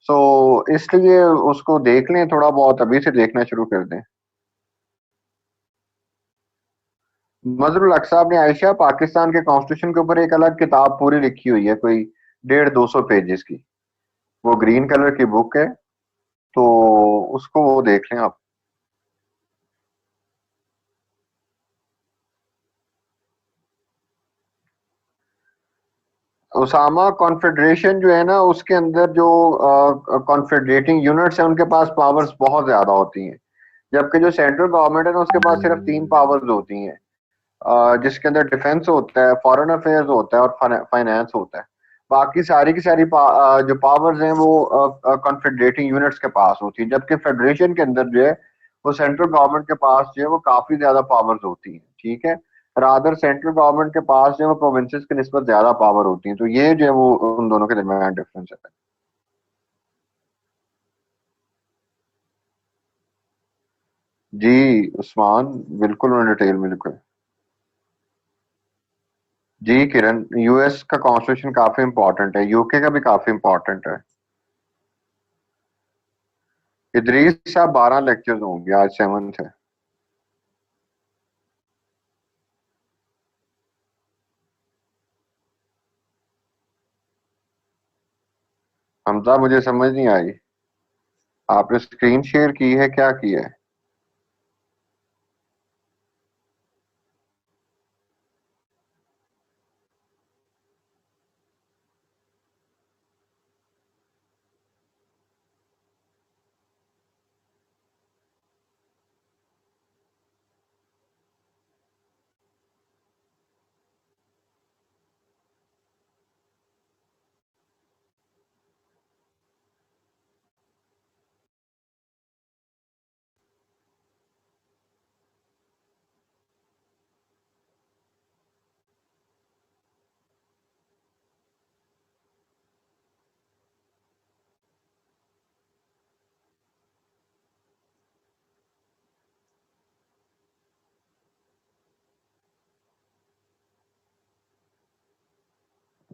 सो इसलिए उसको देख लें, थोड़ा बहुत अभी से देखना शुरू कर दें। मजरुल हक साहब ने आयशा पाकिस्तान के कॉन्स्टिट्यूशन के ऊपर एक अलग किताब पूरी लिखी हुई है, कोई 150-200 पेजेस की। वो ग्रीन कलर की बुक है, तो उसको वो देख लें आप। उसामा कॉन्फेडरेशन जो है ना, उसके अंदर जो कॉन्फेडरेटिंग यूनिट्स हैं उनके पास पावर्स बहुत ज्यादा होती हैं, जबकि जो सेंट्रल गवर्नमेंट है ना उसके पास सिर्फ 3 पावर्स होती हैं, जिसके अंदर डिफेंस होता है, फॉरेन अफेयर्स होता है और फाइनेंस होता है। बाकी सारी की सारी जो पावर्स हैं वो कॉन्फेडरेटिंग यूनिट्स के पास होती है, जबकि फेडरेशन के अंदर जो है वो सेंट्रल गवर्नमेंट के पास जो है वो काफी ज्यादा पावर्स होती हैं, ठीक है। रादर सेंट्रल गवर्नमेंट के पास जो है वो प्रोविंसेस की निस्बत ज्यादा पावर होती है, तो ये जो है वो उन दोनों के दरमियान डिफरेंस है। जी उस्मान, बिल्कुल उन्होंने डिटेल में लिखा है। जी किरण, यूएस का कॉन्स्टिट्यूशन काफी इंपॉर्टेंट है, यूके का भी काफी इंपॉर्टेंट है। इदरीस साहब 12 लेक्चर्स होंगे, आज 7th है। हमजा, मुझे समझ नहीं आई, आपने स्क्रीन शेयर की है, क्या किया है?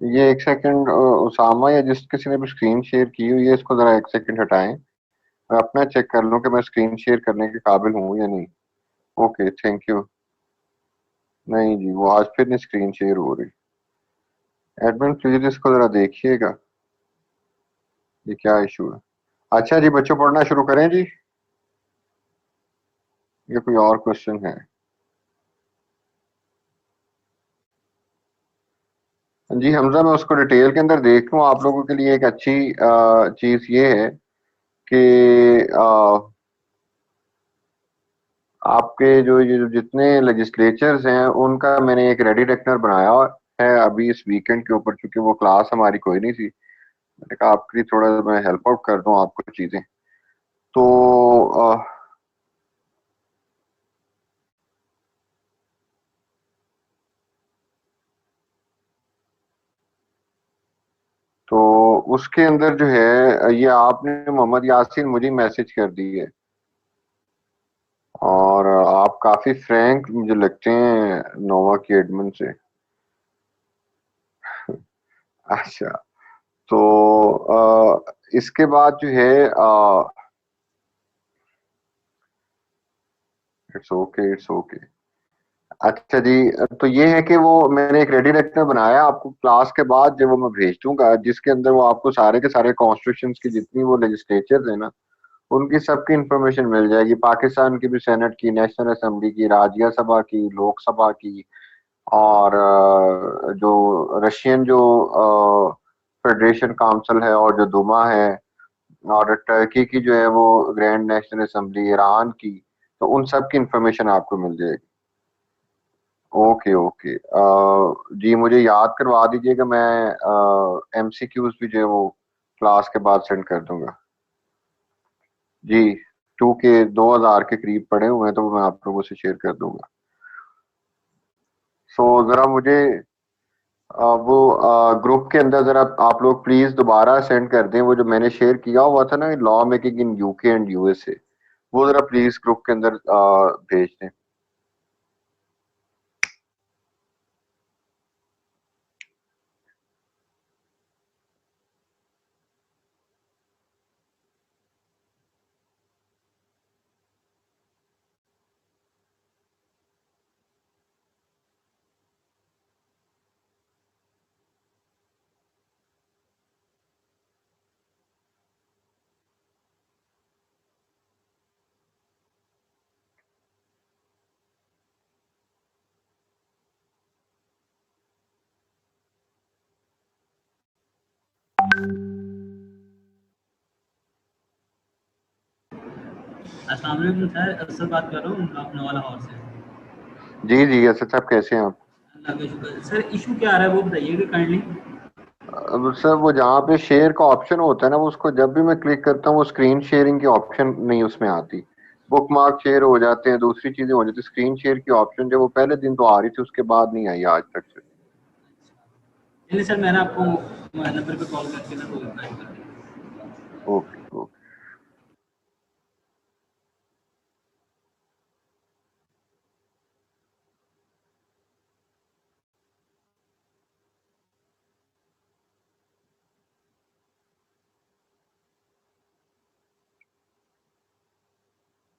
ये एक सेकंड, उसामा या जिस किसी ने भी स्क्रीन शेयर की हुई है, इसको जरा एक सेकंड हटाएं। मैं अपना चेक कर लूं कि मैं स्क्रीन शेयर करने के काबिल हूं या नहीं। Okay, thank you. नहीं जी, वो आज फिर नहीं स्क्रीन शेयर हो रही। एडमिन प्लीज इसको जरा देखिएगा, ये क्या इशू है। अच्छा जी बच्चों, पढ़ना शुरू करें जी, ये कोई और क्वेश्चन है? जी हमजा, मैं उसको डिटेल के अंदर देख लूं, आप लोगों के लिए एक अच्छी चीज ये है कि आपके जो ये जो जितने लेजिस्लेचर्स हैं उनका मैंने एक रेडी रेकनर बनाया है अभी इस वीकेंड के ऊपर, क्योंकि वो क्लास हमारी कोई नहीं थी। मैंने कहा आपके लिए थोड़ा मैं हेल्प आउट कर दूं आपको चीजें। तो तो उसके अंदर जो है ये आपने मोहम्मद यासीन मुझे मैसेज कर दी है, और आप काफी फ्रैंक मुझे लगते हैं नोवा की एडमिन से। अच्छा, तो इसके बाद जो है इट्स ओके, इट्स ओके। अच्छा जी, तो ये है कि वो मैंने एक रेडी लेक्चर बनाया आपको क्लास के बाद, जब वो मैं भेज दूंगा, जिसके अंदर वो आपको सारे के सारे कॉन्स्टिट्यूशन की जितनी वो लेजिस्लेचर है ना उनकी सबकी इंफॉर्मेशन मिल जाएगी, पाकिस्तान की भी, सेनेट की, नेशनल असेंबली की, राज्यसभा की, लोकसभा की, और जो रशियन जो फेडरेशन काउंसिल है और जो दुमा है, और टर्की की जो है वो ग्रैंड नेशनल असेंबली, ईरान की, तो उन सब की इंफॉर्मेशन आपको मिल जाएगी। ओके ओके, जी मुझे याद करवा दीजिएगा, मैं एमसीक्यूज भी जो है वो क्लास के बाद सेंड कर दूंगा। जी, 2 के 2000 के करीब पड़े हुए हैं, तो वो मैं आप लोगों से शेयर कर दूंगा। सो जरा मुझे वो ग्रुप के अंदर जरा आप लोग प्लीज दोबारा सेंड कर दें, वो जो मैंने शेयर किया हुआ था ना, law making in UK and USA, वो जरा प्लीज ग्रुप के अंदर भेज दें। अस्सलाम वालेकुम सर, असद बात कर रहा हूँ नवाला हॉल से। जी जी असद साहब, कैसे हैं आप? अल्लाह का शुक्र। सर इशू क्या आ रहा है वो बताइएगा काइंडली। अब सर वो जहाँ पे शेयर का ऑप्शन होता है ना, वो उसको जब भी मैं क्लिक करता हूँ वो स्क्रीन शेयरिंग की ऑप्शन नहीं उसमें आती। बुक मार्क शेयर हो जाते हैं, दूसरी चीजें हो जाती है, स्क्रीन शेयर की ऑप्शन जो वो पहले दिन तो आ रही थी उसके बाद नहीं आई आज तक से। नहीं सर, मैंने आपको नंबर पे कॉल करके ना वो ट्राई कर दिया। Okay okay.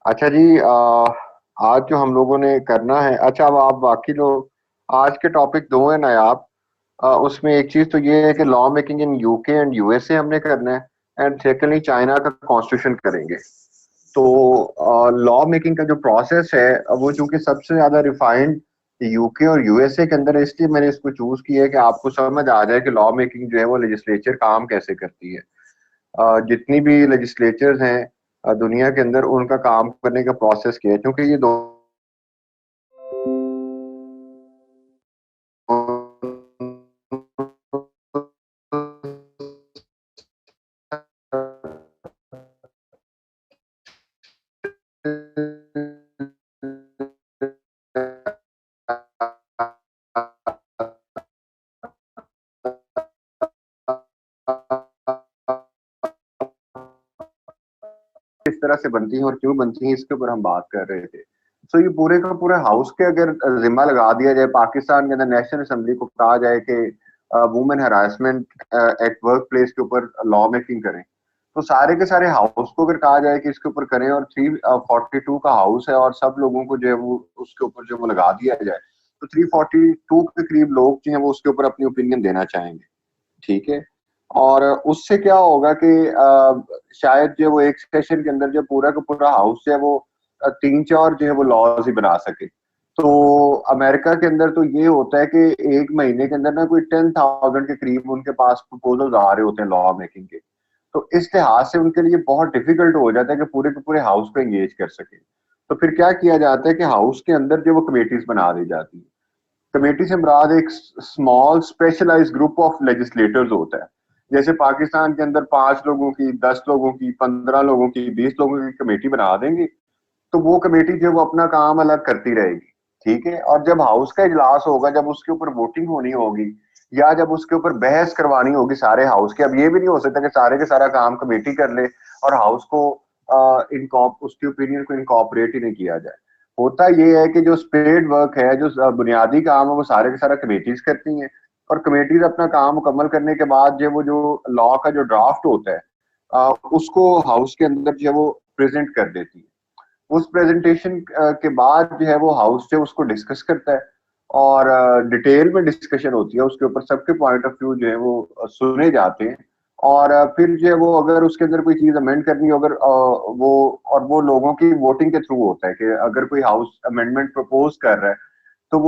अच्छा जी, आज जो हम लोगों ने करना है, अच्छा अब आप बाकी लोग, आज के टॉपिक दो है नायाब। उसमें एक चीज तो ये है कि law making in UK and USA हमने करना है, एंड सेकेंडली चाइना का कॉन्स्टिट्यूशन करेंगे। तो लॉ मेकिंग का जो प्रोसेस है, वो चूंकि सबसे ज्यादा रिफाइंड यूके और यूएसए के अंदर है, इसलिए मैंने इसको चूज किया है कि आपको समझ आ जाए कि लॉ मेकिंग जो है वो लेजिस्लेचर काम कैसे करती है। जितनी भी लेजिस्लेचर्स हैं दुनिया के अंदर, उनका काम करने का प्रोसेस क्या है, क्योंकि ये दो किस तरह से बनती हैं और क्यों बनती हैं, इसके ऊपर हम बात कर रहे थे। तो ये पूरे का पूरा हाउस के अगर जिम्मा लगा दिया जाए, पाकिस्तान के अंदर नेशनल असेंबली को कहा जाए कि women harassment at work place के ऊपर लॉ मेकिंग करें, तो सारे के सारे हाउस को अगर कहा जाए कि इसके ऊपर करें, और 342 का हाउस है और सब लोगों को जो है वो उसके ऊपर जो वो लगा दिया जाए, तो 342 के करीब लोग जो है वो उसके ऊपर अपनी ओपिनियन देना चाहेंगे। ठीक है। और उससे क्या होगा कि शायद जो वो एक सेशन के अंदर जो पूरा का पूरा हाउस है वो तीन चार जो है वो लॉज ही बना सके। तो अमेरिका के अंदर तो ये होता है कि एक महीने के अंदर ना कोई 10,000 के करीब उनके पास प्रपोजल आ रहे होते हैं लॉ मेकिंग के। तो इस लिहाज से उनके लिए बहुत डिफिकल्ट हो जाता है कि पूरे के पूरे हाउस को एंगेज कर सके। तो फिर क्या किया जाता है कि हाउस के अंदर जो वो कमेटीज बना दी जाती है। कमेटी से मुराद एक small specialised group of legislators होता है। जैसे पाकिस्तान के अंदर 5 लोगों की, 10 लोगों की, 15 लोगों की, 20 लोगों की कमेटी बना देंगे, तो वो कमेटी जो वो अपना काम अलग करती रहेगी। ठीक है। और जब हाउस का इजलास होगा, जब उसके ऊपर वोटिंग होनी होगी या जब उसके ऊपर बहस करवानी होगी सारे हाउस के, अब ये भी नहीं हो सकता कि सारे के सारा काम कमेटी कर ले और हाउस को इनकॉप उसकी ओपिनियन को इनकॉपरेट ही नहीं किया जाए। होता ये है कि जो स्पेड वर्क है, जो बुनियादी काम है, वो सारे के सारा कमेटीज करती हैं। और कमेटीज अपना काम मुकम्मल करने के बाद जो वो जो लॉ का जो ड्राफ्ट होता है, उसको हाउस के अंदर जो है वो प्रेजेंट कर देती है। उस प्रेजेंटेशन के बाद जो है वो हाउस जो उसको डिस्कस करता है, और डिटेल में डिस्कशन होती है उसके ऊपर, सबके पॉइंट ऑफ व्यू जो है वो सुने जाते हैं। और फिर जो है वो अगर उसके अंदर कोई चीज अमेंड करनी हो, अगर वो लोगों की वोटिंग के थ्रू होता है कि अगर कोई हाउस अमेंडमेंट प्रपोज कर रहा है, तो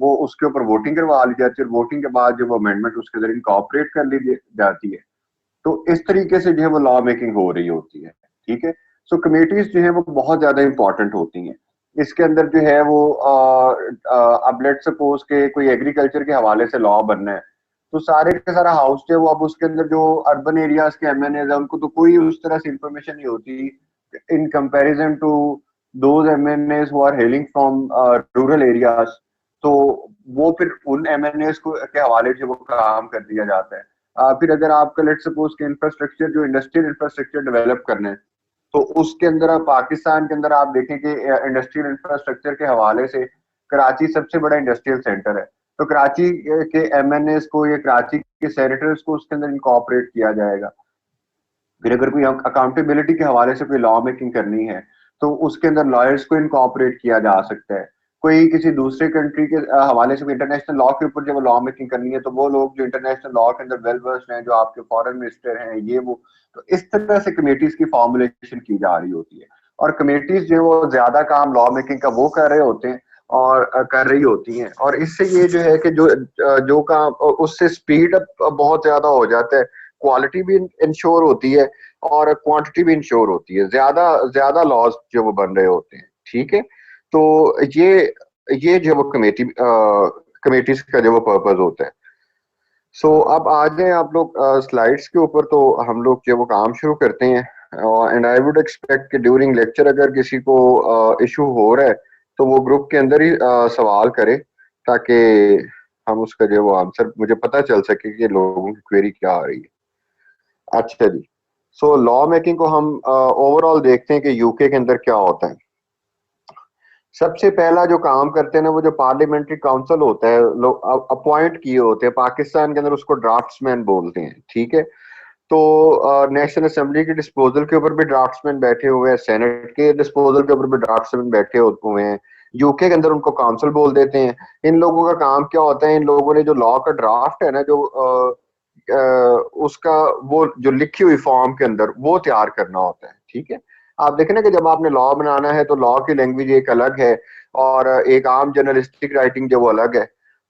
वो उसके ऊपर वोटिंग करवा ली जाती है, और वोटिंग के बाद जो वो अमेंडमेंट उसके अंदर इनकॉपरेट कर ली जाती है। तो इस तरीके से जो है वो लॉ मेकिंग हो रही होती है। ठीक है। सो कमेटीज जो है वो बहुत ज्यादा इंपॉर्टेंट होती हैं। इसके अंदर जो है वो अब लेट सपोज के कोई एग्रीकल्चर के हवाले से लॉ बनना है, तो सारे का सारा हाउस जो है वो, अब उसके अंदर जो अर्बन एरियाज के एमएनएज है उनको तो कोई उस तरह से इंफॉर्मेशन नहीं होती in comparison to those MNAs who are hailing from rural areas. तो वो फिर उन एमएनएज को के हवाले से वो काम कर दिया जाता है। फिर अगर आपका लेट सपोज के इंफ्रास्ट्रक्चर, जो इंडस्ट्रियल इंफ्रास्ट्रक्चर डेवलप करना है, तो उसके अंदर आप पाकिस्तान के अंदर आप देखें कि इंडस्ट्रियल इंफ्रास्ट्रक्चर के हवाले से कराची सबसे बड़ा इंडस्ट्रियल सेंटर है। तो कराची के एमएनएस को या कराची के सेनेटर्स को उसके अंदर इनकॉपरेट किया जाएगा। फिर अगर कोई अकाउंटेबिलिटी के हवाले से कोई लॉ मेकिंग करनी है, तो उसके अंदर लॉयर्स को इनकॉपरेट किया जा सकता है। कोई किसी दूसरे कंट्री के हवाले से इंटरनेशनल लॉ के ऊपर जब लॉ मेकिंग करनी है, तो वो लोग जो इंटरनेशनल लॉ के अंदर वेल वर्स्ड हैं, जो आपके फॉरेन मिनिस्टर हैं, ये वो, तो इस तरह से कमेटीज की फॉर्मुलेशन की जा रही होती है। और कमेटीज जो है वो ज्यादा काम लॉ मेकिंग का वो कर रहे होते हैं, और कर रही होती हैं, और इससे ये जो है कि जो काम उससे स्पीड अप बहुत ज्यादा हो जाता है, क्वालिटी भी इंश्योर होती है और क्वांटिटी भी इंश्योर होती है, ज्यादा ज्यादा लॉस जो वो बन रहे होते हैं। ठीक है, तो ये जो वो कमेटीज का जो वो पर्पज होता है। सो अब आ जाए आप लोग स्लाइड्स के ऊपर, तो हम लोग जो वो काम शुरू करते हैं। एंड आई वुड एक्सपेक्ट कि ड्यूरिंग लेक्चर अगर किसी को इशू हो रहा है तो वो ग्रुप के अंदर ही सवाल करे, ताकि हम उसका जो वो आंसर मुझे पता चल सके कि लोगों की क्वेरी क्या आ रही है। अच्छा जी, सो लॉ मेकिंग को हम ओवरऑल देखते हैं कि यूके के अंदर क्या होता है। सबसे पहला जो काम करते हैं ना, वो जो पार्लियामेंट्री काउंसिल होता है, लोग अपॉइंट किए होते हैं, पाकिस्तान के अंदर उसको ड्राफ्ट्समैन बोलते हैं। ठीक है, तो नेशनल असेंबली के डिस्पोजल के ऊपर भी ड्राफ्ट्समैन बैठे हुए हैं, सेनेट के डिस्पोजल के ऊपर भी ड्राफ्ट्समैन बैठे हुए हैं, यूके के अंदर उनको काउंसिल बोल देते हैं। इन लोगों का काम क्या होता है, इन लोगों ने जो लॉ का ड्राफ्ट है ना, जो उसका वो जो लिखी हुई फॉर्म के अंदर वो तैयार करना होता है। ठीक है, आप देखें ना कि जब आपने लॉ बनाना है तो लॉ की लैंग्वेज एक अलग है और एक आम जर्नलिस्टिक राइटिंग जो वो अलग है।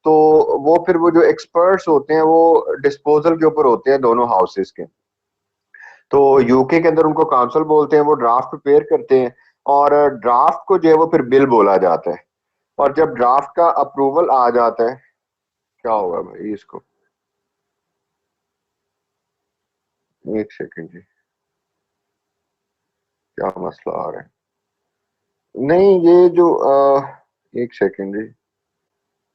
तो वो फिर वो जो एक्सपर्ट्स होते हैं वो डिस्पोजल के ऊपर होते हैं दोनों हाउसेस के। तो यूके के अंदर उनको काउंसिल बोलते हैं, वो ड्राफ्ट प्रिपेयर करते हैं और ड्राफ्ट को जो है वो फिर बिल बोला जाता है। और जब ड्राफ्ट का अप्रूवल आ जाता है, क्या होगा भाई इसको, एक सेकंड जी, क्या मसला आ रहा है। नहीं ये जो एक सेकंड जी,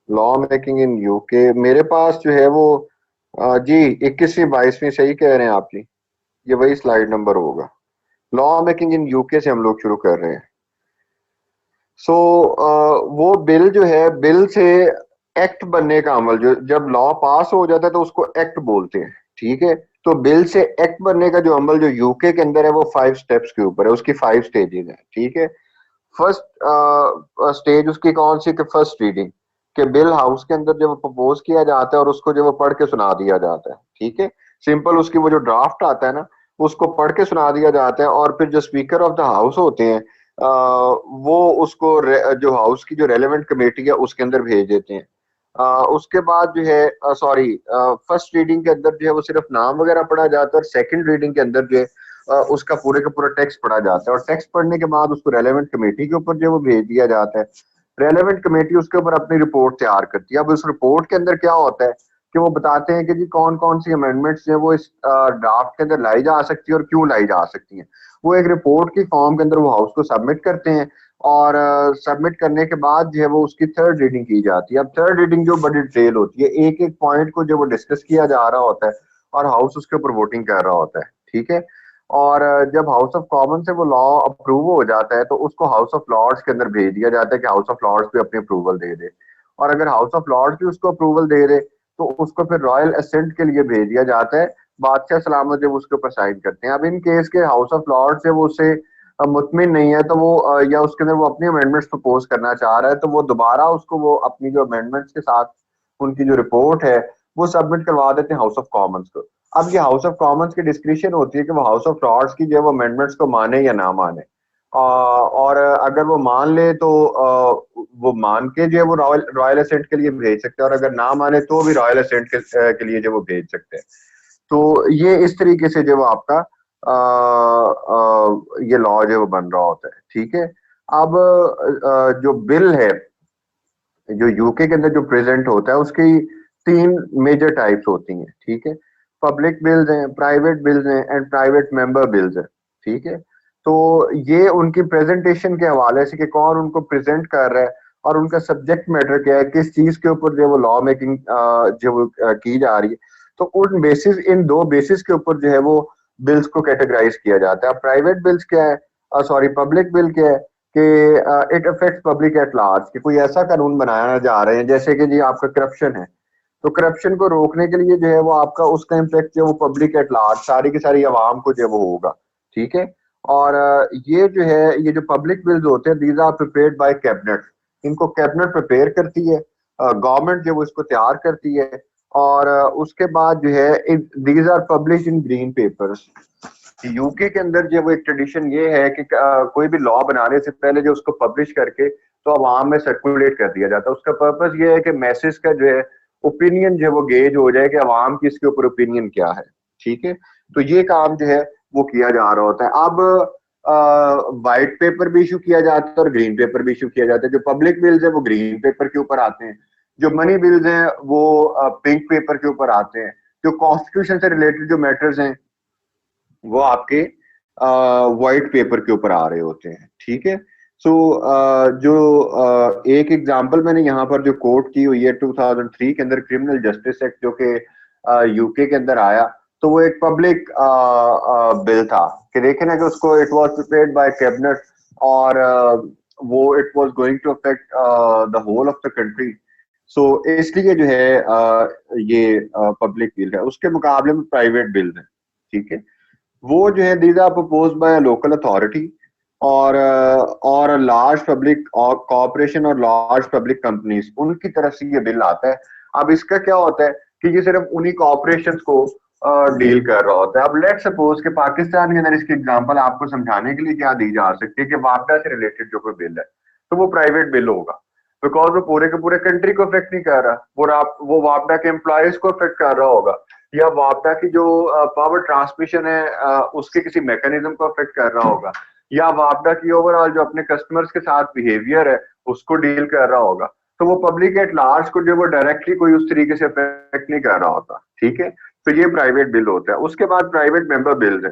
लॉ मेकिंग इन यूके मेरे पास जो है वो जी 21वीं 22वीं सही कह रहे हैं आप जी, ये वही स्लाइड नंबर होगा। लॉ मेकिंग इन यूके से हम लोग शुरू कर रहे हैं। सो वो बिल जो है, बिल से एक्ट बनने का अमल, जो जब लॉ पास हो जाता है तो उसको एक्ट बोलते हैं। ठीक है, तो बिल से एक्ट बनने का जो अमल जो यूके के अंदर है वो 5 स्टेप्स के ऊपर है, उसकी 5 स्टेजेस है। ठीक है, फर्स्ट स्टेज उसकी कौन सी, कि फर्स्ट रीडिंग, के बिल हाउस के अंदर जब प्रपोज किया जाता है और उसको जब वो पढ़ के सुना दिया जाता है। ठीक है, सिंपल उसकी वो जो ड्राफ्ट आता है ना, उसको पढ़ के सुना दिया जाता है, और फिर जो स्पीकर ऑफ द हाउस होते हैं वो उसको जो हाउस की जो रेलेवेंट कमेटी है उसके अंदर भेज देते हैं। उसके बाद जो है सॉरी, फर्स्ट रीडिंग के अंदर जो है वो सिर्फ नाम वगैरह पढ़ा जाता है, और सेकंड रीडिंग के अंदर जो है उसका पूरे का पूरा टेक्स्ट पढ़ा जाता है, और टेक्स्ट पढ़ने के बाद उसको रेलेवेंट कमेटी के ऊपर जो वो भेज दिया जाता है। रेलेवेंट कमेटी उसके ऊपर अपनी रिपोर्ट तैयार करती है। अब उस रिपोर्ट के अंदर क्या होता है कि वो बताते हैं कि जी कौन कौन सी अमेंडमेंट्स जो है वो इस ड्राफ्ट के अंदर लाई जा सकती है और क्यों लाई जा सकती हैं। वो एक रिपोर्ट की फॉर्म के अंदर वो हाउस को सबमिट करते हैं, और सबमिट करने के बाद जो है वो उसकी थर्ड रीडिंग की जाती है। अब थर्ड रीडिंग जो बड़ी डिटेल होती है, एक एक पॉइंट को जो वो डिस्कस किया जा रहा होता है, और हाउस उसके ऊपर वोटिंग कर रहा होता है। ठीक है, और जब हाउस ऑफ कॉमन से वो लॉ अप्रूव हो जाता है तो उसको हाउस ऑफ लॉर्ड्स के अंदर भेज दिया जाता है कि हाउस ऑफ लॉर्ड्स भी अपनी अप्रूवल दे दे। और अगर हाउस ऑफ लॉर्ड्स भी उसको अप्रूवल दे दे तो उसको फिर रॉयल असेंट के लिए भेज दिया जाता है। बादशाह सलामत जब उसके ऊपर साइन करते हैं, अब इन केस के हाउस ऑफ लॉर्ड्स है वो उससे मुतमिन नहीं है, तो वो या उसके अंदर वो अपनी अमेंडमेंट्स प्रपोज करना चाह रहा है, तो वो दोबारा उसको वो अपनी जो अमेंडमेंट्स के साथ उनकी जो रिपोर्ट है वो सबमिट करवा देते हैं हाउस ऑफ कॉमन्स को। अब ये हाउस ऑफ कॉमन्स की डिस्क्रिप्शन होती है कि वो हाउस ऑफ लॉर्ड्स की जो है वो अमेंडमेंट्स को माने या ना माने। और अगर वो मान ले तो वो मान के जो है वो रॉयल रॉयल असेंट के लिए भेज सकते हैं, और अगर ना माने तो भी रॉयल असेंट के लिए जो वो भेज सकते हैं। तो ये इस तरीके से जो वो आपका ये लॉ जो वो बन रहा होता है। ठीक है, अब जो बिल है जो यूके के अंदर जो प्रेजेंट होता है उसकी 3 मेजर टाइप्स होती हैं। ठीक है, पब्लिक बिल्स हैं, प्राइवेट बिल्स हैं, एंड प्राइवेट मेंबर बिल्स हैं। ठीक है, तो ये उनकी प्रेजेंटेशन के हवाले से कि कौन उनको प्रेजेंट कर रहा है और उनका सब्जेक्ट मैटर क्या है, किस चीज के ऊपर जो वो लॉ मेकिंग जो वो की जा रही है, तो उन बेसिस इन 2 बेसिस के ऊपर जो है वो बिल्स को कैटेगराइज किया जाता है। अब प्राइवेट बिल्स क्या है, सॉरी पब्लिक बिल क्या है, कि it affects public at large, कि कोई ऐसा कानून बनाया जा रहे हैं जैसे कि जी आपका करप्शन है, तो करप्शन को रोकने के लिए जो है वो आपका उसका इम्पैक्ट जो वो पब्लिक एट लार्ज सारी की सारी आवाम को जो वो होगा। ठीक है, और ये जो है ये जो पब्लिक बिल्स होते हैं these are prepared by cabinet, इनको कैबिनेट प्रिपेयर करती है, गवर्नमेंट जो वो इसको तैयार करती है, और उसके बाद जो है these are publish in green papers. UK के अंदर जो वो एक ट्रेडिशन ये है कि कोई भी लॉ बनाने से पहले जो उसको पब्लिश करके तो अवाम में सर्कुलेट कर दिया जाता है। उसका पर्पस ये है कि मैसेज का जो है ओपिनियन जो है वो गेज हो जाए कि अवाम की इसके ऊपर ओपिनियन क्या है, ठीक है। तो ये काम जो है वो किया जा रहा होता है। अब व्हाइट पेपर भी इशू किया जाता है और ग्रीन पेपर भी इशू किया जाता है। जो पब्लिक बिल्स है वो ग्रीन पेपर के ऊपर आते हैं, जो मनी बिल्स हैं वो पिंक पेपर के ऊपर आते हैं। जो कॉन्स्टिट्यूशन से रिलेटेड जो मैटर्स हैं वो आपके व्हाइट पेपर के ऊपर आ रहे होते हैं, ठीक है। सो जो एक एग्जांपल मैंने यहाँ पर जो कोट की हुई है 2003 के अंदर क्रिमिनल जस्टिस एक्ट जो कि यूके के अंदर आया, तो वो एक पब्लिक बिल था कि देखे ना कि उसको it was prepared by cabinet और वो it was going to affect the whole of the country. So इसलिए जो है ये पब्लिक बिल है, उसके मुकाबले में प्राइवेट बिल है, ठीक है। वो जो है these are propose by local authority और लार्ज पब्लिक और कॉर्पोरेशन और लार्ज पब्लिक कंपनीज, उनकी तरफ से ये बिल आता है। अब इसका क्या होता है कि ये सिर्फ उन्हीं कॉर्पोरेशन को डील कर रहा होता है। अब लेट सपोज कि पाकिस्तान के अंदर इसकी एग्जांपल आपको समझाने के लिए क्या दी जा सकती है कि वापडा से रिलेटेड जो कोई बिल है तो वो प्राइवेट बिल होगा, बिकॉज वो पूरे के पूरे कंट्री को अफेक्ट नहीं कर रहा, वो वापडा के एम्प्लॉयज को अफेक्ट कर रहा होगा, या वापडा की जो पावर ट्रांसमिशन है उसके किसी मैकेनिज्म को अफेक्ट कर रहा होगा, या वापडा की ओवरऑल जो अपने कस्टमर्स के साथ बिहेवियर है उसको डील कर रहा होगा। तो वो पब्लिक एट लार्ज को जो वो डायरेक्टली कोई उस तरीके से अफेक्ट नहीं कर रहा होता, ठीक है। तो ये प्राइवेट बिल होता है। उसके बाद प्राइवेट मेंबर बिल्स है,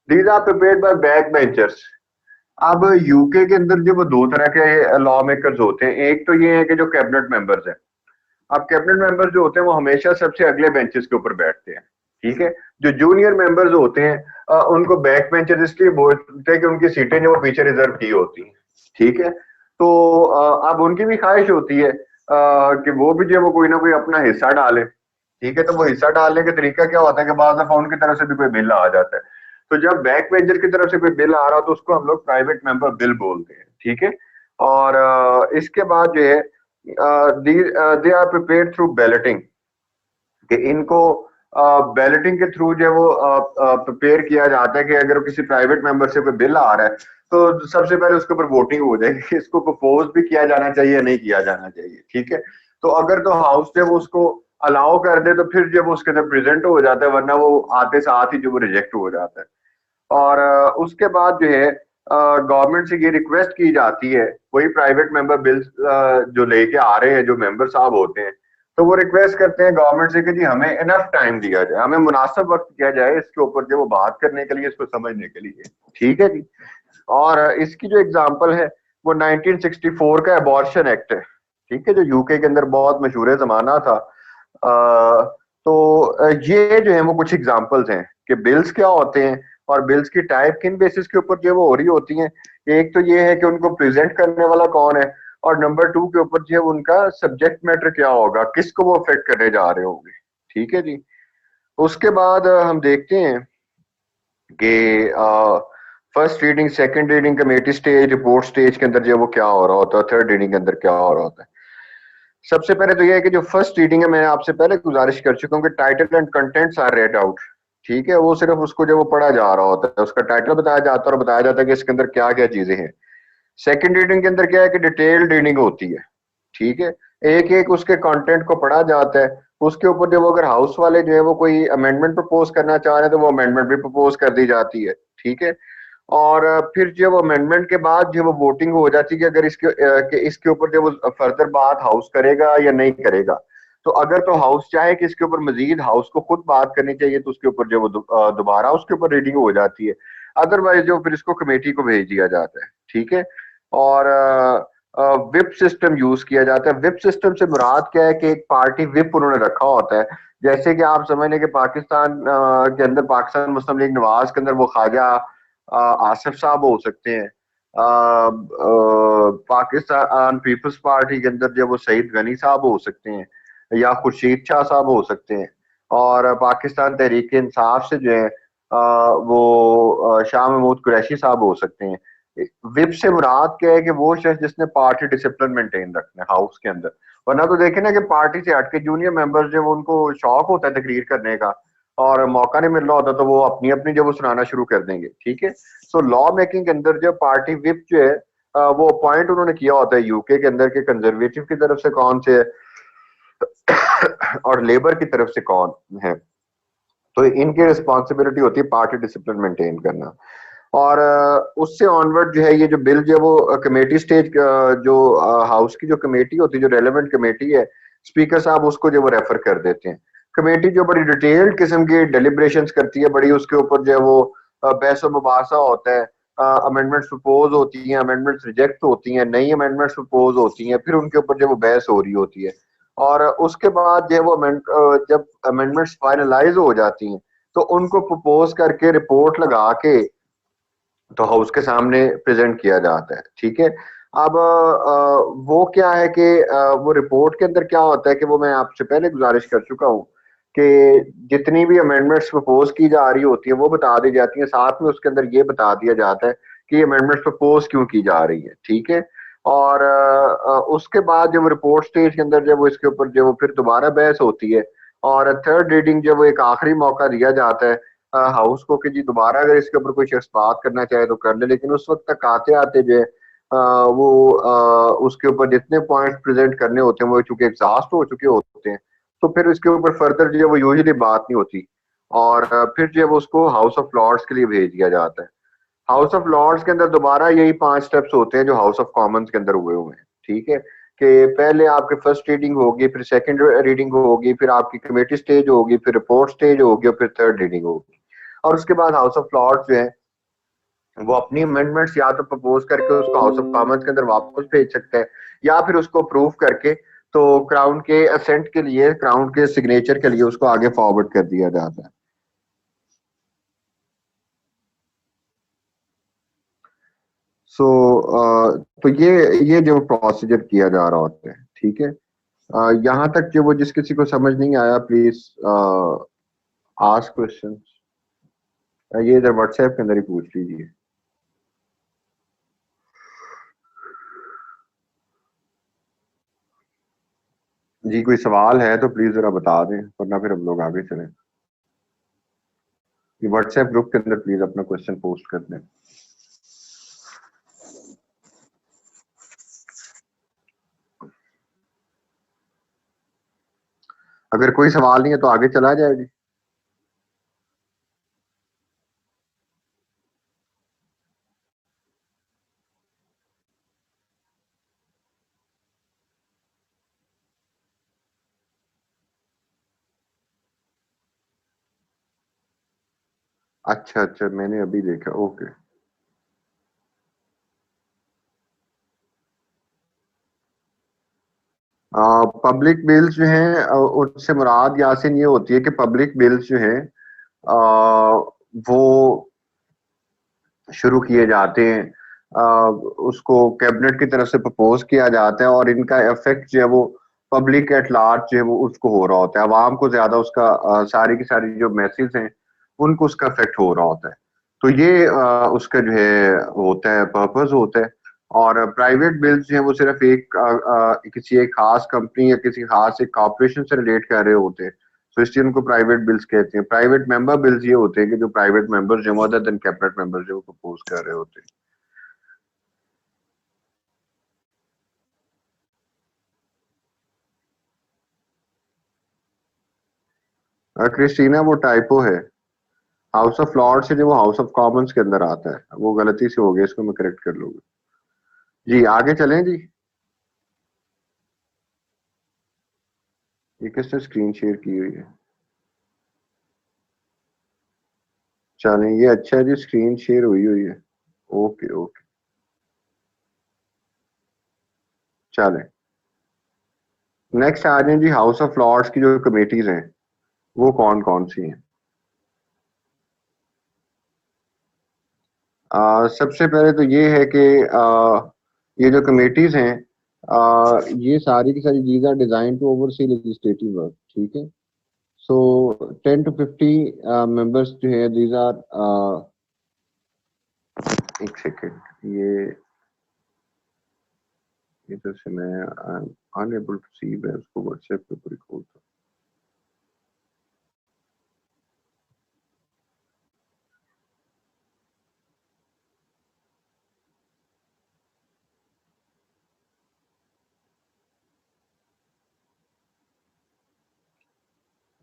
these are prepared by back benchers. अब यूके के अंदर जो वो दो तरह के लॉ मेकर्स होते हैं, एक तो ये है कि जो कैबिनेट मेंबर्स हैं। अब कैबिनेट मेंबर्स जो होते हैं वो हमेशा सबसे अगले बेंचेस के ऊपर बैठते हैं, ठीक है। जो जूनियर मेंबर्स होते हैं उनको बैक बेंचर्स इसलिए बोलते हैं कि उनकी सीटें जो वो पीछे रिजर्व की होती हैं, ठीक है। तो अब उनकी भी ख्वाहिश होती है कि वो भी जो वो कोई ना कोई अपना हिस्सा डाले, ठीक है। तो वो हिस्सा डालने का तरीका क्या होता है कि बाज़ दफा उनकी तरफ से भी कोई बिल आ जाता है। तो जब बैक बेंचर की तरफ से कोई बिल आ रहा हो तो उसको हम लोग प्राइवेट मेंबर बिल बोलते हैं, ठीक है। और इसके बाद जो है they are prepared through balloting, कि इनको बैलेटिंग के थ्रू जो है वो प्रिपेयर किया जाता है कि अगर किसी प्राइवेट मेंबर से कोई बिल आ रहा है तो सबसे पहले उसके ऊपर वोटिंग हो जाएगी कि इसको प्रपोज भी किया जाना चाहिए या नहीं किया जाना चाहिए, ठीक है। तो अगर तो हाउस जो है वो उसको अलाउ कर दे तो फिर जब उसके अंदर प्रेजेंट हो जाता है, वरना वो आते साथ ही जो वो रिजेक्ट हो जाता है। और उसके बाद जो है गवर्नमेंट से ये रिक्वेस्ट की जाती है, वही प्राइवेट मेंबर बिल्स जो लेके आ रहे हैं जो मेंबर साहब होते हैं, तो वो रिक्वेस्ट करते हैं गवर्नमेंट से कि जी हमें इनफ टाइम दिया जाए, हमें मुनासिब वक्त दिया जाए इसके ऊपर जो वो बात करने के लिए, इसको समझने के लिए, ठीक है जी। और इसकी जो एग्जांपल है वो 1964 का अबॉर्शन एक्ट है, ठीक है, जो यूके के अंदर बहुत मशहूर जमाना था। तो ये जो है वो कुछ एग्जांपल्स हैं कि बिल्स क्या होते हैं और बिल्स की टाइप किन बेसिस के ऊपर जो वो हो रही होती हैं। एक तो ये है कि उनको प्रेजेंट करने वाला कौन है, और नंबर टू के ऊपर जो है उनका सब्जेक्ट मैटर क्या होगा, किसको वो अफेक्ट करने जा रहे होंगे, ठीक है जी। उसके बाद हम देखते हैं कि first reading, second reading, committee stage, report stage के अंदर जो है वो क्या हो रहा होता है, थर्ड रीडिंग के अंदर क्या हो रहा होता है। सबसे पहले तो यह है कि जो फर्स्ट रीडिंग है, मैं आपसे पहले गुजारिश कर चुका हूँ कि title and contents are read out, ठीक है। वो सिर्फ उसको जो वो पढ़ा जा रहा होता है, उसका टाइटल बताया जाता है और बताया जाता है कि इसके अंदर क्या क्या चीजें हैं। सेकंड रीडिंग के अंदर क्या है कि डिटेल्ड रीडिंग होती है, ठीक है। एक एक उसके कंटेंट को पढ़ा जाता है, उसके ऊपर जो अगर हाउस वाले जो है वो कोई अमेंडमेंट प्रपोज करना चाह रहे हैं तो वो अमेंडमेंट भी प्रपोज कर दी जाती है, ठीक है। और फिर जो अमेंडमेंट के बाद जो वो वोटिंग हो जाती है कि अगर इसके ऊपर जो वो फर्दर बात हाउस करेगा या नहीं करेगा। तो अगर तो हाउस चाहे कि इसके ऊपर मजीद हाउस को खुद बात करनी चाहिए तो उसके ऊपर जो वो दोबारा उसके ऊपर रीडिंग हो जाती है, अदरवाइज जो फिर इसको कमेटी को भेज दिया जाता है, ठीक है। और विप सिस्टम यूज किया जाता है। विप सिस्टम से मुराद क्या है कि एक पार्टी विप उन्होंने रखा होता है, जैसे कि आप समझ लें कि पाकिस्तान के अंदर पाकिस्तान मुस्लिम लीग नवाज के अंदर वो ख्वाजा आसिफ साहब हो सकते हैं, पाकिस्तान पीपल्स पार्टी के अंदर जो वो सईद गनी साहब हो सकते हैं, या खुर्शीद शाह साहब हो सकते हैं, और पाकिस्तान तहरीक इंसाफ से जो है वो शाह महमूद कुरैशी साहब हो सकते हैं। विप से मुराद क्या है कि वो शख्स जिसने पार्टी डिसिप्लिन मेंटेन रखना है हाउस के अंदर, वरना तो देखे ना कि पार्टी से हटके जूनियर मेंबर्स जो उनको शौक होता है तकरीर करने का और मौका नहीं मिल रहा होता तो वो अपनी अपनी जो वो सुनाना शुरू कर देंगे, ठीक है। सो लॉ मेकिंग के अंदर जो पार्टी विप जो है वो पॉइंट उन्होंने किया होता है यूके के अंदर के कंजर्वेटिव की तरफ से कौन से है और लेबर की तरफ से कौन है। तो इनकी रिस्पॉन्सिबिलिटी होती है पार्टी डिसिप्लिन मेंटेन करना। और उससे ऑनवर्ड जो है ये जो बिल जो है वो कमेटी स्टेज जो हाउस की जो कमेटी होती है, जो रेलेवेंट कमेटी है, स्पीकर साहब उसको जो वो रेफर कर देते हैं। कमेटी जो बड़ी डिटेल्ड किस्म की डेलिब्रेशंस करती है, बड़ी उसके ऊपर जो है वो बहस व मुबासा होता है, अमेंडमेंट्स प्रपोज होती हैं, अमेंडमेंट्स रिजेक्ट होती हैं, नई अमेंडमेंट्स प्रपोज होती हैं, फिर उनके ऊपर जो वो बहस हो रही होती है। और उसके बाद जो है वो जब अमेंडमेंट्स फाइनलाइज हो जाती हैं तो उनको प्रपोज करके रिपोर्ट लगा के तो हाउस के सामने प्रेजेंट किया जाता है। ठीक है। अब वो क्या है कि वो रिपोर्ट के अंदर क्या होता है कि वो मैं आपसे पहले गुजारिश कर चुका हूँ कि जितनी भी अमेंडमेंट्स प्रपोज की जा रही होती है वो बता दी जाती है, साथ में उसके अंदर ये बता दिया जाता है कि अमेंडमेंट्स प्रपोज क्यों की जा रही है। ठीक है। और उसके बाद जब रिपोर्ट स्टेज के अंदर जब वो इसके ऊपर जो फिर दोबारा बहस होती है और थर्ड रीडिंग जब वो एक आखिरी मौका दिया जाता है हाउस को कि जी दोबारा अगर इसके ऊपर कोई शख्स बात करना चाहे तो कर ले, लेकिन उस वक्त तक आते आते जो है वो उसके ऊपर जितने पॉइंट्स प्रेजेंट करने होते हैं वो चूंकि एग्जॉस्ट हो चुके होते हैं, तो फिर इसके ऊपर फर्दर जो है वो यूजुअली बात नहीं होती और फिर जो है वो उसको हाउस ऑफ लॉर्ड्स के लिए भेज दिया जाता है। हाउस ऑफ लॉर्ड्स के अंदर दोबारा यही 5 स्टेप्स होते हैं जो हाउस ऑफ कॉमन्स के अंदर हुए हुए हैं। ठीक है। कि पहले आपके फर्स्ट रीडिंग होगी, फिर सेकंड रीडिंग होगी, फिर आपकी कमेटी स्टेज होगी, फिर रिपोर्ट स्टेज होगी और फिर थर्ड रीडिंग होगी। और उसके बाद हाउस ऑफ लॉर्ड्स जो है वो अपनी अमेंडमेंट्स या तो प्रपोज करके उसको हाउस ऑफ कॉमन्स के अंदर वापस भेज सकते हैं या फिर उसको अप्रूव करके तो क्राउन के असेंट के लिए, क्राउन के सिग्नेचर के लिए उसको आगे फॉरवर्ड कर दिया जाता है। सो तो ये जो प्रोसीजर किया जा रहा होता है। ठीक है। यहाँ तक जो वो जिस किसी को समझ नहीं आया प्लीज आस्क क्वेश्चंस, ये इधर व्हाट्सएप के अंदर ही पूछ लीजिए। जी कोई सवाल है तो प्लीज जरा बता दें वरना फिर हम लोग आगे चलें। ये व्हाट्सएप ग्रुप के अंदर प्लीज अपना क्वेश्चन पोस्ट कर दें। अगर कोई सवाल नहीं है तो आगे चला जाए जी। अच्छा अच्छा मैंने अभी देखा, ओके। पब्लिक बिल्स जो हैं उससे मुराद यासिन ये होती है कि पब्लिक बिल्स जो हैं वो शुरू किए जाते हैं, उसको कैबिनेट की तरफ से प्रपोज किया जाता है और इनका इफेक्ट जो है वो पब्लिक एट लार्ज जो है वो उसको हो रहा होता है, आवाम को ज्यादा उसका सारी की सारी जो मैसेज हैं उनको उसका इफेक्ट हो रहा होता है। तो ये उसका जो है होता है पर्पस होता है। और प्राइवेट बिल्स जो है वो सिर्फ किसी एक खास कंपनी या किसी खास एक कॉर्पोरेशन से रिलेट कर रहे होते हैं, तो इसलिए उनको प्राइवेट बिल्स कहते हैं। प्राइवेट मेंबर बिल्स ये होते हैं कि जो प्राइवेट मेंबर्स जो अदर देन कैबिनेट मेंबर्स जो प्रपोज कर रहे होते हैं। क्रिस्टीना वो टाइपो है, हाउस ऑफ लॉर्ड से जो वो हाउस ऑफ कॉमन्स के अंदर आता है, वो गलती से हो गया, इसको मैं करेक्ट कर लूंगा। जी आगे चलें जी। ये किसने स्क्रीन शेयर की हुई है? चलें ये अच्छा है जी, स्क्रीन शेयर हुई हुई है। Okay okay. चलें नेक्स्ट आ जाए जी, हाउस ऑफ लॉर्ड्स की जो कमेटीज हैं वो कौन कौन सी हैं। सबसे पहले तो ये है कि ये जो कमेटीज हैं ये सारी की सारी चीज are designed to oversee legislative work. ठीक है। सो 10 to 50 मेंबर्स जो है दीज आर, एक सेकेंड, ये तो से मैं अनएबल टू सी, मैं उसको व्हाट्सएप पे पूरी खोलता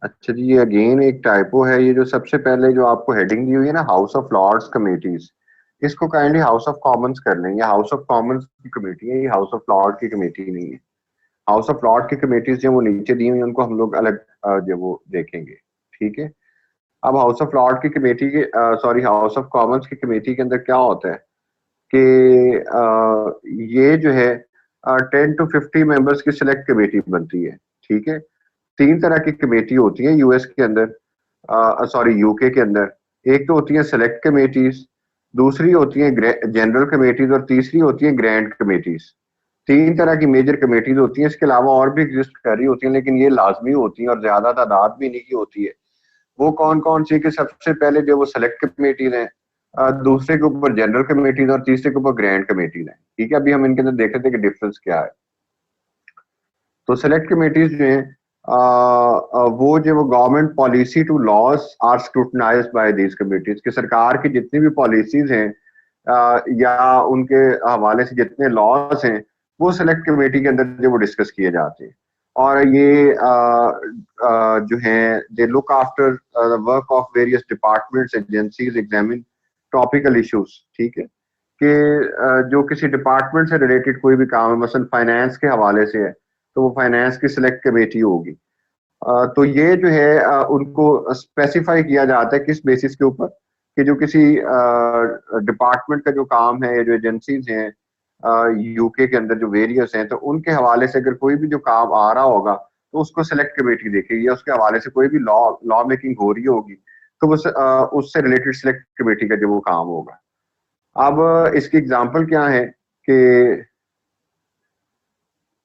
अच्छा जी, ये अगेन एक टाइपो है। ये जो सबसे पहले जो आपको हेडिंग दी हुई है ना, हाउस ऑफ लॉर्ड्स कमेटीज, इसको काइंडली हाउस ऑफ कॉमन्स कर लें। ये हाउस ऑफ कॉमन्स की कमेटी है, ये हाउस ऑफ लॉर्ड की कमेटी नहीं है। हाउस ऑफ लॉर्ड की कमेटीज जो वो नीचे दी हुई हैं उनको हम लोग अलग जो वो देखेंगे। ठीक है। अब हाउस ऑफ लॉर्ड की कमेटी के सॉरी हाउस ऑफ कॉमन्स की कमेटी के अंदर क्या होता है कि ये जो है 10 to 50 मेंबर्स की सिलेक्ट कमेटी बनती है। ठीक है। तीन तरह की कमेटी होती है यूएस के अंदर, सॉरी यूके के अंदर। एक तो होती है सेलेक्ट कमेटीज, दूसरी होती है जनरल कमेटीज, और तीसरी होती है ग्रैंड कमेटीज। तीन तरह की मेजर कमेटीज होती हैं। इसके अलावा और भी एग्जिस्ट कर रही होती हैं, लेकिन ये लाजमी होती हैं और ज्यादा तादाद भी इन्हीं की होती है। वो कौन कौन सी कि सबसे पहले जो वो सेलेक्ट कमेटीज हैं, दूसरे के ऊपर जनरल कमेटीज, और तीसरे के ऊपर ग्रैंड कमेटीज हैं। ठीक है। अभी हम इनके अंदर देख रहे थे कि डिफरेंस क्या है। तो सेलेक्ट कमेटीज जो हैं वो जो वो government policy to laws are scrutinised by these committees, कि सरकार की जितनी भी पॉलिसीज हैं या उनके हवाले से जितने लॉज हैं वो सेलेक्ट कमेटी के अंदर जो वो डिस्कस किए जाते हैं। और ये जो है they look after the work of various departments agencies examine topical issues. ठीक है। कि जो किसी डिपार्टमेंट से रिलेटेड कोई भी काम है, मसलन फाइनेंस के हवाले से है, तो वो फाइनेंस की सिलेक्ट कमेटी होगी। तो ये जो है उनको स्पेसिफाई किया जाता है किस बेसिस के ऊपर, कि जो किसी डिपार्टमेंट का जो काम है या जो एजेंसीज हैं यूके के अंदर जो वेरियस हैं, तो उनके हवाले से अगर कोई भी जो काम आ रहा होगा तो उसको सिलेक्ट कमेटी देखेगी, या उसके हवाले से कोई भी लॉ लॉ मेकिंग हो रही होगी तो उससे रिलेटेड सिलेक्ट कमेटी का जो वो काम होगा। अब इसकी एग्जांपल क्या है कि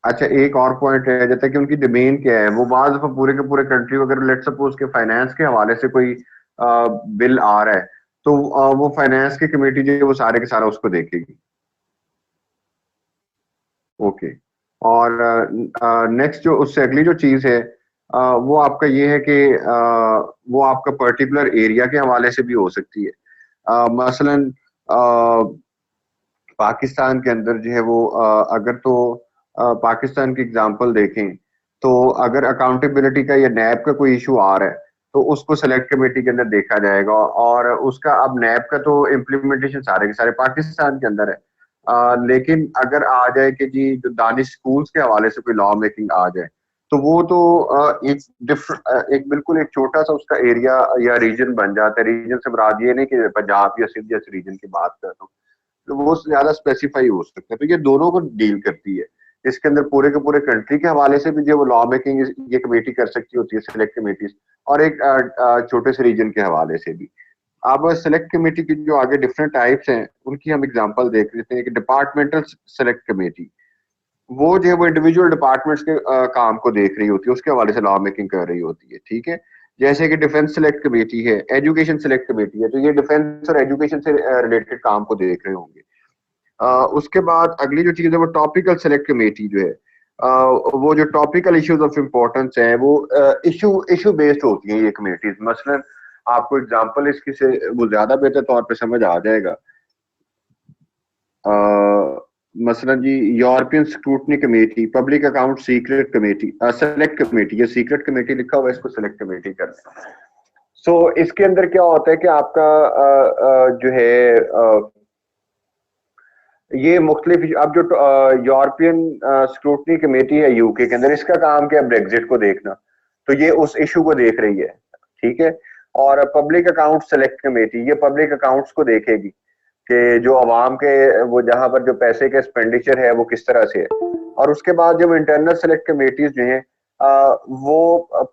अच्छा, एक और पॉइंट है, जैसे कि उनकी डोमेन क्या है। वो बाज दफा पूरे के पूरे कंट्री, अगर लेट सपोज के फाइनेंस के हवाले से कोई बिल आ रहा है, तो वो फाइनेंस की कमेटी जो है वो सारे के सारा उसको देखेगी। ओके। और नेक्स्ट जो उससे अगली जो चीज है वो आपका ये है कि वो आपका पर्टिकुलर एरिया के हवाले से भी हो सकती है। मसलन पाकिस्तान के अंदर जो है वो अगर तो पाकिस्तान की एग्जांपल देखें, तो अगर अकाउंटेबिलिटी का या नैब का कोई इशू आ रहा है तो उसको सेलेक्ट कमेटी के अंदर देखा जाएगा। और उसका अब नैब का तो इम्प्लीमेंटेशन सारे के सारे पाकिस्तान के अंदर है। लेकिन अगर आ जाए कि जी जो दानिश स्कूल्स के हवाले से कोई लॉ मेकिंग आ जाए, तो वो तो एक डिफरेंट एक बिल्कुल एक छोटा सा उसका एरिया या रीजन बन जाता है। रीजन से मुराद ये नहीं कि पंजाब या सिंध जैसे रीजन की बात कर रहा हूँ, तो वो ज्यादा स्पेसिफाई हो सकता है। तो ये दोनों को डील करती है। इसके अंदर पूरे के पूरे कंट्री के हवाले से भी जो वो लॉ मेकिंग ये कमेटी कर सकती होती है, सिलेक्ट कमेटीज, और एक छोटे से रीजन के हवाले से भी। अब सेलेक्ट कमेटी की जो आगे डिफरेंट टाइप्स हैं उनकी हम एग्जांपल देख लेते हैं कि डिपार्टमेंटल सेलेक्ट कमेटी, वो जो है वो इंडिविजुअल डिपार्टमेंट्स के काम को देख रही होती है, उसके हवाले से लॉ मेकिंग कर रही होती है। ठीक है। जैसे कि डिफेंस सेलेक्ट कमेटी है, एजुकेशन सेलेक्ट कमेटी है, तो ये डिफेंस और एजुकेशन से रिलेटेड काम को देख रहे होंगे। उसके बाद अगली जो चीज है वो टॉपिकल सेलेक्ट कमेटी जो है वो जो टॉपिकल इश्यूज ऑफ इम्पोर्टेंस है वो इशू इशू बेस्ड होती हैं ये कमेटीज। मसलन आपको एग्जांपल इसकी से वो ज्यादा बेहतर तौर पे समझ आ जाएगा। मसलन जी, European scrutiny committee, public account secret committee, select committee, ये सीक्रेट कमेटी लिखा हुआ है, इसको सेलेक्ट कमेटी करते हैं। सो इसके अंदर क्या होता है कि आपका जो है ये मुख्तलिफ, अब जो यूरोपियन स्क्रूटनी कमेटी है यूके के अंदर, इसका काम क्या है ब्रेग्जिट को देखना, तो ये उस इशू को देख रही है। ठीक है। और पब्लिक अकाउंट सेलेक्ट कमेटी ये पब्लिक अकाउंट्स को देखेगी कि जो अवाम के वो जहां पर जो पैसे का एक्सपेंडिचर है वो किस तरह से है। और उसके बाद जब इंटरनल सेलेक्ट कमेटीज जो हैं वो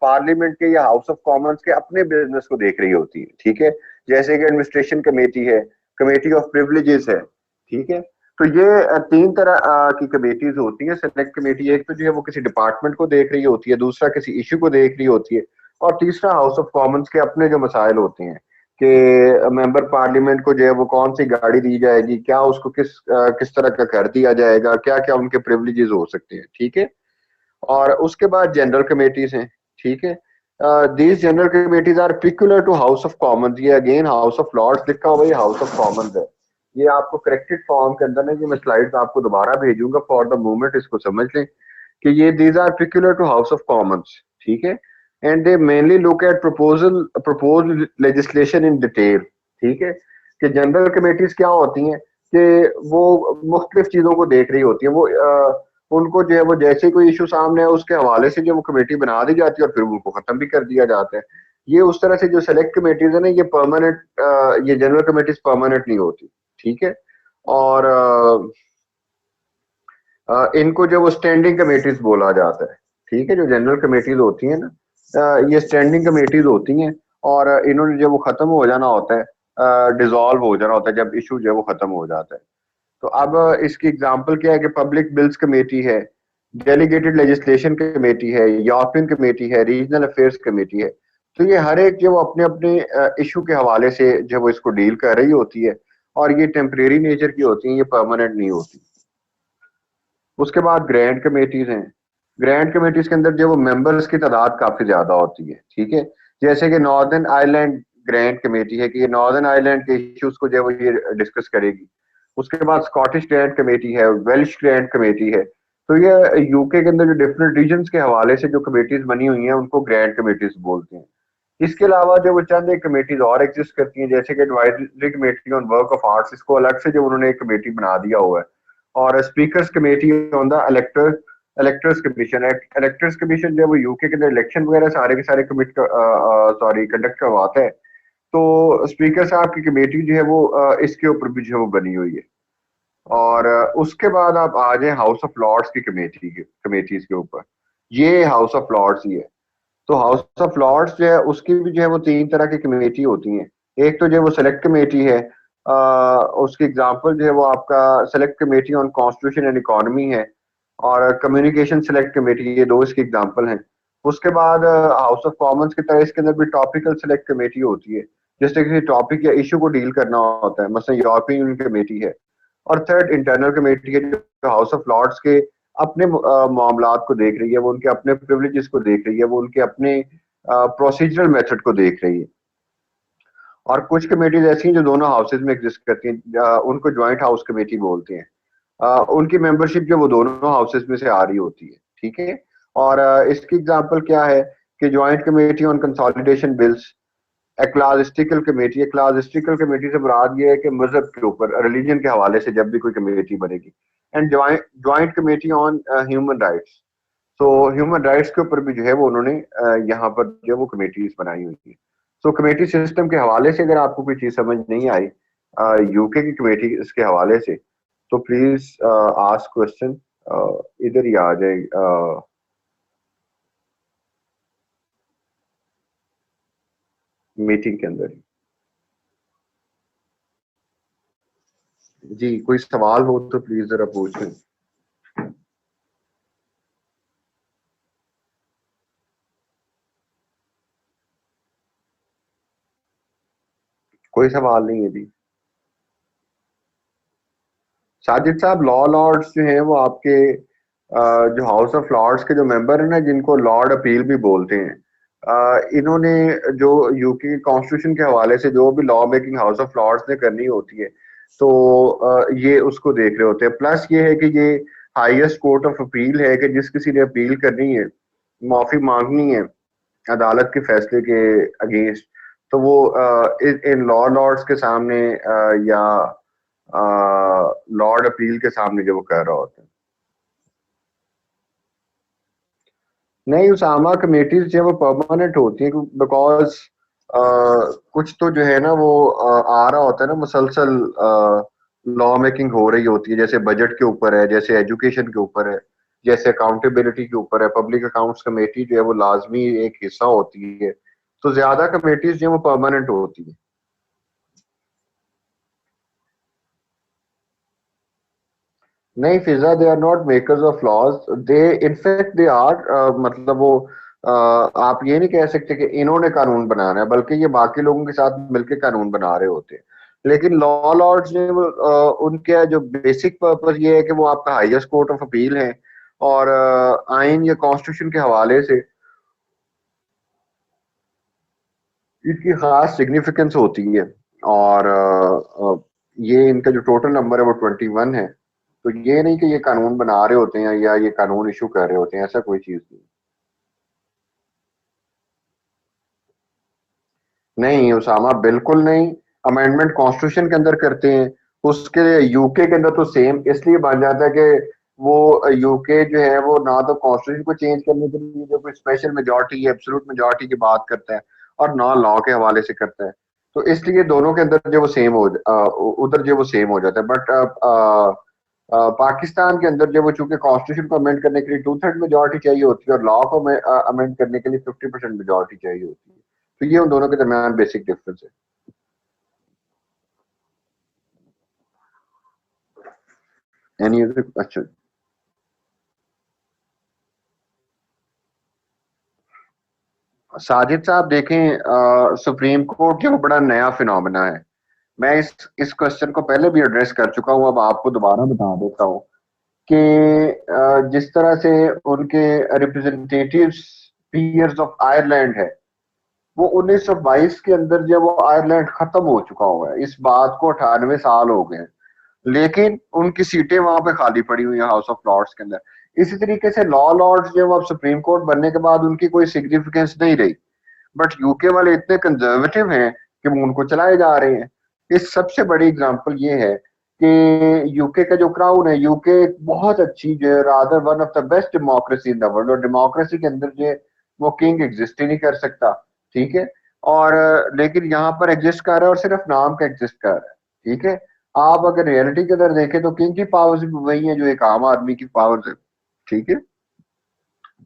पार्लियामेंट के या हाउस ऑफ कॉमन्स के अपने बिजनेस को देख रही होती है। ठीक है। जैसे कि एडमिनिस्ट्रेशन कमेटी है, कमेटी ऑफ प्रिविलेजेस है। ठीक है। तो ये तीन तरह की कमेटीज होती हैं सेलेक्ट कमेटी। एक तो जो है वो किसी डिपार्टमेंट को देख रही होती है, दूसरा किसी इशू को देख रही होती है, और तीसरा हाउस ऑफ कॉमन्स के अपने जो मसाइल होते हैं कि मेंबर पार्लियामेंट को जो है वो कौन सी गाड़ी दी जाएगी, क्या उसको किस तरह का कर दिया जाएगा, क्या क्या उनके प्रिविलेजेस हो सकते हैं। ठीक है। और उसके बाद जनरल कमेटीज हैं। ठीक है। These general committees are peculiar to House of Commons. ये अगेन हाउस ऑफ लॉर्ड्स लिखा हुआ है, हाउस ऑफ कॉमन्स है। ये आपको करेक्टेड फॉर्म के अंदर है, ये मैं स्लाइड्स आपको दोबारा भेजूंगा, फॉर द मोमेंट इसको समझ लें कि ये these are peculiar to House of Commons. ठीक है। And they mainly look at proposed legislation in detail. ठीक है, कि जनरल कमेटीज क्या होती हैं कि वो मुख्तलिफ चीजों को देख रही होती है, वो उनको जो है वो जैसे कोई इशू सामने है उसके हवाले से जो वो कमेटी बना दी जाती है और फिर उनको खत्म भी कर दिया जाता है। ये उस तरह से जो सेलेक्ट कमेटीज है ना, ये परमानेंट, ये जनरल कमेटीज परमानेंट नहीं होती। ठीक है, और इनको जो वो स्टैंडिंग कमेटीज बोला जाता है। ठीक है, जो जनरल कमेटीज होती हैं ना, ये स्टैंडिंग कमेटीज होती हैं, और इन्होंने जब वो खत्म हो जाना होता है, डिसॉल्व हो जाना होता है जब इशू जो है वो खत्म हो जाता है। तो अब इसकी एग्जांपल क्या है कि पब्लिक बिल्स कमेटी है, डेलीगेटेड लेजिस्लेशन कमेटी है, यूरोपियन कमेटी है, रीजनल अफेयर्स कमेटी है। तो ये हर एक जो अपने अपने इशू के हवाले से जो वो इसको डील कर रही होती है, और ये टेम्परेरी नेचर की होती है, ये परमानेंट नहीं होती। उसके बाद ग्रैंड कमेटीज हैं। ग्रैंड कमेटीज के अंदर जो वो मेंबर्स की तादाद काफी ज्यादा होती है। ठीक है, जैसे कि नॉर्दर्न आयरलैंड ग्रैंड कमेटी है कि ये नॉर्दर्न आयरलैंड के इश्यूज को जो वो ये डिस्कस करेगी। उसके बाद स्कॉटिश ग्रैंड कमेटी है, वेल्श ग्रैंड कमेटी है। तो ये यूके के अंदर जो डिफरेंट रीजन्स के हवाले से जो कमेटीज बनी हुई हैं उनको ग्रैंड कमेटीज बोलते हैं। इसके अलावा जो वो चंद एक कमेटीज और एग्जिस्ट करती हैं, जैसे कि advisory committee on work of arts, इसको अलग से जो उन्होंने एक कमेटी बना दिया हुआ है। और speakers committee on the electors commission. Electors commission जो है वो यूके के अंदर इलेक्शन वगैरह सारे के सारे कमिट सॉरी कंडक्ट करवाता है। तो स्पीकर साहब की कमेटी जो है वो इसके ऊपर भी जो है वो बनी हुई है। और उसके बाद आप आ जाए हाउस ऑफ लॉर्ड्स की कमेटीज के ऊपर। ये हाउस ऑफ लॉर्ड्स ही है। तो हाउस ऑफ लॉर्ड्स जो है उसकी भी जो है वो तीन तरह की कमेटी होती हैं। एक तो जो है वो सेलेक्ट कमेटी है, उसकी एग्जांपल जो है वो आपका select committee on constitution and economy है, और कम्युनिकेशन सेलेक्ट कमेटी, ये दो इसके एग्जांपल हैं। उसके बाद हाउस ऑफ कॉमन्स की तरह इसके अंदर भी टॉपिकल सेलेक्ट कमेटी होती है, जैसे किसी टॉपिक या इशू को डील करना होता है, मसलन यूरोपियन यूनियन कमेटी है। और थर्ड इंटरनल कमेटी है, जो हाउस ऑफ लॉर्ड्स के अपने मामलात को देख रही है, वो उनके अपने प्रिविलेजेस को देख रही है, वो उनके अपने प्रोसीजरल मेथड को देख रही है। और कुछ कमेटीज ऐसी हैं जो दोनों हाउसेज में एग्जिस्ट करती हैं, उनको ज्वाइंट हाउस कमेटी बोलते हैं। उनकी मेंबरशिप जो वो दोनों हाउसेज में से आ रही होती है। ठीक है, और इसकी एग्जांपल क्या है कि joint committee on consolidation bills, ecclesiastical committee से मुराद ये है कि मजहब के ऊपर, रिलीजन के हवाले से जब भी कोई कमेटी बनेगी। And joint committee on human rights. तो ह्यूमन राइट्स के ऊपर भी जो है वो उन्होंने यहाँ पर जो वो कमेटीज बनाई हुई थी। सो कमेटी सिस्टम के हवाले से अगर आपको कोई चीज समझ नहीं आई यूके की कमेटी इसके हवाले से, तो प्लीज आस्क क्वेश्चन, इधर ही आ जाए मीटिंग के अंदर ही। जी, कोई सवाल हो तो प्लीज जरा पूछें। कोई सवाल नहीं है जी। साजिद साहब, लॉ लॉर्ड्स जो हैं वो आपके जो हाउस ऑफ लॉर्ड्स के जो मेंबर हैं ना, जिनको लॉर्ड अपील भी बोलते हैं, इन्होंने जो यूके कॉन्स्टिट्यूशन के हवाले से जो भी law making House of Lords ने करनी होती है, तो ये उसको देख रहे होते हैं। प्लस ये है कि ये हाईएस्ट कोर्ट ऑफ अपील है कि जिस किसी ने अपील करनी है, माफी मांगनी है अदालत के फैसले के अगेंस्ट, तो वो इन लॉ लॉर्ड्स के सामने या लॉर्ड अपील के सामने जो वो कर रहा होता है। नहीं, उसामा कमेटीज जो है वो परमानेंट होती है, बिकॉज कुछ तो जो है ना वो आ रहा होता है ना मुसलसल, लॉ मेकिंग हो रही होती है, जैसे बजट के ऊपर है, जैसे एजुकेशन के ऊपर है, जैसे अकाउंटेबिलिटी के ऊपर है। पब्लिक अकाउंट्स कमेटी जो है वो लाजमी एक हिस्सा होती है। तो ज्यादा कमेटीज जो है वो परमानेंट होती है। नहीं Fiza, they are not makers of laws, they in fact they are, मतलब वो आप ये नहीं कह सकते कि इन्होंने कानून बनाना है, बल्कि ये बाकी लोगों के साथ मिलकर कानून बना रहे होते हैं। लेकिन लॉ लॉर्ड्स ने उनके जो बेसिक पर्पस ये है कि वो आपका हाईएस्ट कोर्ट ऑफ अपील है, और आइन या कॉन्स्टिट्यूशन के हवाले से इनकी खास सिग्निफिकेंस होती है। और ये इनका जो टोटल नंबर है वो 21 है। तो ये नहीं कि ये कानून बना रहे होते हैं या ये कानून इशू कर रहे होते हैं, ऐसा कोई चीज नहीं। नहीं उसामा, बिल्कुल नहीं। अमेंडमेंट कॉन्स्टिट्यूशन के अंदर करते हैं, उसके यूके के अंदर तो सेम इसलिए बन जाता है कि वो यूके जो है वो ना तो कॉन्स्टिट्यूशन को चेंज करने के लिए जो कोई स्पेशल मेजोरिटी या एब्सोल्यूट मेजोरिटी की बात करता है, और ना लॉ के हवाले से करता है। तो इसलिए दोनों के अंदर जो वो सेम हो उधर जो वो सेम हो जाता है। बट पाकिस्तान के अंदर जो वो चूंकि कॉन्स्टिट्यूशन को अमेंड करने के लिए 2/3 मेजोरिटी चाहिए होती है, और लॉ को अमेंड करने के लिए 50% मेजोरिटी चाहिए होती है। तो ये उन दोनों के दरमियान बेसिक डिफरेंस है। Any other question? साजिद साहब देखें, सुप्रीम कोर्ट जो बड़ा नया फिनोमेना है। मैं इस क्वेश्चन को पहले भी एड्रेस कर चुका हूं, अब आपको दोबारा बता देता हूं कि जिस तरह से उनके रिप्रेजेंटेटिव्स पीयर्स ऑफ आयरलैंड है, वो 1922 के अंदर जब वो आयरलैंड खत्म हो चुका हुआ है, इस बात को 98 साल हो गए हैं, लेकिन उनकी सीटें वहां पे खाली पड़ी हुई हैं हाउस ऑफ लॉर्ड्स के अंदर। इसी तरीके से लॉ लॉर्ड्स जो अब सुप्रीम कोर्ट बनने के बाद उनकी कोई सिग्निफिकेंस नहीं रही। बट यूके वाले इतने कंजर्वेटिव हैं कि वो उनको चलाए जा रहे हैं। इस सबसे बड़ी एग्जांपल ये है कि यूके का जो क्राउन है, यूके बहुत अच्छी जो है, rather one of the best democracy in the world, और डेमोक्रेसी के अंदर जो है वो किंग एग्जिस्ट ही नहीं कर सकता। ठीक है। और लेकिन यहाँ पर एग्जिस्ट कर रहा है और सिर्फ नाम का एग्जिस्ट कर रहा है। ठीक है। आप अगर रियलिटी के अंदर देखें तो किंग की पावर्स भी वही है जो एक आम आदमी की पावर्स है। ठीक है।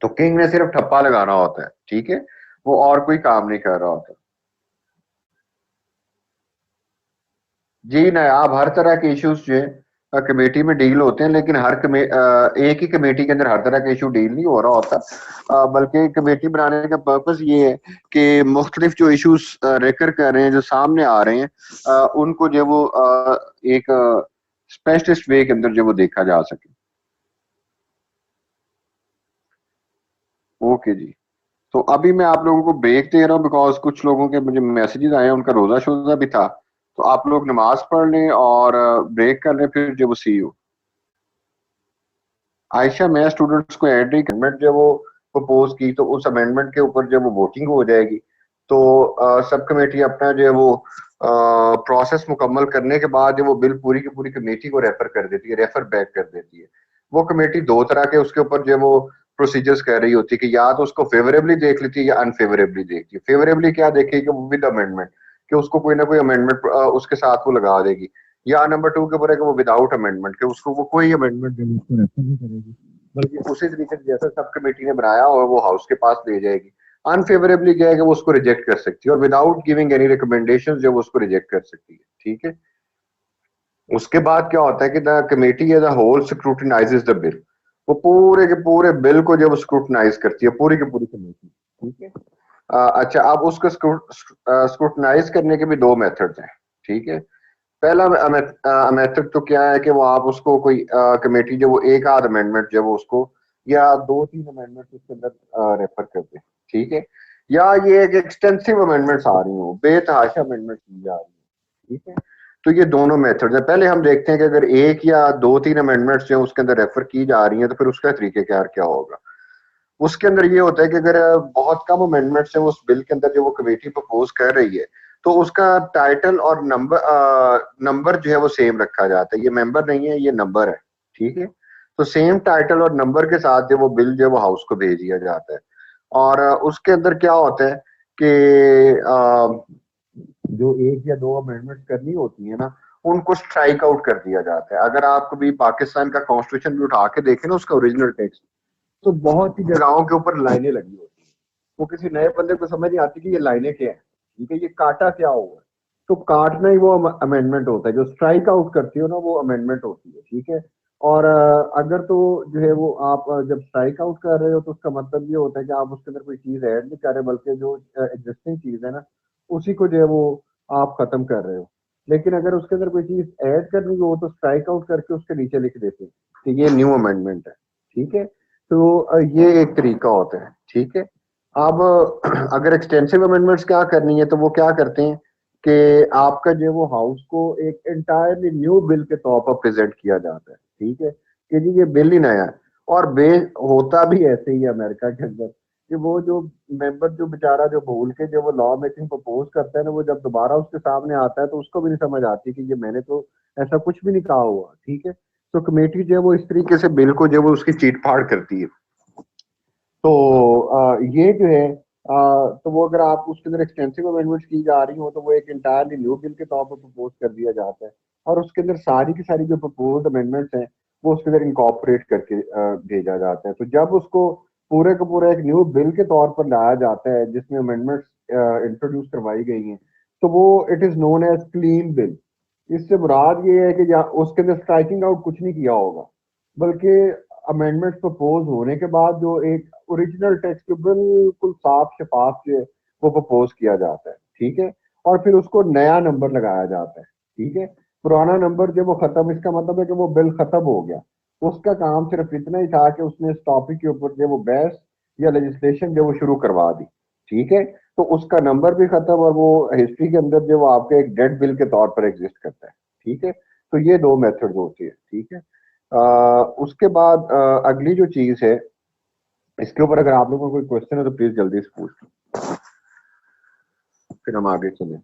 तो किंग ने सिर्फ ठप्पा लगाना होता है। ठीक है। वो और कोई काम नहीं कर रहा होता। जी नहीं, आप हर तरह के इश्यूज जो है कमेटी में डील होते हैं, लेकिन एक ही कमेटी के अंदर हर तरह का इशू डील नहीं हो रहा होता। बल्कि कमेटी बनाने का पर्पस ये है कि मुख्तलिफ जो इश्यूज रेकर कर रहे हैं, जो सामने आ रहे हैं, उनको जो वो एक स्पेशलिस्ट वे के अंदर जो वो देखा जा सके। ओके जी। तो अभी मैं आप लोगों को ब्रेक दे रहा हूँ, बिकॉज कुछ लोगों के मुझे मैसेजेस आए हैं, उनका रोजा शोजा भी था। तो आप लोग नमाज पढ़ लें और ब्रेक कर लें, फिर जो वो सी यू। आयशा, मैं स्टूडेंट्स को एड नहीं, अमेंडमेंट जब वो प्रपोज की तो उस अमेंडमेंट के ऊपर जब वो वोटिंग हो जाएगी तो सब कमेटी अपना जो है वो प्रोसेस मुकम्मल करने के बाद जो वो बिल पूरी की पूरी कमेटी को रेफर कर देती है, रेफर बैक कर देती है। वो कमेटी दो तरह के उसके ऊपर जो है वो प्रोसीजर्स कर रही होती है कि या तो उसको फेवरेबली देख लेती है या अनफेवरेबली देखती है। फेवरेबली क्या देखेगी? वो विद अमेंडमेंट, कि उसको कोई ना कोई अमेंडमेंट उसके साथ वो लगा देगी। या नंबर टू के ऊपर है कि वो विदाउट अमेंडमेंट, के उसको वो कोई अमेंडमेंट उसको रेफर नहीं करेगी, बल्कि उसी तरीके से जैसा सब कमेटी ने बनाया और वो हाउस के पास ले जाएगी। अनफेवरेबली क्या है कि वो उसको रिजेक्ट कर सकती है, और विदाउट गिविंग एनी रिकमेंडेशन जो वो उसको रिजेक्ट कर सकती है। ठीक है। उसके बाद क्या होता है कि the committee as a whole scrutinizes the bill. वो पूरे के पूरे बिल को जब स्क्रूटनाइज करती है, पूरी की पूरी कमेटी। ठीक है। अच्छा, अब उसको स्क्रूटनाइज करने के भी दो मेथड्स हैं। ठीक है। पहला मेथड तो क्या है कि वो आप उसको कोई कमेटी जो वो एक आध अमेंडमेंट जो वो उसको, या दो तीन अमेंडमेंट उसके अंदर रेफर कर दे। ठीक है। या ये एक एक्सटेंसिव अमेंडमेंट्स आ रही हो, बेतहाशा अमेंडमेंट की जा रही है। ठीक है। तो ये दोनों मेथड है। पहले हम देखते हैं कि अगर एक या दो तीन अमेंडमेंट्स जो उसके अंदर रेफर की जा रही हैं तो फिर उसका तरीकेकार क्या होगा। उसके अंदर ये होता है कि अगर बहुत कम अमेंडमेंट्स है उस बिल के अंदर जो वो कमेटी प्रपोज कर रही है, तो उसका टाइटल और नंबर जो है वो सेम रखा जाता है। ये मेंबर नहीं है, ये नंबर है। ठीक है। तो सेम टाइटल और नंबर के साथ जो वो बिल जो वो हाउस को भेज दिया जाता है। और उसके अंदर क्या होता है कि जो एक या दो अमेंडमेंट करनी होती है ना, उनको स्ट्राइक आउट कर दिया जाता है। अगर आप कभी पाकिस्तान का कॉन्स्टिट्यूशन भी उठा के देखें ना, उसका ओरिजिनल टेक्स्ट, तो बहुत सी जगहों के ऊपर लाइनें लगी होती हैं। वो किसी नए बंदे को समझ नहीं आती कि ये लाइनें क्या है। ठीक है। ये काटा क्या हुआ है, तो काटना ही वो अमेंडमेंट होता है। जो स्ट्राइक आउट करती हो ना, वो अमेंडमेंट होती है। ठीक है। और अगर तो जो है वो आप जब स्ट्राइक आउट कर रहे हो तो उसका मतलब ये होता है कि आप उसके अंदर कोई चीज ऐड नहीं कर रहे, बल्कि जो एग्जिस्टिंग चीज है ना, उसी को जो है वो आप खत्म कर रहे हो। लेकिन अगर उसके अंदर कोई चीज ऐड करनी हो तो स्ट्राइक आउट करके उसके नीचे लिख देते हैं कि ये न्यू अमेंडमेंट है। ठीक है। तो ये एक तरीका होता है। ठीक है। अब अगर एक्सटेंसिव अमेंडमेंट्स क्या करनी है तो वो क्या करते हैं कि आपका जो है वो हाउस को एक एंटायरली न्यू बिल के तौर पर प्रेजेंट किया जाता है। ठीक है। कि जी ये बिल ही नया है। और बे होता भी ऐसे ही है अमेरिका के अंदर कि वो जो मेंबर जो बेचारा जो भूल के जो वो लॉ मेकिंग प्रपोज करता है ना, वो जब दोबारा उसके सामने आता है तो उसको भी नहीं समझ आती कि ये मैंने तो ऐसा कुछ भी नहीं कहा हुआ, ठीक है। तो कमेटी जो है वो इस तरीके से बिल को जो है वो उसकी चीट फाड़ करती है। तो ये जो है तो वो अगर आप उसके अंदर एक्सटेंसिव अमेंडमेंट्स की जा रही हो तो वो एक इंटायरली न्यू बिल के तौर पर प्रपोज कर दिया जाता है, और उसके अंदर सारी की सारी जो प्रपोज अमेंडमेंट्स हैं वो उसके अंदर इनकॉर्पोरेट करके भेजा जाता है। तो जब उसको पूरे का पूरा एक न्यू बिल के तौर पर लाया जाता है जिसमें अमेंडमेंट्स इंट्रोड्यूस करवाई गई हैं, तो वो it is known as clean bill. इससे मुराद ये है कि यहाँ उसके अंदर स्ट्राइकिंग आउट कुछ नहीं किया होगा, बल्कि अमेंडमेंट प्रपोज होने के बाद जो एक ओरिजिनल टेक्स्ट जो बिल्कुल साफ शफाफ जो है वो प्रपोज किया जाता है, ठीक है। और फिर उसको नया नंबर लगाया जाता है, ठीक है। पुराना नंबर जो वो खत्म, इसका मतलब है कि वो बिल खत्म हो गया। उसका काम सिर्फ इतना ही था कि उसने इस टॉपिक के ऊपर जो वो बहस या लेजिस्लेशन जो वो शुरू करवा दी, ठीक है। तो उसका नंबर भी खत्म और वो हिस्ट्री के अंदर जो वो आपके एक डेड बिल के तौर पर एग्जिस्ट करता है, ठीक है। तो ये दो मेथड होती है, ठीक है। उसके बाद अगली जो चीज है, इसके ऊपर अगर आप लोगों को कोई क्वेश्चन है तो प्लीज जल्दी से पूछ लो, फिर हम आगे चलें।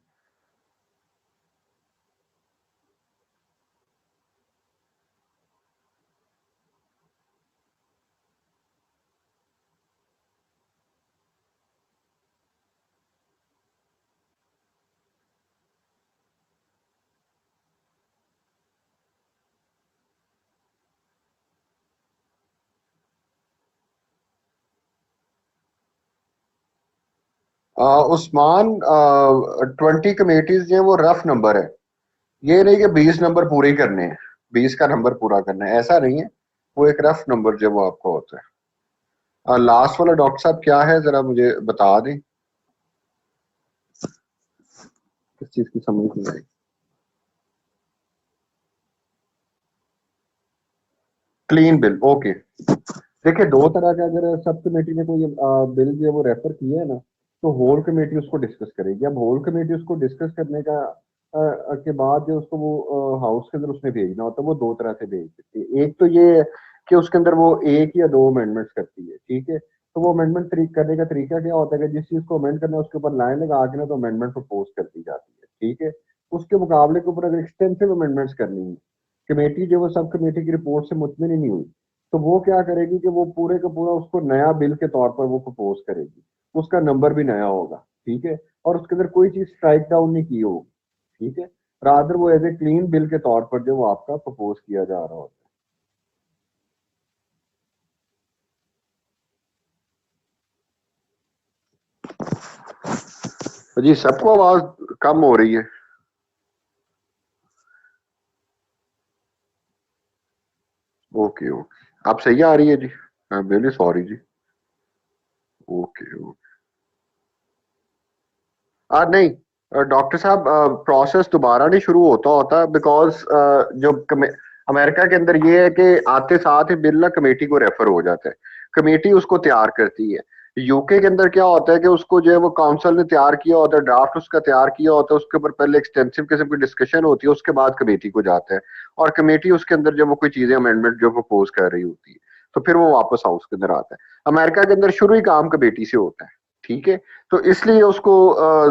उस्मान, 20 कमेटीज जो है वो रफ नंबर है। ये नहीं कि 20 नंबर पूरे करने हैं, 20 का नंबर पूरा करना है, ऐसा नहीं है। वो एक रफ नंबर जो वो आपको होता है। लास्ट वाला डॉक्टर साहब क्या है, जरा मुझे बता दें, किस चीज की समझ नहीं आई। Clean bill, okay. देखिए, दो तरह का, अगर सब कमेटी ने कोई बिल जो है वो रेफर किया है ना, तो होल कमेटी उसको डिस्कस करेगी। अब होल कमेटी उसको डिस्कस करने का के बाद जो उसको वो हाउस के अंदर उसने भेजना होता है, वो दो तरह से भेज सकती है। एक तो ये है कि उसके अंदर वो एक या दो अमेंडमेंट्स करती है, ठीक है। तो वो अमेंडमेंट करने का तरीका क्या होता है कि जिस चीज को अमेंड करना है उसके ऊपर लाइन लगा के ना तो अमेंडमेंट प्रपोज कर दी जाती है, ठीक है। उसके मुकाबले के ऊपर अगर एक्सटेंसिव अमेंडमेंट्स करनी है, कमेटी जो वो सब कमेटी की रिपोर्ट से मुतमिन ही नहीं हुई, तो वो क्या करेगी कि वो पूरे का पूरा उसको नया बिल के तौर पर वो प्रपोज करेगी। उसका नंबर भी नया होगा, ठीक है। और उसके अंदर कोई चीज स्ट्राइक डाउन नहीं की होगी, ठीक है। रादर वो एज ए क्लीन बिल के तौर पर जो वो आपका प्रपोज किया जा रहा होता है। जी, सबको आवाज कम हो रही है। ओके ओके, आप सही आ रही है जी। आई एम रियली सॉरी जी। Okay okay. नहीं, डॉक्टर साहब, प्रोसेस दोबारा नहीं शुरू होता होता, बिकॉज जो अमेरिका के अंदर ये है कि आते साथ ही बिल ना कमेटी को रेफर हो जाता है, कमेटी उसको तैयार करती है। यूके के अंदर क्या होता है कि उसको जो है वो काउंसिल ने तैयार किया होता है, ड्राफ्ट उसका तैयार किया होता है, उसके ऊपर पहले एक्सटेंसिव किस्म की डिस्कशन होती है, उसके बाद कमेटी को जाता है, और कमेटी उसके अंदर जब वो कोई चीजें अमेंडमेंट जो प्रपोज कर रही होती है, तो फिर वो वापस हाउस के अंदर आता है। अमेरिका के अंदर शुरू ही काम कमेटी से होता है, ठीक है। तो इसलिए उसको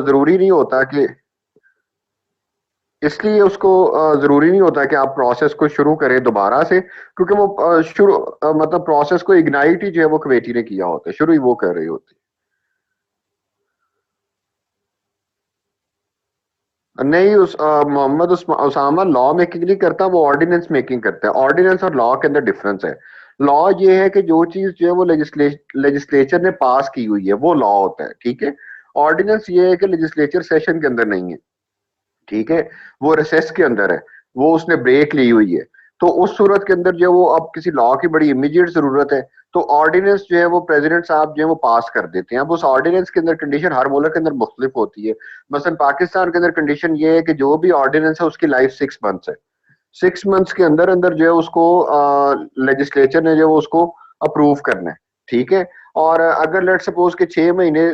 जरूरी नहीं होता कि इसलिए उसको जरूरी नहीं होता कि आप प्रोसेस को शुरू करें दोबारा से, क्योंकि वो मतलब प्रोसेस को इग्नाइट ही जो है वो कमेटी ने किया होता है, शुरू ही वो कर रही होती है। नहीं, उस मोहम्मद उसामा लॉ मेकिंग नहीं करता, वो ऑर्डिनेंस मेकिंग करता है। ऑर्डिनेंस और लॉ के अंदर डिफरेंस है। लॉ ये है कि जो चीज जो है वो लेजिस्लेचर ने पास की हुई है वो लॉ होता है, ठीक है। ऑर्डिनेंस ये है कि लेजिस्लेचर सेशन के अंदर नहीं है, ठीक है, वो रिसेस के अंदर है, वो उसने ब्रेक ली हुई है। तो उस सूरत के अंदर जो वो अब किसी लॉ की बड़ी इमीडिएट जरूरत है, तो ऑर्डिनेंस जो है वो प्रेसिडेंट साहब जो है वो पास कर देते हैं। अब उस ऑर्डिनेंस के अंदर कंडीशन हर मुल्क के अंदर मुख्तलिफ होती है। मसलन पाकिस्तान के अंदर कंडीशन ये है कि जो भी ऑर्डिनेंस है उसकी लाइफ 6 मंथ्स है। 6 मंथ्स के अंदर अंदर जो है उसको लेजिस्लेचर ने जो है उसको अप्रूव करना है, ठीक है। और अगर लेट सपोज के 6 महीने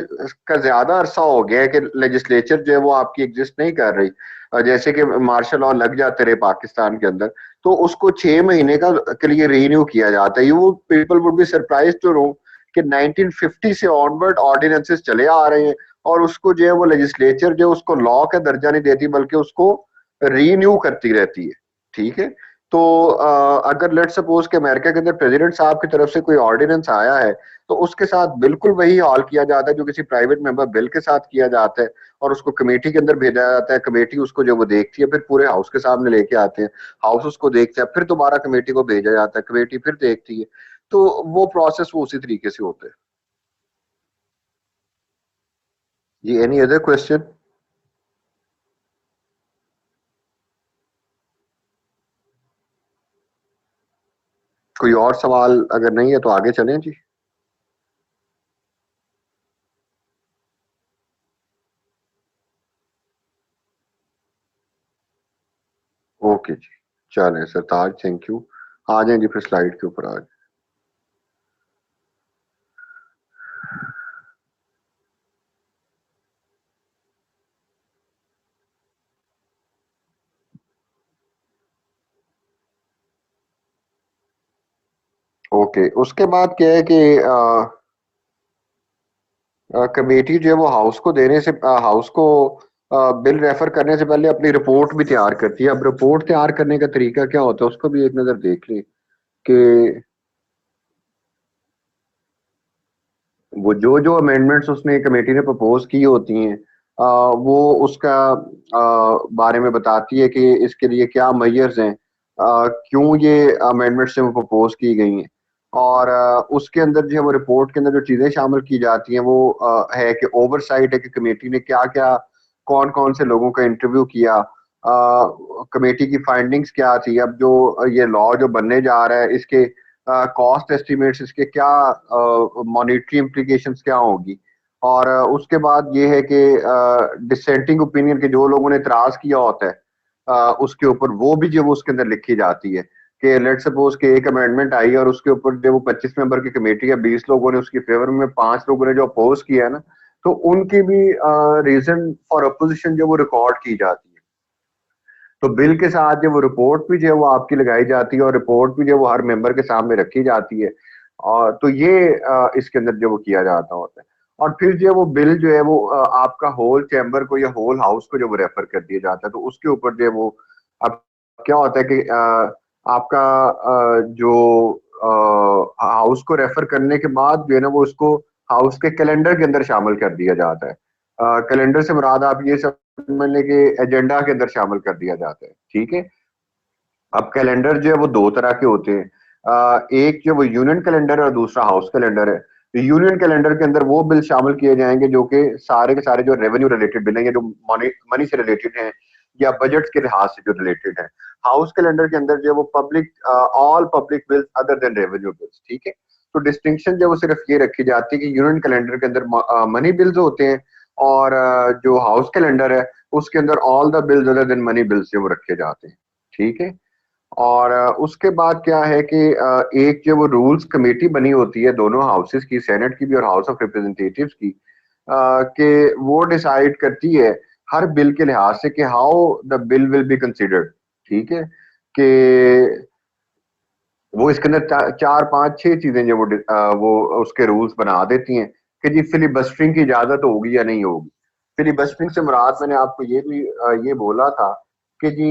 का ज्यादा अरसा हो गया है कि लेजिस्लेचर जो है वो आपकी एग्जिस्ट नहीं कर रही, जैसे कि मार्शल लॉ लग जाते रहे पाकिस्तान के अंदर, तो उसको 6 महीने का के लिए रिन्यू किया जाता है। You people would be surprise to know कि 1950 से ऑनवर्ड ऑर्डिनेंसेस चले आ रहे हैं और उसको जो है वो लेजिस्लेचर जो उसको लॉ का दर्जा नहीं देती बल्कि उसको रीन्यू करती रहती है। ठीक है, तो अगर लेट सपोज कि अमेरिका के अंदर प्रेसिडेंट साहब की तरफ से कोई ऑर्डिनेंस आया है तो उसके साथ बिल्कुल वही हाल किया जाता है जो किसी प्राइवेट मेंबर बिल के साथ किया जाता है, और उसको कमेटी के अंदर भेजा जाता है। कमेटी उसको जो वो देखती है, फिर पूरे हाउस के सामने लेके आते हैं, हाउस उसको देखते हैं, फिर दोबारा कमेटी को भेजा जाता है, कमेटी फिर देखती है। तो वो प्रोसेस वो उसी तरीके से होता है। जी, एनी अदर क्वेश्चन? कोई और सवाल अगर नहीं है तो आगे चलें जी। ओके जी, चलें सरताज, थैंक यू। आ जाएं जी फिर स्लाइड के ऊपर आ जाएं। ओके, उसके बाद क्या है कि कमेटी जो है वो हाउस को देने से हाउस को बिल रेफर करने से पहले अपनी रिपोर्ट भी तैयार करती है। अब रिपोर्ट तैयार करने का तरीका क्या होता है उसको भी एक नजर देख लें कि वो जो जो अमेंडमेंट्स उसने कमेटी ने प्रपोज की होती हैं वो उसका बारे में बताती है कि इसके लिए क्या मेजर्स हैं, क्यों ये अमेंडमेंट्स जो प्रपोज की गई हैं, और उसके अंदर जो है वो रिपोर्ट के अंदर जो चीजें शामिल की जाती हैं वो है कि ओवरसाइट है कि कमेटी ने क्या क्या कौन कौन से लोगों का इंटरव्यू किया, कमेटी की फाइंडिंग्स क्या थी। अब जो ये लॉ जो बनने जा रहा है इसके कॉस्ट एस्टिमेट्स, इसके क्या मॉनेटरी इम्प्लीकेशंस क्या होगी, और उसके बाद ये है कि डिसेंटिंग ओपिनियन के जो लोगों ने इतराज किया होता है उसके ऊपर वो भी जो वो उसके अंदर लिखी जाती है कि लेट सपोज के एक अमेंडमेंट आई और उसके ऊपर जो वो 25 मेंबर की कमेटी है, 20 लोगों ने उसकी फेवर में, 5 लोगों ने जो अपोज किया है ना, तो उनकी भी रीजन फॉर अपोजिशन जो वो रिकॉर्ड की जाती है। तो बिल के साथ जो वो रिपोर्ट भी जो है वो आपकी लगाई जाती है और रिपोर्ट भी जो है वो हर मेंबर के सामने रखी जाती है, और तो ये इसके अंदर जो वो किया जाता होता है। और फिर जो है वो बिल जो है वो आपका होल चैम्बर को या होल हाउस को जो वो रेफर कर दिया जाता है, तो उसके ऊपर जो है वो अब क्या होता है कि आपका जो हाउस को रेफर करने के बाद जो है ना वो उसको हाउस के कैलेंडर के अंदर शामिल कर दिया जाता है। कैलेंडर से मुराद आप ये समझ लें कि एजेंडा के अंदर शामिल कर दिया जाता है। ठीक है, अब कैलेंडर जो है वो दो तरह के होते हैं, एक जो वो यूनियन कैलेंडर है और दूसरा हाउस कैलेंडर है। तो यूनियन कैलेंडर के अंदर वो बिल शामिल किए जाएंगे जो कि सारे के सारे जो रेवेन्यू रिलेटेड बिल हैं या जो मनी मनी से रिलेटेड हैं या बजट के लिहाज से जो रिलेटेड है। हाउस कैलेंडर के अंदर जो है वो public all public bills other than revenue bills. ठीक है, तो डिस्टिंक्शन जो वो सिर्फ ये रखी जाती है कि यूनियन कैलेंडर के अंदर मनी बिल्स होते हैं और जो हाउस कैलेंडर है उसके अंदर all the bills other than money bills जो वो रखे जाते हैं। ठीक है, और उसके बाद क्या है कि एक जो वो रूल्स कमेटी बनी होती है दोनों हाउसेस की, सेनेट की भी और हाउस ऑफ रिप्रेजेंटेटिव्स की, कि वो डिसाइड करती है हर बिल के लिहाज से कि how the bill will be considered. ठीक है, कि वो इसके अंदर चार पांच छह चीजें जो वो उसके रूल्स बना देती हैं कि जी फिलिबस्टरिंग की इजाजत होगी या नहीं होगी। फिलिबस्टरिंग से मुराद मैंने आपको ये भी ये बोला था कि जी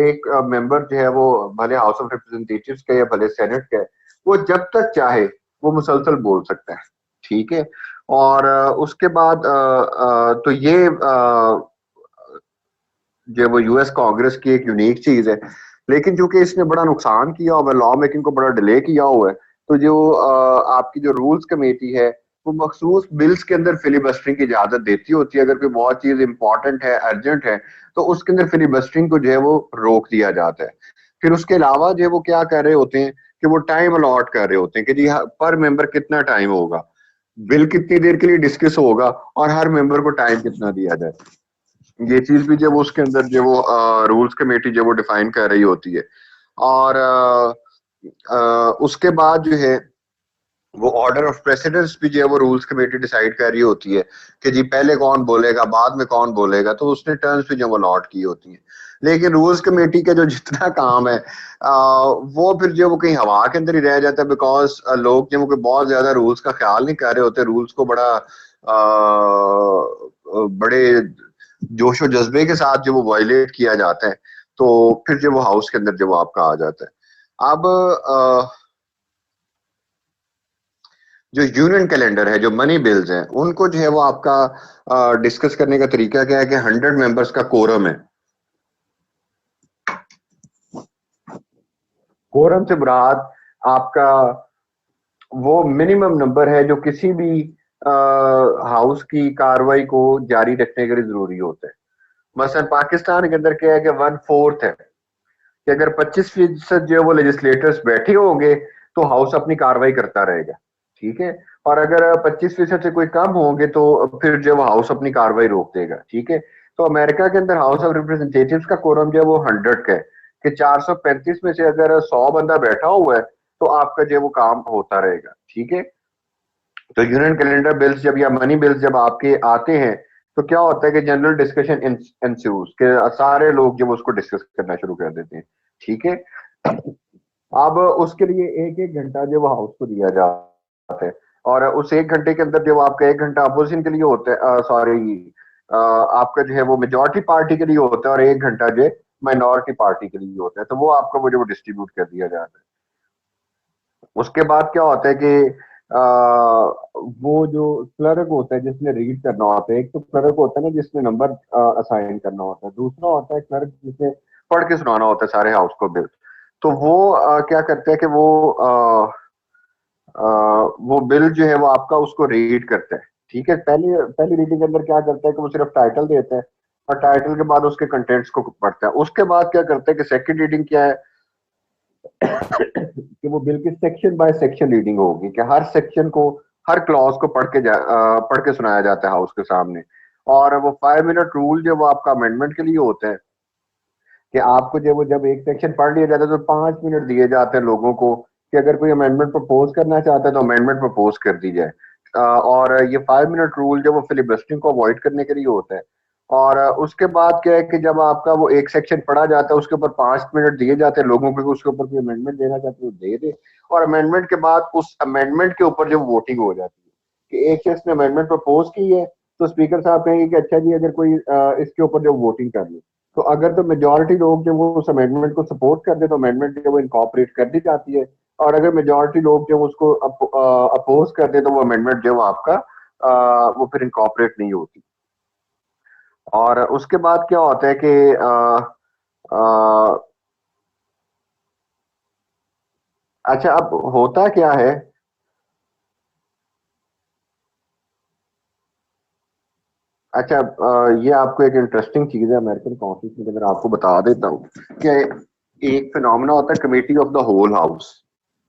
एक मेंबर जो है वो भले हाउस ऑफ रिप्रेजेंटेटिव्स का या भले सेनेट का है, वो जब तक चाहे वो मुसलसल बोल सकता है। ठीक है, और उसके बाद तो ये जो वो यूएस कांग्रेस की एक यूनिक चीज है, लेकिन चूंकि इसने बड़ा नुकसान किया हुआ है, लॉ मेकिंग को बड़ा डिले किया हुआ है, तो जो आपकी जो रूल्स कमेटी है वो मखसूस बिल्स के अंदर फिलिबस्टरिंग की इजाजत देती होती है। अगर कोई बहुत चीज इंपॉर्टेंट है, अर्जेंट है, तो उसके अंदर फिलिबस्टरिंग को जो है वो रोक दिया जाता है। फिर उसके अलावा जो है वो क्या कर रहे होते हैं कि वो टाइम अलॉट कर रहे होते हैं कि जी पर मेंबर कितना टाइम होगा, बिल कितनी देर के लिए डिस्कस होगा और हर मेंबर को टाइम कितना दिया जाए। ये चीज भी जो वो उसके अंदर जो वो रूल्स कमेटी जो वो डिफाइन कर रही होती है। और उसके बाद जो है वो ऑर्डर ऑफ प्रेसिडेंस भी जो है वो रूल्स कमेटी डिसाइड कर रही होती है कि जी पहले कौन बोलेगा, बाद में कौन बोलेगा, तो उसने टर्म्स भी जो वो अलॉट की होती हैं। लेकिन रूल्स कमेटी का जो जितना काम है वो फिर जो वो कहीं हवा के अंदर ही रह जाता है, बिकॉज लोग जो वो बहुत ज्यादा रूल्स का ख्याल नहीं कर रहे होते, रूल्स को बड़ा बड़े जोशो जज्बे के साथ जो वो वायलेट किया जाता है, तो फिर जो वो हाउस के अंदर जो वो आपका आ जाता है। अब जो यूनियन कैलेंडर है, जो मनी बिल्स हैं, उनको जो है वो आपका डिस्कस करने का तरीका क्या है कि 100 मेंबर्स का कोरम है। कोरम से मुराद आपका वो मिनिमम नंबर है जो किसी भी हाउस की कार्रवाई को जारी रखने के लिए जरूरी होता है। मसलन पाकिस्तान के अंदर क्या है कि 1/4 है कि अगर 25% जो है वो लेजिस्लेटर्स बैठे होंगे तो हाउस अपनी कार्रवाई करता रहेगा, ठीक है। और अगर 25% से कोई कम होंगे तो फिर जो है वो हाउस अपनी कार्रवाई रोक देगा, ठीक है। तो अमेरिका के अंदर हाउस ऑफ रिप्रेजेंटेटिव्स का कोरम जो है वो 100 का है कि 435 में से अगर 100 बंदा बैठा हुआ है तो आपका जो है वो काम होता रहेगा, ठीक है। तो यूनियन कैलेंडर बिल्स जब या मनी बिल्स जब आपके आते हैं तो क्या होता है कि जनरल डिस्कशन इंस्यूज के सारे लोग जब उसको डिस्कस करना शुरू कर देते हैं, ठीक है। अब उसके लिए एक एक घंटा जो वो हाउस को दिया जाता है, और उस एक घंटे के अंदर जो आपका एक घंटा अपोजिशन के लिए होता है, सॉरी आपका जो है वो मेजोरिटी पार्टी के लिए होता है, और एक घंटा जो है माइनॉरिटी पार्टी के लिए होता है, तो वो आपका वो जो डिस्ट्रीब्यूट कर दिया जाता है। उसके बाद क्या होता है कि वो जो क्लर्क होता है जिसने रीड करना होता है, एक तो क्लर्क होता है ना जिसने नंबर असाइन करना होता है, दूसरा होता है क्लर्क जिसने पढ़ के सुनाना होता है सारे हाउस को बिल। तो वो क्या करते हैं कि वो बिल जो है वो आपका उसको रीड करता है, ठीक है। पहली पहली रीडिंग के अंदर क्या करता है कि वो सिर्फ टाइटल देता है, और टाइटल के बाद उसके कंटेंट्स को पढ़ता है। उसके बाद क्या करता है कि सेकंड रीडिंग क्या है कि वो बिल की सेक्शन बाय सेक्शन रीडिंग होगी कि हर सेक्शन को, हर क्लॉज को पढ़ के सुनाया जाता है हाउस के सामने। और वो 5 मिनट रूल जो वो आपका अमेंडमेंट के लिए होता है कि आपको जब वो जब एक सेक्शन पढ़ लिया जाता है तो 5 मिनट दिए जाते हैं लोगों को कि अगर कोई अमेंडमेंट प्रपोज करना चाहता है तो अमेंडमेंट प्रपोज कर दी जाए। और ये 5 मिनट रूल जो वो फिलिबस्टरिंग को अवॉइड करने के लिए होता है। और उसके बाद क्या है कि जब आपका वो एक सेक्शन पढ़ा जाता है उसके ऊपर 5 मिनट दिए जाते हैं लोगों को, उसके ऊपर कोई अमेंडमेंट देना चाहते हैं तो दे दे। और अमेंडमेंट के बाद उस अमेंडमेंट के ऊपर जो वोटिंग हो जाती है कि एक शख्स ने अमेंडमेंट प्रपोज की है तो स्पीकर साहब कहेंगे कि अच्छा जी अगर कोई इसके ऊपर जो वोटिंग कर ले, तो अगर तो मेजोरिटी लोग जो वो उस अमेंडमेंट को सपोर्ट कर दे तो अमेंडमेंट जो वो इनकॉर्पोरेट कर दी जाती है। और अगर मेजोरिटी लोग जो उसको अपोज कर दे तो वो अमेंडमेंट जो आपका वो फिर इनकॉर्पोरेट नहीं होती। और उसके बाद क्या होता है कि अच्छा अब होता क्या है, अच्छा ये आपको एक इंटरेस्टिंग चीज है अमेरिकन कॉन्स्टिट्यूशन के अंदर आपको बता देता हूँ कि एक फिनोमेना होता है committee of the whole house,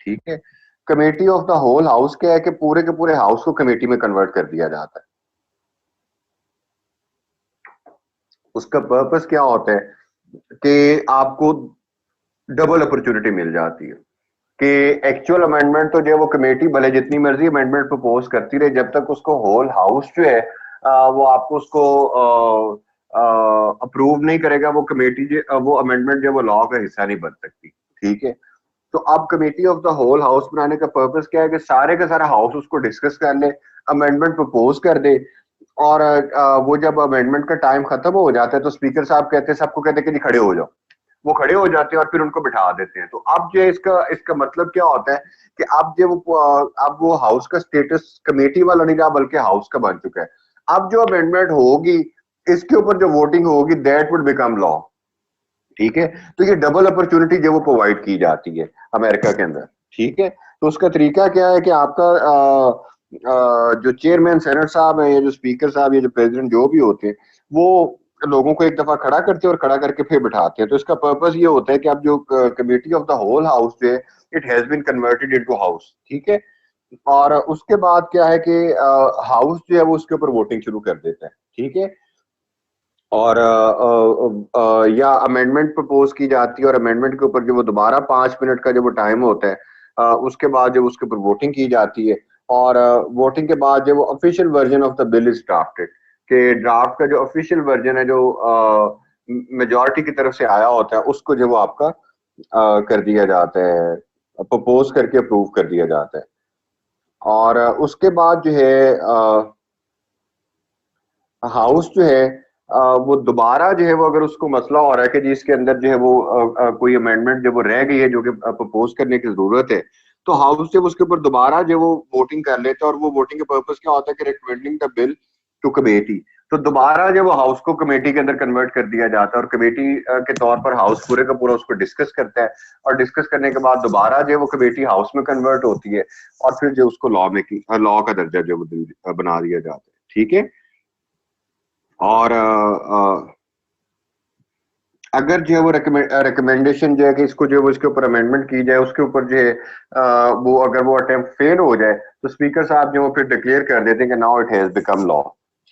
ठीक है। Committee of the whole house क्या है कि पूरे के पूरे हाउस को कमेटी में कन्वर्ट कर दिया जाता है। उसका पर्पस क्या होता है कि आपको डबल अपॉर्चुनिटी मिल जाती है कि एक्चुअल अमेंडमेंट तो जो है वो कमेटी भले जितनी मर्जी अमेंडमेंट प्रपोज करती रहे, जब तक उसको होल हाउस जो है वो आपको उसको अप्रूव नहीं करेगा, वो कमेटी जो वो अमेंडमेंट जो वो लॉ का हिस्सा नहीं बन सकती, ठीक है। तो अब committee of the whole house बनाने का पर्पस क्या है कि सारे का सारा हाउस उसको डिस्कस कर ले, अमेंडमेंट प्रपोज कर दे, और वो जब अमेंडमेंट का टाइम खत्म हो जाता है तो स्पीकर साहब कहते हैं, सबको कहते हैं कि जी खड़े हो जाओ। वो खड़े हो जाते हैं और फिर उनको बिठा देते हैं। तो अब जो है इसका इसका मतलब क्या होता है कि अब वो हाउस का स्टेटस कमेटी वाला नहीं रहा बल्कि हाउस का बन चुका है। अब जो अमेंडमेंट होगी इसके ऊपर जो वोटिंग होगी दैट वुड बिकम लॉ, ठीक है। तो ये डबल अपॉर्चुनिटी जो वो प्रोवाइड की जाती है अमेरिका के अंदर, ठीक है। तो उसका तरीका क्या है कि आपका जो चेयरमैन सेनेट साहब है या जो स्पीकर साहब या जो प्रेसिडेंट जो भी होते हैं वो लोगों को एक दफा खड़ा करते हैं और खड़ा करके फिर बिठाते हैं। तो इसका पर्पस ये होता है कि अब जो committee of the whole house जो है it has been converted into house, ठीक है। और उसके बाद क्या है कि हाउस जो है वो उसके ऊपर वोटिंग शुरू कर देता है, ठीक है। और या अमेंडमेंट प्रपोज की जाती है और अमेंडमेंट के ऊपर जो वो दोबारा 5 मिनट का जो वो टाइम होता है उसके बाद जब उसके ऊपर वोटिंग की जाती है, और वोटिंग के बाद जब वो official version of the bill is drafted, कि ड्राफ्ट का जो ऑफिशियल वर्जन है, जो मेजॉरिटी की तरफ से आया होता है, उसको जो वो आपका कर दिया जाता है, प्रपोज करके अप्रूव कर दिया जाता है। और उसके बाद जो है हाउस जो है वो दोबारा जो है वो, अगर उसको मसला हो रहा है कि जी इसके अंदर जो है वो कोई अमेंडमेंट जो वो रह गई है जो कि प्रपोज करने की जरूरत है, तो हाउस जब उसके ऊपर दोबारा जो वो वोटिंग कर लेते हैं, और वो वोटिंग का पर्पस क्या होता है कि recommending the bill to committee, तो दोबारा जब वो हाउस को कमेटी के अंदर कन्वर्ट कर दिया जाता है, और कमेटी के तौर पर हाउस पूरे का पूरा उसको डिस्कस करता है, और डिस्कस करने के बाद दोबारा जो वो कमेटी हाउस में कन्वर्ट होती है, और फिर जो उसको लॉ का दर्जा जो बना दिया जाता है। ठीक है। और अगर जो है वो रिकमेंडेशन जो है कि इसको जो है इसके ऊपर अमेंडमेंट की जाए, उसके ऊपर जो है वो अगर वो अटेम्प्ट फेल हो जाए, तो स्पीकर साहब जो वो फिर डिक्लेयर कर देते हैं कि now it has become law.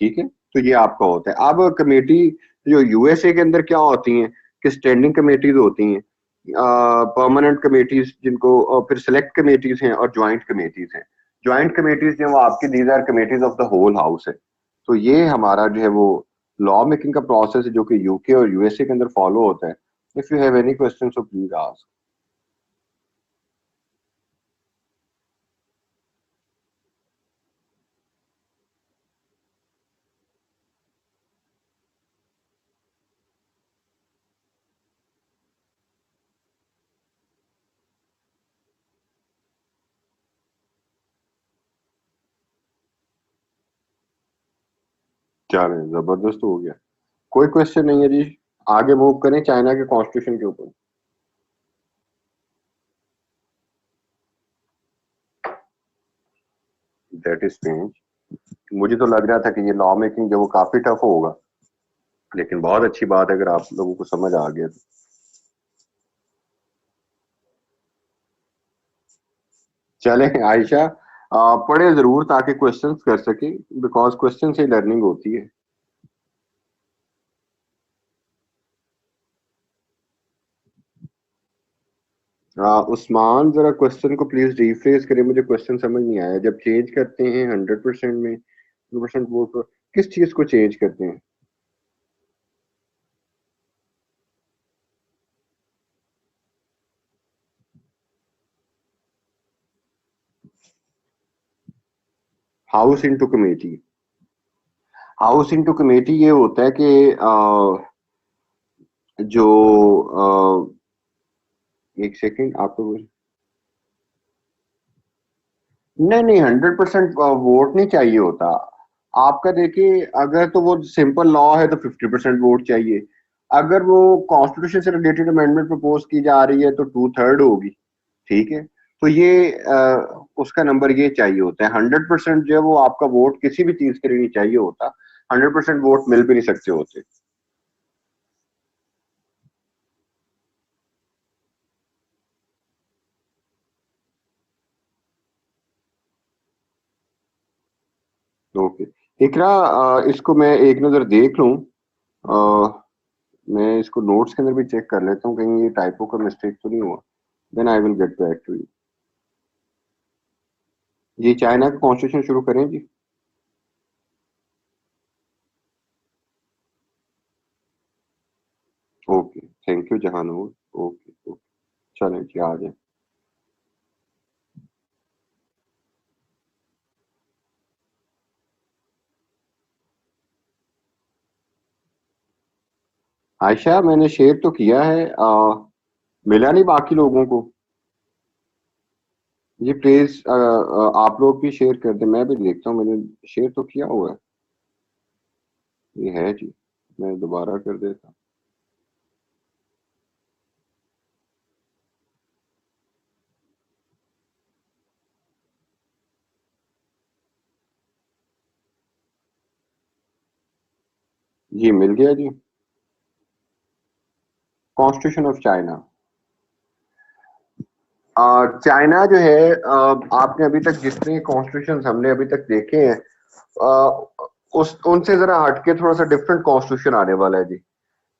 ठीक है। तो ये आपका होता है। अब कमेटी जो यूएसए के अंदर क्या होती हैं कि स्टैंडिंग कमेटीज होती हैं, परमानेंट कमेटीज जिनको, फिर सेलेक्ट कमेटीज हैं, और ज्वाइंट कमेटीज हैं। ज्वाइंट कमेटीज जो वो आपकी these are committees of the whole house है। तो ये हमारा जो है वो लॉ मेकिंग का प्रोसेस है, जो कि यूके और यूएसए के अंदर फॉलो होता है। If you have any question so please ask. चले, जबरदस्त हो गया। कोई क्वेश्चन नहीं है जी। आगे मूव करें चाइना के कॉन्स्टिट्यूशन के ऊपर। That is strange. मुझे तो लग रहा था कि ये लॉ मेकिंग जो वो काफी टफ होगा, लेकिन बहुत अच्छी बात है अगर आप लोगों को समझ आ गया तो। चले आयशा, पढ़े जरूर ताकि क्वेश्चंस कर सके, बिकॉज क्वेश्चन से लर्निंग होती है। उस्मान, जरा क्वेश्चन को प्लीज रिफ्रेश करें, मुझे क्वेश्चन समझ नहीं आया। जब चेंज करते हैं 100% में 100% वोट पर, किस चीज को चेंज करते हैं? House into committee. House into committee ये होता है कि जो एक सेकंड आपको, नहीं नहीं, 100% वोट नहीं चाहिए होता आपका। देखिए, अगर तो वो सिंपल लॉ है तो 50% वोट चाहिए। अगर वो कॉन्स्टिट्यूशन से रिलेटेड अमेंडमेंट प्रपोज की जा रही है तो 2/3 होगी। ठीक है। तो ये उसका नंबर ये चाहिए होता है। 100% जो है वो आपका वोट किसी भी चीज के लिए नहीं चाहिए होता। 100% वोट मिल भी नहीं सकते होते। ओके। इकरा, इसको मैं एक नजर देख लूं। अ, मैं इसको नोट्स के अंदर भी चेक कर लेता हूँ, कहीं ये टाइपो का मिस्टेक तो नहीं हुआ। Then I will get back to you. जी, चाइना का कॉन्स्टिट्यूशन शुरू करें जी। Okay, thank you Jahanur. Okay okay, चलें जी, आ जाए। आयशा, मैंने शेयर तो किया है, मिला नहीं बाकी लोगों को। जी प्लीज, आप लोग भी शेयर कर दें, मैं भी देखता हूँ। मैंने शेयर तो किया हुआ है। ये है जी, मैं दोबारा कर देता हूँ। जी मिल गया जी। Constitution of China. चाइना जो है, आपने अभी तक जितने कॉन्स्टिट्यूशन हमने अभी तक देखे हैं, उस उनसे जरा हटके थोड़ा सा डिफरेंट कॉन्स्टिट्यूशन आने वाला है जी।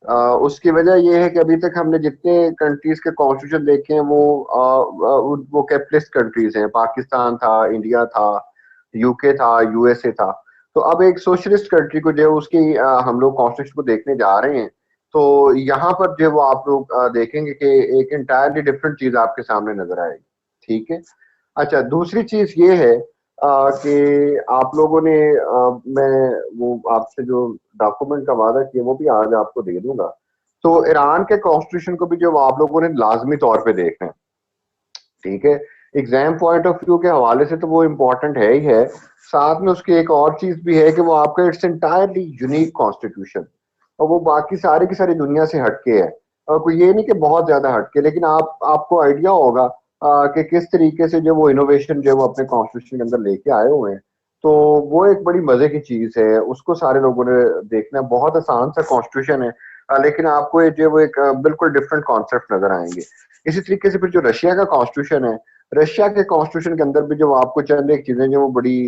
उसकी वजह ये है कि अभी तक हमने जितने कंट्रीज के कॉन्स्टिट्यूशन देखे हैं वो कैपिटलिस्ट कंट्रीज हैं। पाकिस्तान था, इंडिया था, यूके था, यूएसए था। तो अब एक सोशलिस्ट कंट्री को जो है उसकी हम लोग कॉन्स्टिट्यूशन को देखने जा रहे हैं। तो यहाँ पर जो है वो आप लोग देखेंगे कि एक इंटायरली डिफरेंट चीज आपके सामने नजर आएगी। ठीक है। अच्छा, दूसरी चीज ये है कि आप लोगों ने मैं वो आपसे जो डॉक्यूमेंट का वादा किया वो भी आज आपको दे दूंगा। तो ईरान के कॉन्स्टिट्यूशन को भी जो आप लोगों ने लाजमी तौर पे देखना है। ठीक है। एग्जाम पॉइंट ऑफ व्यू के हवाले से तो वो इम्पोर्टेंट है ही है। साथ में उसकी एक और चीज भी है कि वो आपका इट्स एंटायरली यूनिक कॉन्स्टिट्यूशन, और वो बाकी सारी की सारी दुनिया से हटके है। और कोई ये नहीं कि बहुत ज्यादा हटके, लेकिन आपको आइडिया होगा कि किस तरीके से जो वो इनोवेशन जो वो अपने कॉन्स्टिट्यूशन के अंदर लेके आए हुए हैं। तो वो एक बड़ी मजे की चीज है, उसको सारे लोगों ने देखना है। बहुत आसान सा कॉन्स्टिट्यूशन है, लेकिन आपको ये जो वो एक बिल्कुल डिफरेंट कॉन्सेप्ट नजर आएंगे। इसी तरीके से फिर जो रशिया का कॉन्स्टिट्यूशन है, रशिया के कॉन्स्टिट्यूशन के अंदर भी जो आपको चंद एक चीजें जो वो बड़ी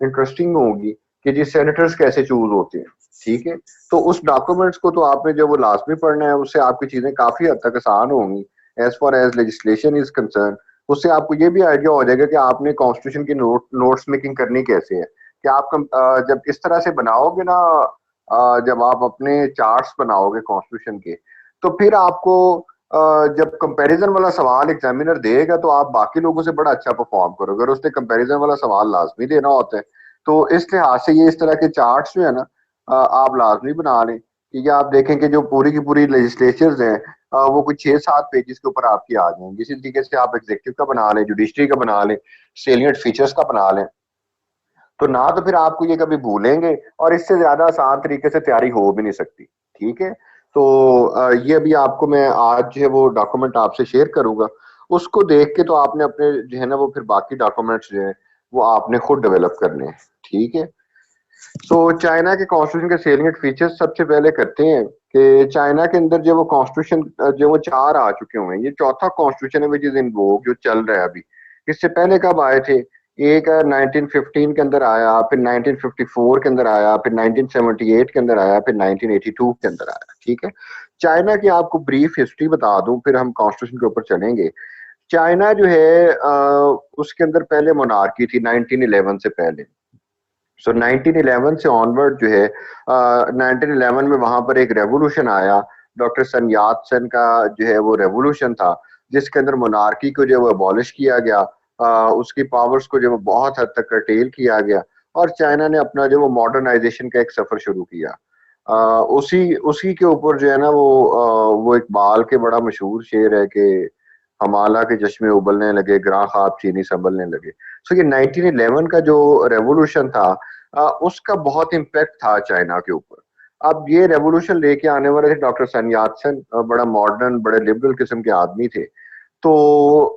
इंटरेस्टिंग होंगी कि जी सेनेटर्स कैसे चूज होते हैं। ठीक है। तो उस डॉक्यूमेंट्स को तो आपने जो वो लाजमी पढ़ना है, उससे आपकी चीजें काफी हद तक आसान होंगी as far as legislation is concern. उससे आपको ये भी आइडिया हो जाएगा कि आपने कॉन्स्टिट्यूशन की नोट्स मेकिंग करनी कैसे है। कि आप जब इस तरह से बनाओगे ना, जब आप अपने चार्ट्स बनाओगे कॉन्स्टिट्यूशन के, तो फिर आपको जब कंपैरिजन वाला सवाल एग्जामिनर देगा तो आप बाकी लोगों से बड़ा अच्छा परफॉर्म करोगे। अगर उसने कंपैरिजन वाला सवाल लाजमी देना होता है, तो इस लिहाज से ये इस तरह के चार्ट्स जो है ना, आप लाजमी बना लें। कि आप देखें कि जो पूरी की पूरी लेजिस्लेचर्स हैं, वो कुछ 6-7 पेजेस के ऊपर आपकी आ जाएंगी। इसी तरीके से आप एग्जीक्यूटिव का बना लें, जुडिशरी का बना लें, सेलियंट फीचर्स का बना लें, तो ना तो फिर आपको ये कभी भूलेंगे, और इससे ज्यादा आसान तरीके से तैयारी हो भी नहीं सकती। ठीक है। तो ये अभी आपको मैं आज जो है वो डॉक्यूमेंट आपसे शेयर करूंगा। उसको देख के तो आपने अपने जो है ना वो फिर बाकी डॉक्यूमेंट्स जो है वो आपने खुद डेवलप करने हैं। ठीक है। तो चाइना के कॉन्स्टिट्यूशन के सेलिएंट फीचर्स सबसे पहले करते हैं कि चाइना के अंदर जो वो कॉन्स्टिट्यूशन जो वो 4 आ चुके हुए हैं, ये चौथा कॉन्स्टिट्यूशन है विच इज इन वोग, जो चल रहा है अभी। इससे पहले कब आए थे? एक 1915 के अंदर आया, फिर 1954 के अंदर आया, फिर 1978 के अंदर आया, फिर 1982 के अंदर आया। ठीक है। चाइना की आपको ब्रीफ हिस्ट्री बता दूं, फिर हम कॉन्स्टिट्यूशन के ऊपर चलेंगे। चाइना जो है उसके अंदर पहले मोनार्की थी 1911 से पहले। सो 1911 से ऑनवर्ड जो है 1911 में वहां पर एक रेवोल्यूशन आया। डॉक्टर सन यात सेन का जो है वो रेवोल्यूशन था, जिसके अंदर मोनार्की को जो है वो अबॉलिश किया गया। उसकी पावर्स को जो है वो बहुत हद तक कर्टेल किया गया, और चाइना ने अपना जो वो मॉडर्नाइजेशन का एक सफर शुरू किया। उसी उसी के ऊपर जो है ना वो इकबाल के बड़ा मशहूर शेर है कि हमाला के चश्मे उबलने लगे, ग्रां ख्वाब चीनी संभलने लगे। सो ये 1911 का जो रेवोल्यूशन था, उसका बहुत इम्पैक्ट था चाइना के ऊपर। अब ये रेवोल्यूशन लेके आने वाले थे डॉक्टर सन यात सेन, बड़ा मॉडर्न बड़े लिबरल किस्म के आदमी थे। तो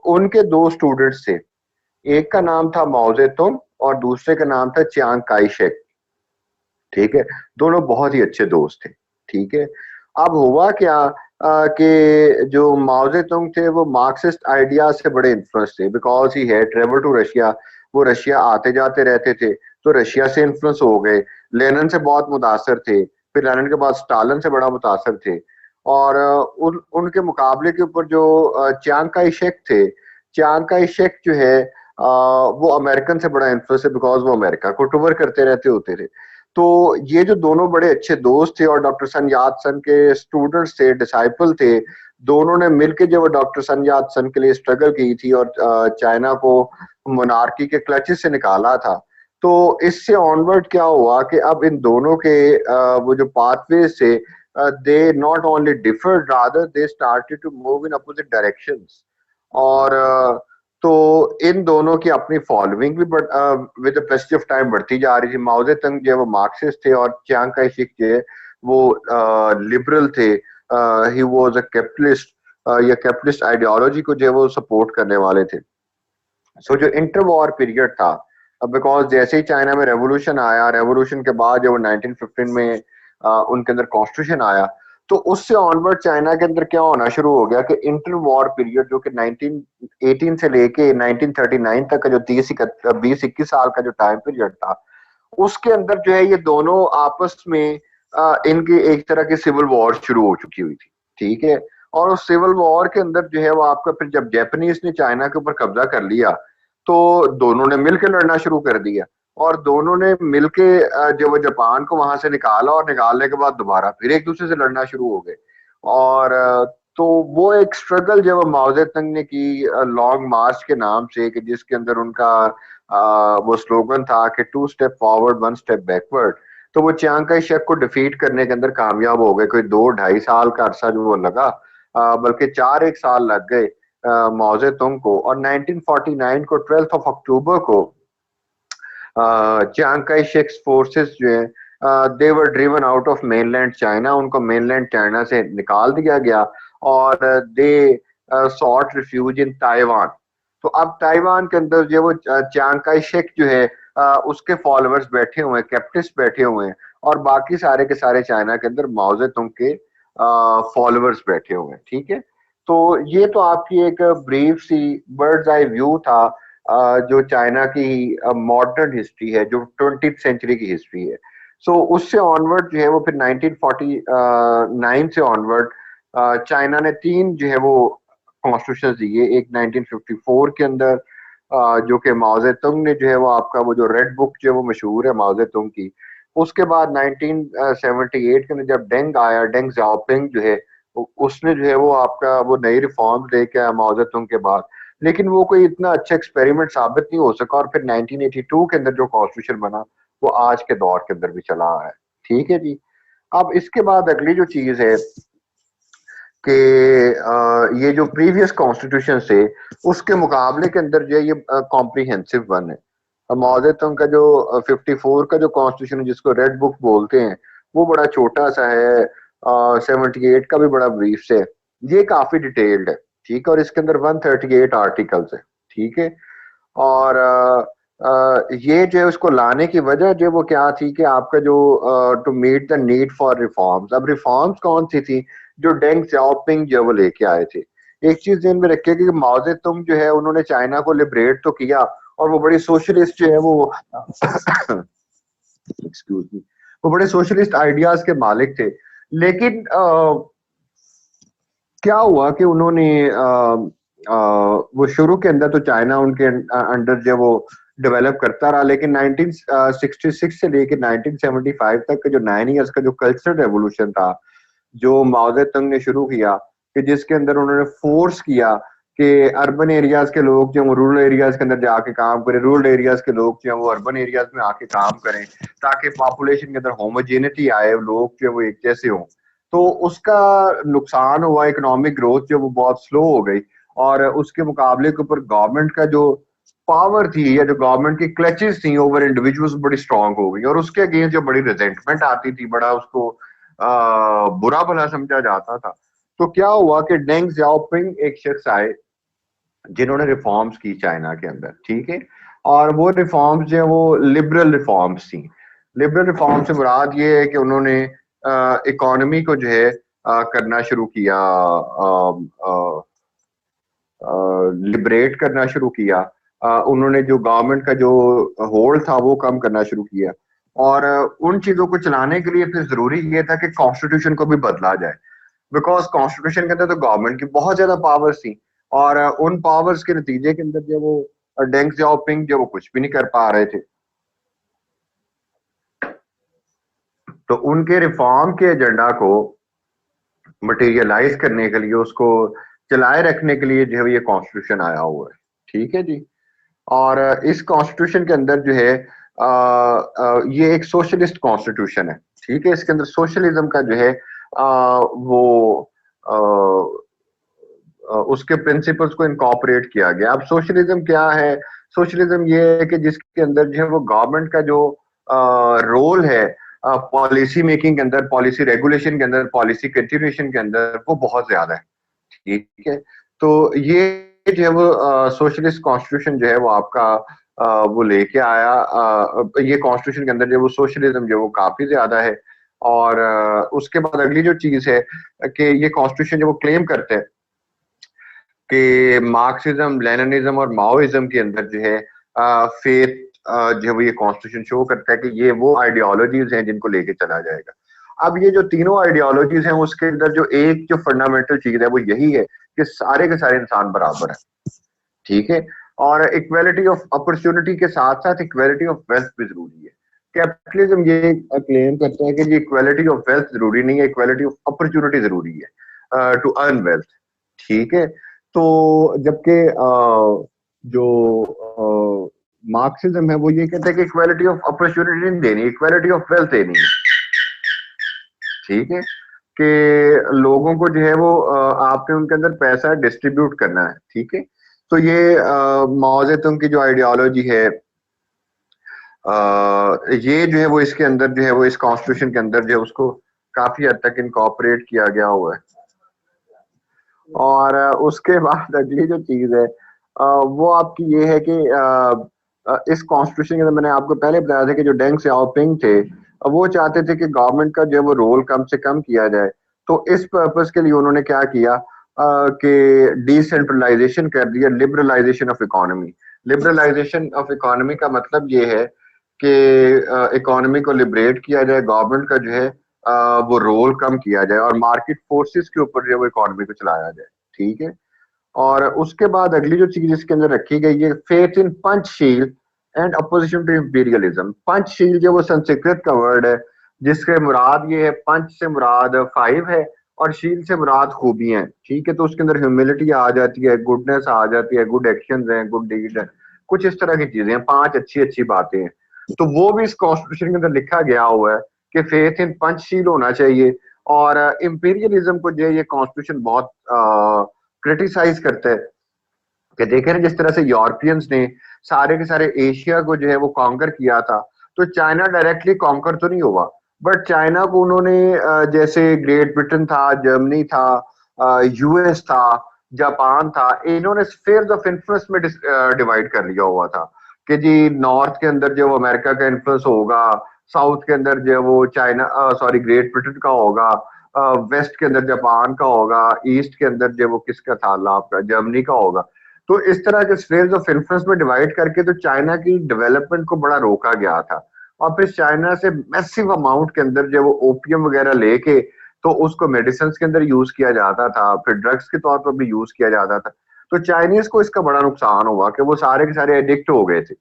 उनके 2 स्टूडेंट्स थे। एक का नाम था माओ जेतुंग और दूसरे का नाम था चियांग काई शेक। ठीक है। दोनों बहुत ही अच्छे दोस्त थे। ठीक है। अब हुआ क्या कि जो माओ जेतुंग थे वो मार्क्सिस्ट आइडियाज से बड़े इन्फ्लुएंस थे, because he had travel to Russia. वो रशिया आते जाते रहते थे, तो रशिया से इन्फ्लुएंस हो गए। लेनिन से बहुत मुतासर थे, फिर लेनिन के बाद स्टालिन से बड़ा मुतासर थे। और उनके मुकाबले के ऊपर जो चियांग काई शेक थे, चियांग काई शेक जो है वो अमेरिकन से बड़ा इन्फ्लुएंस है, बिकॉज वो अमेरिका को टूर करते रहते होते थे। तो ये जो दोनों बड़े अच्छे दोस्त थे और डॉक्टर सन यात सन के स्टूडेंट्स थे, डिसाइपल थे, दोनों ने मिलकर जो डॉक्टर सन यात सन के लिए स्ट्रगल की थी और चाइना को मोनार्की के क्लचेस से निकाला था। तो इससे ऑनवर्ड क्या हुआ कि अब इन दोनों के वो जो पाथवेज थे, they not only differed, rather they started to move in opposite directions. और तो इन दोनों की अपनी फॉलोइंग भी विद पैसेज ऑफ टाइम बढ़ती जा रही थी। माओ जेतुंग जो है वो मार्क्सिस्ट थे, और चियांग काई शेक जो है वो लिबरल थे। ही वाज अ कैपिटलिस्ट, या कैपिटलिस्ट आइडियोलॉजी को जो है वो सपोर्ट करने वाले थे। सो जो इंटर वॉर पीरियड था, बिकॉज जैसे ही चाइना में रेवोल्यूशन आया, रेवोल्यूशन के बाद जब 1915 में उनके अंदर कॉन्स्टिट्यूशन आया, तो उससे ऑनवर्ड चाइना के अंदर क्या होना शुरू हो गया कि इंटर वॉर पीरियड जो कि 1918 से लेके 1939 तक का जो 20-21 साल का जो टाइम पीरियड था, उसके अंदर जो है ये दोनों आपस में इनकी एक तरह की सिविल वॉर शुरू हो चुकी हुई थी, ठीक है। और उस सिविल वॉर के अंदर जो है वो आपका फिर जब जापानीज ने चाइना के ऊपर कब्जा कर लिया तो दोनों ने मिलकर लड़ना शुरू कर दिया, और दोनों ने मिलके जो वो जापान को वहां से निकाला, और निकालने के बाद दोबारा फिर एक दूसरे से लड़ना शुरू हो गए। और तो वो एक स्ट्रगल जो वो माओ जेतुंग ने की लॉन्ग मार्च के नाम से, कि जिसके अंदर उनका वो स्लोगन था कि 2 स्टेप फॉरवर्ड 1 स्टेप बैकवर्ड। तो वो चियांग kai शेक को डिफीट करने के अंदर कामयाब हो गए। कोई 2-2.5 साल का अरसा जो वो लगा, बल्कि 4 1 साल लग गए माओ जेतुंग को। और 1949 को 12 अक्टूबर को चियांग kai शेक्स फोर्सेस जो है they were driven out of mainland China, उनको मेनलैंड चाइना से निकाल दिया गया, और they sought refuge in Taiwan. तो अब ताइवान के अंदर जो वो चियांग kai शेक जो है उसके फॉलोअर्स बैठे हुए हैं, कैप्टिव्स बैठे हुए हैं, और बाकी सारे के सारे चाइना के अंदर माओ जेतुंग के फॉलोअर्स बैठे हुए हैं, ठीक है। तो ये तो आपकी एक ब्रीफ सी बर्ड्स आई व्यू था जो चाइना की मॉडर्न हिस्ट्री है, जो 20th सेंचुरी की हिस्ट्री है। सो उससे ऑनवर्ड जो है वो फिर 1949 से ऑनवर्ड चाइना ने 3 जो है वो कॉन्स्टिट्यूशन दिए। एक 1954 के अंदर जो कि माओ जेतुंग ने जो है वो आपका वो जो रेड बुक जो है वो मशहूर है माओ जेतुंग की। उसके बाद 1978 के अंदर जब डेंग आया, डेंग जाओपिंग जो है उसने जो है वो आपका वो नई रिफॉर्म लेके आया माओ जेतुंग के बाद। लेकिन वो कोई इतना अच्छा एक्सपेरिमेंट साबित नहीं हो सका, और फिर 1982 के अंदर जो कॉन्स्टिट्यूशन बना वो आज के दौर के अंदर भी चला आ रहा है, ठीक है जी। अब इसके बाद अगली जो चीज है कि ये जो प्रीवियस कॉन्स्टिट्यूशन थे उसके मुकाबले के अंदर जो है ये कॉम्प्रिहेंसिव वन है। माओ जेतुंग का जो 54 का जो कॉन्स्टिट्यूशन जिसको रेड बुक बोलते हैं वो बड़ा छोटा सा है, 78 का भी बड़ा ब्रीफ है, ये काफी डिटेल्ड है, ठीक है। और इसके अंदर 138 आर्टिकल्स है, ठीक है। और ये जो है उसको लाने की वजह जो है वो क्या थी कि आपका जो to meet the need for reforms. अब रिफॉर्म्स कौन सी थी जो डेंग सियाओपिंग जो है वो लेके आए थे। एक चीज ध्यान में रखिए कि माओ जेतुंग जो है उन्होंने चाइना को लिबरेट तो किया, और वो बड़ी सोशलिस्ट जो है वो एक्सक्यूज मी, वो बड़े सोशलिस्ट आइडियाज के मालिक थे। लेकिन क्या हुआ कि उन्होंने वो शुरू के अंदर तो चाइना उनके अंडर जो वो डेवलप करता रहा, लेकिन 1966 से लेकर 1975 तक के जो 9 इयर्स का जो कल्चरल रेवोल्यूशन था जो माओ जेतुंग ने शुरू किया, कि जिसके अंदर उन्होंने फोर्स किया कि अर्बन एरियाज के लोग जो रूरल एरियाज के अंदर जाके काम करें, रूरल एरियाज के लोग जो वो अर्बन एरियाज में आके काम करें, ताकि पॉपुलेशन के अंदर होमोजेनिटी आए, लोग जो वो एक जैसे हों। तो उसका नुकसान हुआ, इकोनॉमिक ग्रोथ जो वो बहुत स्लो हो गई, और उसके मुकाबले के ऊपर गवर्नमेंट का जो पावर थी या जो गवर्नमेंट की क्लचेस थी ओवर इंडिविजुअल्स बड़ी स्ट्रांग हो गई, और उसके अगेंस्ट जो बड़ी रिजेंटमेंट आती थी, बड़ा उसको बुरा भला समझा जाता था। तो क्या हुआ कि डेंग जियाओपिंग एक शख्स आए जिन्होंने रिफॉर्म्स की चाइना के अंदर, ठीक है। और वो रिफॉर्म्स जो है वो लिबरल रिफॉर्म्स थी। लिबरल रिफॉर्म से मुराद ये है कि उन्होंने इकोनॉमी को जो है करना शुरू किया, लिबरेट करना शुरू किया। उन्होंने जो गवर्नमेंट का जो होल्ड था वो कम करना शुरू किया, और उन चीजों को चलाने के लिए फिर जरूरी ये था कि कॉन्स्टिट्यूशन को भी बदला जाए, बिकॉज कॉन्स्टिट्यूशन के अंदर तो गवर्नमेंट की बहुत ज्यादा पावर्स थी, और उन पावर्स के नतीजे के अंदर जो वो डेंग जियाओपिंग जो वो कुछ भी नहीं कर पा रहे थे। तो उनके रिफॉर्म के एजेंडा को मटेरियलाइज करने के लिए, उसको चलाए रखने के लिए जो है ये कॉन्स्टिट्यूशन आया हुआ है, ठीक है जी। और इस कॉन्स्टिट्यूशन के अंदर जो है ये एक सोशलिस्ट कॉन्स्टिट्यूशन है, ठीक है। इसके अंदर सोशलिज्म का जो है वो उसके प्रिंसिपल्स को इनकॉर्पोरेट किया गया। अब सोशलिज्म क्या है? सोशलिज्म ये है कि जिसके अंदर जो है वो गवर्नमेंट का जो रोल है पॉलिसी मेकिंग के अंदर, पॉलिसी रेगुलेशन के अंदर, पॉलिसी कंटिन्यूएशन के अंदर, वो बहुत ज्यादा है, ठीक है। तो ये जो है वो सोशलिस्ट कॉन्स्टिट्यूशन जो है वो आपका वो लेके आया, ये कॉन्स्टिट्यूशन के अंदर जो वो सोशलिज्म जो वो काफी ज्यादा है। और उसके बाद अगली जो चीज है कि ये कॉन्स्टिट्यूशन जो वो क्लेम करते हैं कि मार्क्सिज्म, लेनिनिज्म और माओइज्म के अंदर जो है फेथ जो है वो ये कॉन्स्टिट्यूशन शो करता है कि ये वो आइडियोलॉजीज हैं जिनको लेके चला जाएगा। अब ये जो तीनों आइडियोलॉजीज हैं उसके अंदर जो एक जो फंडामेंटल चीज है वो यही है कि सारे के सारे इंसान बराबर है, ठीक है। और इक्वालिटी ऑफ अपॉर्चुनिटी के साथ साथ इक्वालिटी ऑफ वेल्थ भी जरूरी है। कैपिटलिज्म ये क्लेम करता है कि ये इक्वालिटी ऑफ वेल्थ जरूरी नहीं है, इक्वालिटी ऑफ अपॉर्चुनिटी जरूरी है टू अर्न वेल्थ, ठीक है। तो जबकि जो मार्क्सिज्म है वो ये कहता है कि इक्वालिटी ऑफ अपॉर्चुनिटी नहीं देनी, इक्वालिटी ऑफ वेल्थ देनी है, ठीक है। कि लोगों को जो है वो आपने उनके अंदर पैसा डिस्ट्रीब्यूट करना है, ठीक है। तो ये माओ जेतुंग की जो आइडियोलॉजी है ये जो है वो इसके अंदर जो है वो इस कॉन्स्टिट्यूशन के अंदर जो है उसको काफी हद तक इनकॉर्पोरेट किया गया हुआ है। और उसके बाद अगली जो चीज है वो आपकी ये है कि इस कॉन्स्टिट्यूशन के अंदर मैंने आपको पहले बताया था कि जो डेंग सियाओपिंग थे वो चाहते थे कि गवर्नमेंट का जो है वो रोल कम से कम किया जाए। तो इस पर्पस के लिए उन्होंने क्या किया कि डिसेंट्रलाइजेशन कर दिया, liberalisation of economy. Liberalisation of economy का मतलब ये है कि इकोनॉमी को लिबरेट किया जाए, गवर्नमेंट का जो है वो रोल कम किया जाए और मार्केट फोर्सेस के ऊपर जो है वो इकोनॉमी को चलाया जाए, ठीक है। और उसके बाद अगली जो चीज इसके अंदर रखी गई है faith in Panchsheel and opposition to imperialism. Panchsheel जो वो संस्कृत का वर्ड है जिसके मुराद ये है, पंच से मुराद 5 है और शील से मुराद खूबियां हैं, ठीक है। तो उसके अंदर ह्यूमिलिटी आ जाती है, गुडनेस आ जाती है, गुड एक्शंस हैं, गुड डीड है, कुछ इस तरह की चीजें हैं, 5 अच्छी अच्छी बातें हैं। तो वो भी इस कॉन्स्टिट्यूशन के अंदर लिखा गया हुआ है कि फेथ इन पंचशील होना चाहिए। और इंपीरियलिज्म को जो ये कॉन्स्टिट्यूशन बहुत क्रिटिसाइज करता है कि देखे ना जिस तरह से यूरोपियंस ने सारे के सारे एशिया को जो है वो कॉन्कर किया था, तो चाइना डायरेक्टली कॉन्कर तो नहीं हुआ, बट चाइना को उन्होंने जैसे ग्रेट ब्रिटेन था, जर्मनी था, यूएस था, जापान था, इन्होंने स्फीयर्स ऑफ इन्फ्लुएंस में डिवाइड कर लिया हुआ था कि जी नॉर्थ के अंदर जो अमेरिका का इन्फ्लुएंस होगा, साउथ के अंदर जो वो चाइना सॉरी ग्रेट ब्रिटेन का होगा, वेस्ट के अंदर जापान का होगा, ईस्ट के अंदर जो वो किसका था आपका जर्मनी का होगा। तो इस तरह के स्फीयर्स ऑफ इन्फ्लुएंस में डिवाइड करके तो चाइना की डेवलपमेंट को बड़ा रोका गया था। और फिर चाइना से मैसिव अमाउंट के अंदर जो वो ओपियम वगैरह लेके तो उसको मेडिसिन के अंदर यूज किया जाता था, फिर ड्रग्स के तौर पर भी यूज किया जाता था। तो चाइनीज को इसका बड़ा नुकसान हुआ कि वो सारे के सारे एडिक्ट हो गए थे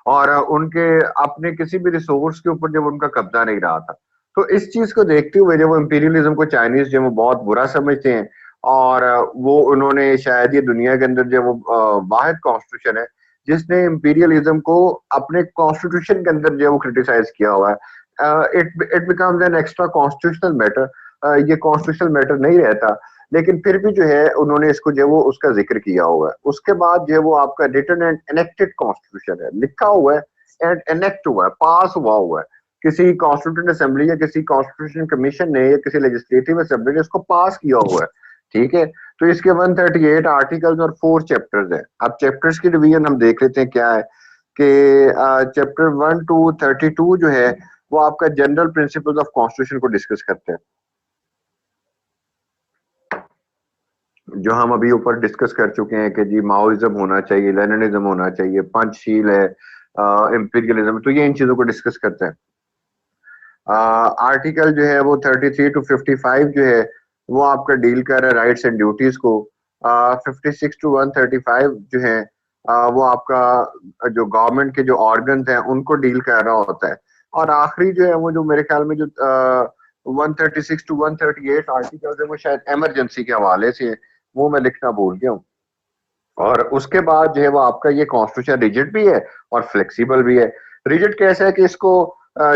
और उनके अपने किसी भी रिसोर्स के ऊपर जब उनका कब्जा नहीं रहा था। तो इस चीज को देखते हुए जब वो इंपीरियलिज्म को चाइनीज जो वो बहुत बुरा समझते हैं और वो उन्होंने शायद ये दुनिया के अंदर जो वो वाहिद कॉन्स्टिट्यूशन है जिसने इंपीरियलिज्म को अपने कॉन्स्टिट्यूशन के अंदर जो वो क्रिटिसाइज किया हुआ है। It becomes an extra constitutional matter, ये कॉन्स्टिट्यूशनल मैटर नहीं रहता, लेकिन फिर भी जो है उन्होंने इसको जो वो उसका जिक्र किया हुआ है। उसके बाद जो है वो आपका रिटन एंड एनेक्टेड कॉन्स्टिट्यूशन है, लिखा हुआ है एंड एनेक्ट हुआ है, पास हुआ है किसी कॉन्स्टिट्यूंट असेंबली या किसी कॉन्स्टिट्यूशन कमीशन ने या किसी लेजिस्लेटिव असेंबली ने इसको पास किया हुआ है, ठीक है। तो इसके 138 आर्टिकल्स और 4 चैप्टर्स हैं। अब चैप्टर्स की डिवीजन हम देख लेते हैं क्या है कि चैप्टर 1 टू 32 जो है वो आपका जनरल प्रिंसिपल्स ऑफ कॉन्स्टिट्यूशन को डिस्कस करते हैं, जो हम अभी ऊपर डिस्कस कर चुके हैं कि जी माओइज्म होना चाहिए, लेनिनिज्म होना चाहिए, पंचशील है, इंपीरियलिज्म, तो ये इन चीजों को डिस्कस करते हैं। आर्टिकल जो है वो 33 टू 55 जो है वो आपका डील कर रहा है राइट्स एंड ड्यूटीज को। 56 टू 135 जो है वो आपका जो गवर्नमेंट के जो ऑर्गन्स हैं उनको डील कर रहा होता है। और आखिरी जो है वो जो मेरे ख्याल में जो 136 टू 138 आर्टिकल है वो शायद इमरजेंसी के हवाले से, वो मैं लिखना भूल गया हूँ। और उसके बाद जो है वो आपका ये कॉन्स्टिट्यूशन रिजिड भी है और फ्लेक्सिबल भी है। रिजिड कैसा है कि इसको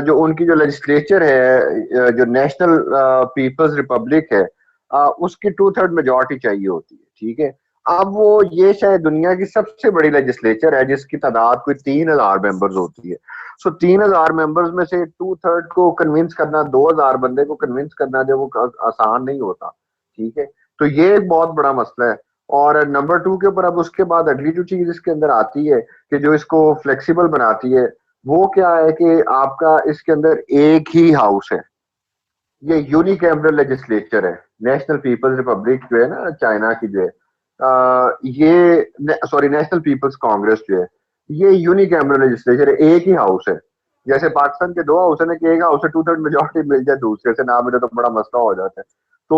जो उनकी जो लेजिस्लेचर है, जो नेशनल पीपल्स रिपब्लिक है, उसकी 2/3 मेजोरिटी चाहिए होती है, ठीक है। अब वो ये शायद दुनिया की सबसे बड़ी लेजिस्लेचर है जिसकी तादाद कोई 3000 मेंबर्स होती है। सो 3000 मेंबर्स में से 2/3 को कन्विंस करना, 2000 बंदे को कन्विंस करना जो वो आसान नहीं होता, ठीक है। तो ये एक बहुत बड़ा मसला है। और नंबर 2 के ऊपर अब उसके बाद अगली जो चीज इसके अंदर आती है कि जो इसको फ्लेक्सिबल बनाती है वो क्या है कि आपका इसके अंदर एक ही हाउस है, ये यूनिकैमरल लेजिस्लेचर है। नेशनल पीपल्स रिपब्लिक जो है ना चाइना की जो है ये सॉरी नेशनल पीपल्स कांग्रेस जो है ये यूनिकैमरल लेजिस्लेचर है, एक ही हाउस है। जैसे पाकिस्तान के दो हाउस है ना कि एक हाउस से 2/3 मेजोरिटी मिल जाए, दूसरे से ना मिले तो बड़ा मसला हो जाता है। तो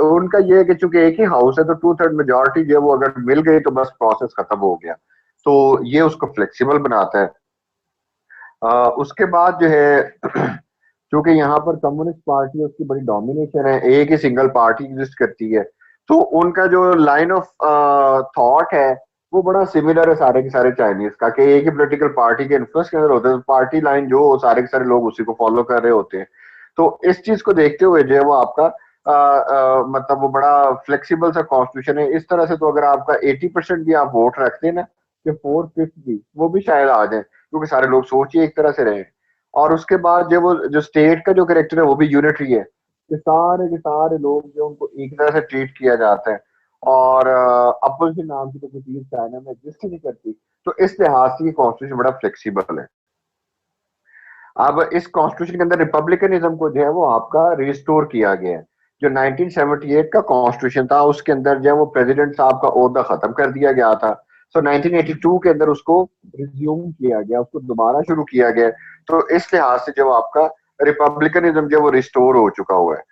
उनका ये है कि चूंकि एक ही हाउस है तो 2/3 मेजोरिटी जो है वो अगर मिल गई तो बस प्रोसेस खत्म हो गया। तो ये उसको फ्लेक्सिबल बनाता है। उसके बाद जो है क्योंकि यहाँ पर कम्युनिस्ट पार्टी उसकी बड़ी डोमिनेशन है, एक ही सिंगल पार्टी एग्जिस्ट करती है, तो उनका जो लाइन ऑफ थॉट है वो बड़ा सिमिलर है सारे के सारे चाइनीज का, कि एक ही पॉलिटिकल पार्टी के इन्फ्लुएंस के अंदर होते हैं, पार्टी लाइन जो हो सारे के सारे लोग उसी को फॉलो कर रहे होते हैं। तो इस चीज को देखते हुए जो है वो आपका मतलब वो बड़ा फ्लेक्सिबल सा कॉन्स्टिट्यूशन है। इस तरह से तो अगर आपका 80% भी आप वोट रखते हैं ना, कि 4/5 भी वो भी शायद आ जाए, क्योंकि सारे लोग सोच ही एक तरह से रहे। और उसके बाद जो वो जो स्टेट का जो करेक्टर है वो भी यूनिटरी है, कि सारे के सारे लोग जो उनको एक तरह से ट्रीट किया जाता है। और अपोजिशन नाम की तो कोई चीज चाइना में एग्जिस्ट ही नहीं करती। तो इस लिहाज से ये कॉन्स्टिट्यूशन बड़ा फ्लेक्सिबल है। अब इस कॉन्स्टिट्यूशन के अंदर रिपब्लिकनिज्म को जो है वो आपका रिस्टोर किया गया है। जो 1978 का कॉन्स्टिट्यूशन था उसके अंदर जो है वो प्रेसिडेंट साहब का ओहदा खत्म कर दिया गया था। सो 1982 के अंदर उसको रिज्यूम किया गया, उसको दोबारा शुरू किया गया। तो इस लिहाज से जो आपका रिपब्लिकनिज्म जो वो रिस्टोर हो चुका हुआ है।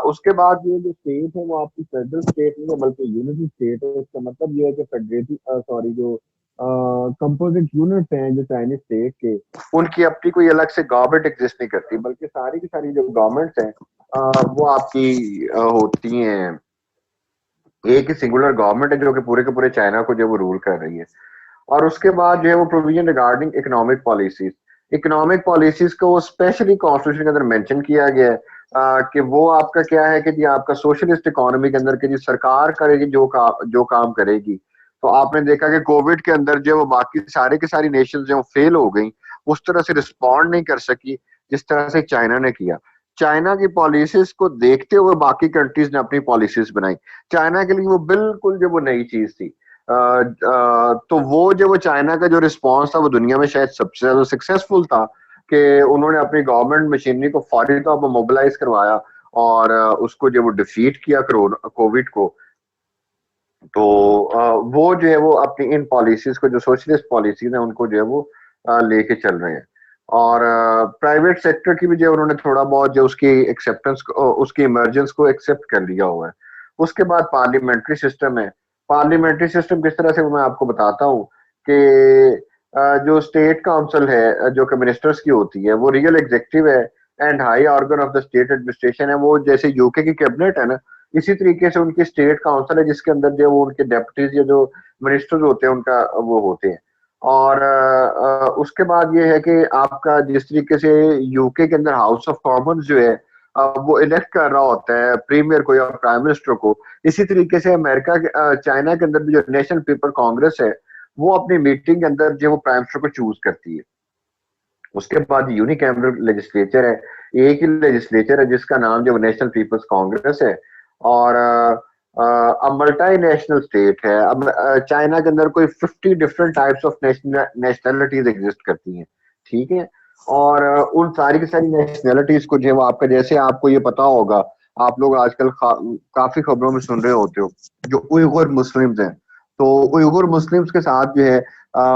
उसके बाद ये जो स्टेट है वो आपकी फेडरल स्टेट नहीं है बल्कि यूनिटी स्टेट है। इसका मतलब ये है कि फेडरेटिव सॉरी जो कंपोजिट यूनिट हैं जो चाइनीज स्टेट के, उनकी अपनी कोई अलग से गवर्नमेंट एग्जिस्ट नहीं करती, बल्कि सारी की सारी जो गवर्नमेंट्स हैं वो आपकी होती हैं, एक ही सिंगुलर गवर्नमेंट है जो कि पूरे के पूरे चाइना को जो वो रूल कर रही है। और उसके बाद जो है वो provision regarding economic policies, economic policies को स्पेशली कॉन्स्टिट्यूशन के अंदर मेंशन किया गया है कि वो आपका क्या है कि जी आपका सोशलिस्ट इकोनॉमी के अंदर कि जी सरकार करेगी जो काम करेगी। तो आपने देखा कि कोविड के अंदर जो वो बाकी सारे के सारी नेशन जो फेल हो गई, उस तरह से रिस्पॉन्ड नहीं कर सकी जिस तरह से चाइना ने किया। चाइना की पॉलिसीज को देखते हुए बाकी कंट्रीज ने अपनी पॉलिसीज बनाई। चाइना के लिए वो बिल्कुल जो वो नई चीज थी। तो वो जो वो चाइना का जो रिस्पांस था वो दुनिया में शायद सबसे ज्यादा सक्सेसफुल था, कि उन्होंने अपनी गवर्नमेंट मशीनरी को फौरी तौर पर मोबिलाइज करवाया और उसको जो वो डिफीट किया कोरोना कोविड को। तो वो जो है वो अपनी इन पॉलिसीज को जो सोशलिस्ट पॉलिसीज है उनको जो है वो लेके चल रहे हैं। और प्राइवेट सेक्टर की भी जो उन्होंने थोड़ा बहुत जो उसकी एक्सेप्टेंस उसकी इमरजेंस को एक्सेप्ट कर लिया हुआ है। उसके बाद पार्लियामेंट्री सिस्टम है। पार्लियामेंट्री सिस्टम किस तरह से वो मैं आपको बताता हूँ कि जो स्टेट काउंसिल है जो कि मिनिस्टर्स की होती है वो रियल एग्जेक्टिव है and high organ of the state administration है। वो जैसे यूके की कैबिनेट है ना, इसी तरीके से उनकी स्टेट काउंसिल है जिसके अंदर जो वो उनके डेप्यूटीज या जो मिनिस्टर्स होते हैं उनका वो होते हैं। और उसके बाद ये है कि आपका जिस तरीके से यूके के अंदर हाउस ऑफ कॉमन्स जो है वो इलेक्ट कर रहा होता है प्रीमियर को या प्राइम मिनिस्टर को, इसी तरीके से अमेरिका के चाइना के अंदर भी जो नेशनल पीपल कांग्रेस है वो अपनी मीटिंग के अंदर जो वो प्राइम मिनिस्टर को चूज करती है। उसके बाद यूनिकैमरल लेजिस्लेचर है, एक ही लेजिस्लेचर है जिसका नाम जो नेशनल पीपल्स कांग्रेस है। और मल्टी नेशनल स्टेट है। अब चाइना के अंदर कोई 50 different types of nationalities exist करती हैं, ठीक है। और उन सारी की सारी नेशनैलिटीज को जो है वो आपका, जैसे आपको ये पता होगा, आप लोग आजकल काफी खबरों में सुन रहे होते हो, जो उइगुर मुस्लिम्स हैं। तो उइगुर मुस्लिम्स के साथ जो है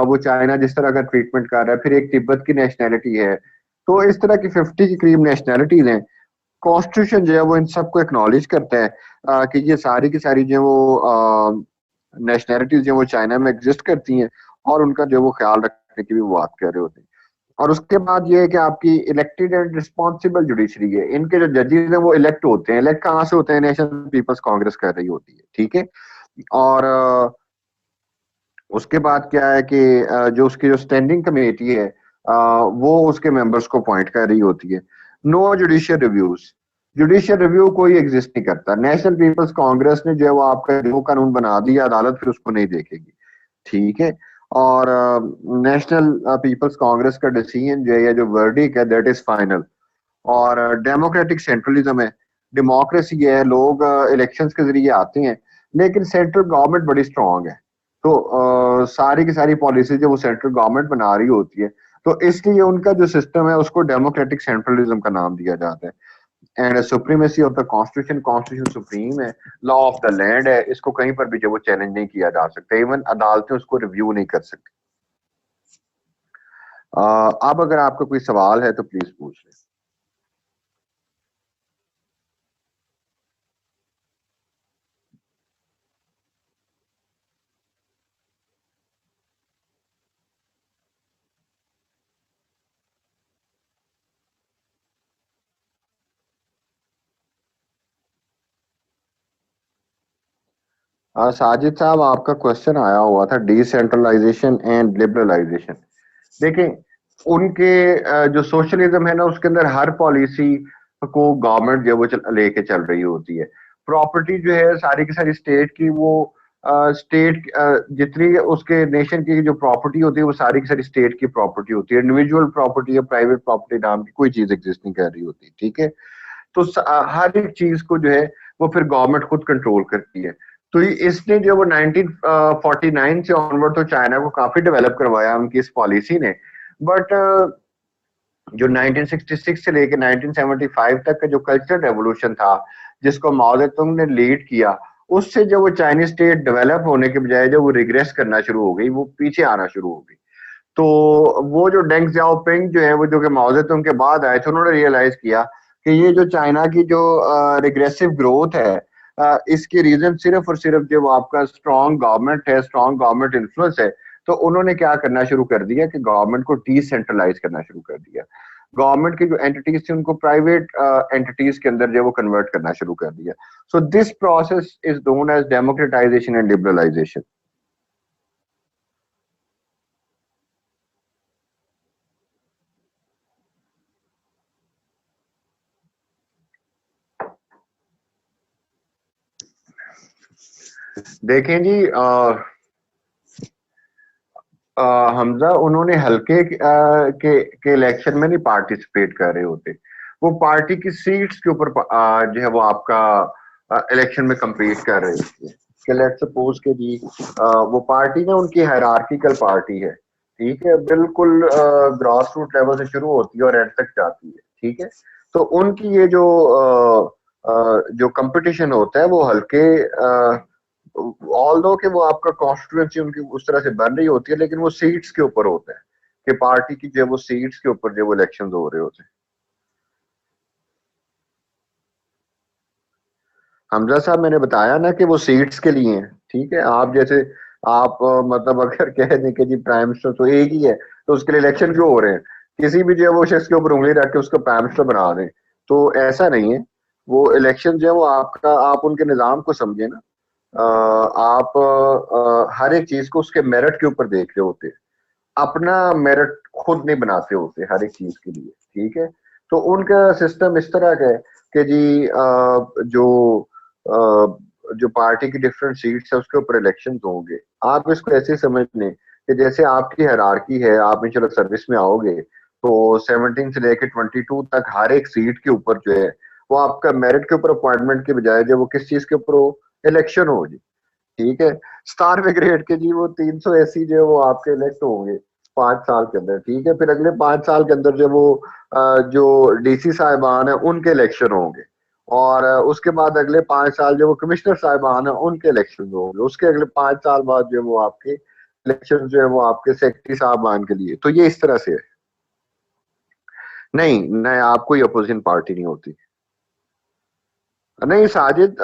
वो चाइना जिस तरह का ट्रीटमेंट कर रहा है, फिर एक तिब्बत की नेशनैलिटी है। तो इस तरह की 50 के करीब नेशनैलिटीज हैं। कॉन्स्टिट्यूशन जो है वो इन सबको एक्नॉलेज करता है कि ये सारी की सारी जो वो नेशनैलिटीज जो वो चाइना में एग्जिस्ट करती हैं, और उनका जो वो ख्याल रखने की भी वो बात कर रहे होते हैं। और उसके बाद ये है कि आपकी इलेक्टेड एंड रिस्पॉन्सिबल जुडिशरी है। इनके जो जजेस हैं वो इलेक्ट होते हैं। इलेक्ट कहाँ से होते हैं? नेशनल पीपल्स कांग्रेस कर रही होती है, ठीक है। और उसके बाद क्या है कि जो उसकी जो स्टैंडिंग कमेटी है वो उसके मेंबर्स को अपॉइंट कर रही होती है। No judicial reviews, judicial review कोई एग्जिस्ट नहीं करता। नेशनल पीपल्स कांग्रेस ने जो है वो आपका जो कानून बना दिया, अदालत फिर उसको नहीं देखेगी, ठीक है। और नेशनल पीपल्स कांग्रेस का डिसीजन जो है या जो वर्डिक है दैट इज फाइनल। और डेमोक्रेटिक सेंट्रलिज्म है, डेमोक्रेसी है, लोग इलेक्शंस के जरिए आते हैं, लेकिन सेंट्रल गवर्नमेंट बड़ी स्ट्रांग है। तो सारी की सारी पॉलिसी जो वो सेंट्रल गवर्नमेंट बना रही होती है, तो इसलिए उनका जो सिस्टम है उसको डेमोक्रेटिक सेंट्रलिज्म का नाम दिया जाता है। And supremacy of the constitution, constitution supreme है, लॉ ऑफ द लैंड है, इसको कहीं पर भी जो वो चैलेंज नहीं किया जा सकता, इवन अदालतें उसको रिव्यू नहीं कर सकती। अब अगर आपका कोई सवाल है तो प्लीज पूछ लें। साजिद साहब, आपका क्वेश्चन आया हुआ था डिसेंट्रलाइजेशन एंड लिबरलाइजेशन। देखें, उनके जो सोशलिज्म है ना, उसके अंदर हर पॉलिसी को गवर्नमेंट जो है वो लेके चल रही होती है। प्रॉपर्टी जो है सारी की सारी स्टेट की, वो स्टेट जितनी उसके नेशन की जो प्रॉपर्टी होती है वो सारी की सारी स्टेट की प्रॉपर्टी होती है। इंडिविजुअल प्रॉपर्टी या प्राइवेट प्रॉपर्टी नाम की कोई चीज एग्जिस्ट नहीं कर रही होती, ठीक है। तो हर एक चीज को जो है वो फिर गवर्नमेंट खुद कंट्रोल करती है। तो इसने जो वो 1949 से ऑनवर्ड तो चाइना को काफी डेवलप करवाया उनकी इस पॉलिसी ने। बट जो 1966 से लेकर 1975 तक का जो कल्चरल रेवोल्यूशन था, जिसको माओ जेतुंग ने लीड किया, उससे जब वो चाइनीज स्टेट डेवलप होने के बजाय जब वो रिग्रेस करना शुरू हो गई, वो पीछे आना शुरू हो गई। तो वो जो डेंग ज़ाओपिंग जो है, वो जो कि माओ जेतुंग के बाद आए थे, उन्होंने रियलाइज किया कि ये जो चाइना की जो रिग्रेसिव ग्रोथ है, इसके रीजन सिर्फ और सिर्फ जो आपका स्ट्रॉन्ग गवर्नमेंट है, स्ट्रॉन्ग गवर्नमेंट इन्फ्लुएंस है। तो उन्होंने क्या करना शुरू कर दिया कि गवर्नमेंट को डिसेंट्रलाइज करना शुरू कर दिया। गवर्नमेंट की जो एंटिटीज थी उनको प्राइवेट एंटिटीज के अंदर जो वो कन्वर्ट करना शुरू कर दिया। So this process is known as democratisation and liberalisation. देखें जी, हमजा, उन्होंने हल्के के इलेक्शन में नहीं पार्टिसिपेट कर रहे होते। वो पार्टी की सीट्स के ऊपर जो है वो आपका इलेक्शन में compete कर रहे होते हैं। कि लेट्स सपोज के जी, वो पार्टी ना उनकी हायरार्किकल पार्टी है, ठीक है, बिल्कुल ग्रास रूट लेवल से शुरू होती है और एंड तक जाती है, ठीक है। तो उनकी ये जो कंपटीशन होता है वो हल्के, ऑल दो कि वो आपका कॉन्स्टिट्यूंसी उनकी उस तरह से बन रही होती है, लेकिन वो सीट्स के ऊपर होता है कि पार्टी की जो वो सीट्स के ऊपर जो वो इलेक्शन हो रहे होते हैं। हमजा साहब, मैंने बताया ना कि वो सीट्स के लिए हैं, ठीक है। आप जैसे आप मतलब अगर कह दें कि जी प्राइम मिनिस्टर तो एक ही है, तो उसके लिए इलेक्शन क्यों हो रहे हैं? किसी भी जो है वो शख्स के ऊपर उंगली रख के उसको प्राइम मिनिस्टर बना दें, तो ऐसा नहीं है। वो इलेक्शन जो है वो आपका, आप उनके निज़ाम को समझे ना। आप हर एक चीज को उसके मेरिट के ऊपर देख रहे होते हैं, अपना मेरिट खुद नहीं बनाते होते हर एक चीज के लिए, ठीक है। तो उनका सिस्टम इस तरह का है कि जी जो पार्टी की डिफरेंट सीट्स है उसके ऊपर इलेक्शन होंगे। आप इसको ऐसे समझ लें कि जैसे आपकी हायरार्की है, आप इंशाल्लाह सर्विस में आओगे तो 17 से लेकर 22 तक हर एक सीट के ऊपर जो है वो आपका मेरिट के ऊपर अपॉइंटमेंट के बजाय जो वो किस चीज के ऊपर हो, इलेक्शन हो जी, ठीक है। स्टार में ग्रेड के जी वो 380 जो है वो आपके इलेक्ट होंगे 5 साल के अंदर, ठीक है। फिर अगले 5 साल के अंदर जो वो जो डीसी साहिबान है उनके इलेक्शन होंगे। और उसके बाद अगले 5 साल जो वो कमिश्नर साहिबान है उनके इलेक्शन होंगे। उसके अगले 5 साल बाद जो है वो आपके इलेक्शन जो है वो आपके सेक्रेटरी साहिबान के लिए। तो ये इस तरह से है। नहीं नहीं, आप कोई अपोजिशन पार्टी नहीं होती। नहीं साजिद,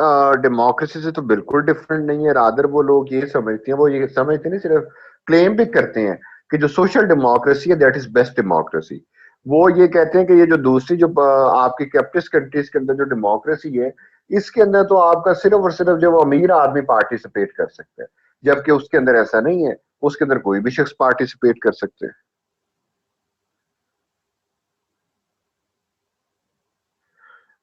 डेमोक्रेसी से तो बिल्कुल डिफरेंट नहीं है। रादर वो लोग ये समझते हैं, वो ये समझते नहीं, सिर्फ क्लेम भी करते हैं कि जो सोशल डेमोक्रेसी है दैट इज बेस्ट डेमोक्रेसी। वो ये कहते हैं कि ये जो दूसरी जो आपकी कैपिटलिस्ट कंट्रीज के अंदर जो डेमोक्रेसी है, इसके अंदर तो आपका सिर्फ और सिर्फ जो वो अमीर आदमी पार्टिसिपेट कर सकते हैं, जबकि उसके अंदर ऐसा नहीं है। उसके अंदर कोई भी शख्स पार्टिसिपेट कर सकते हैं।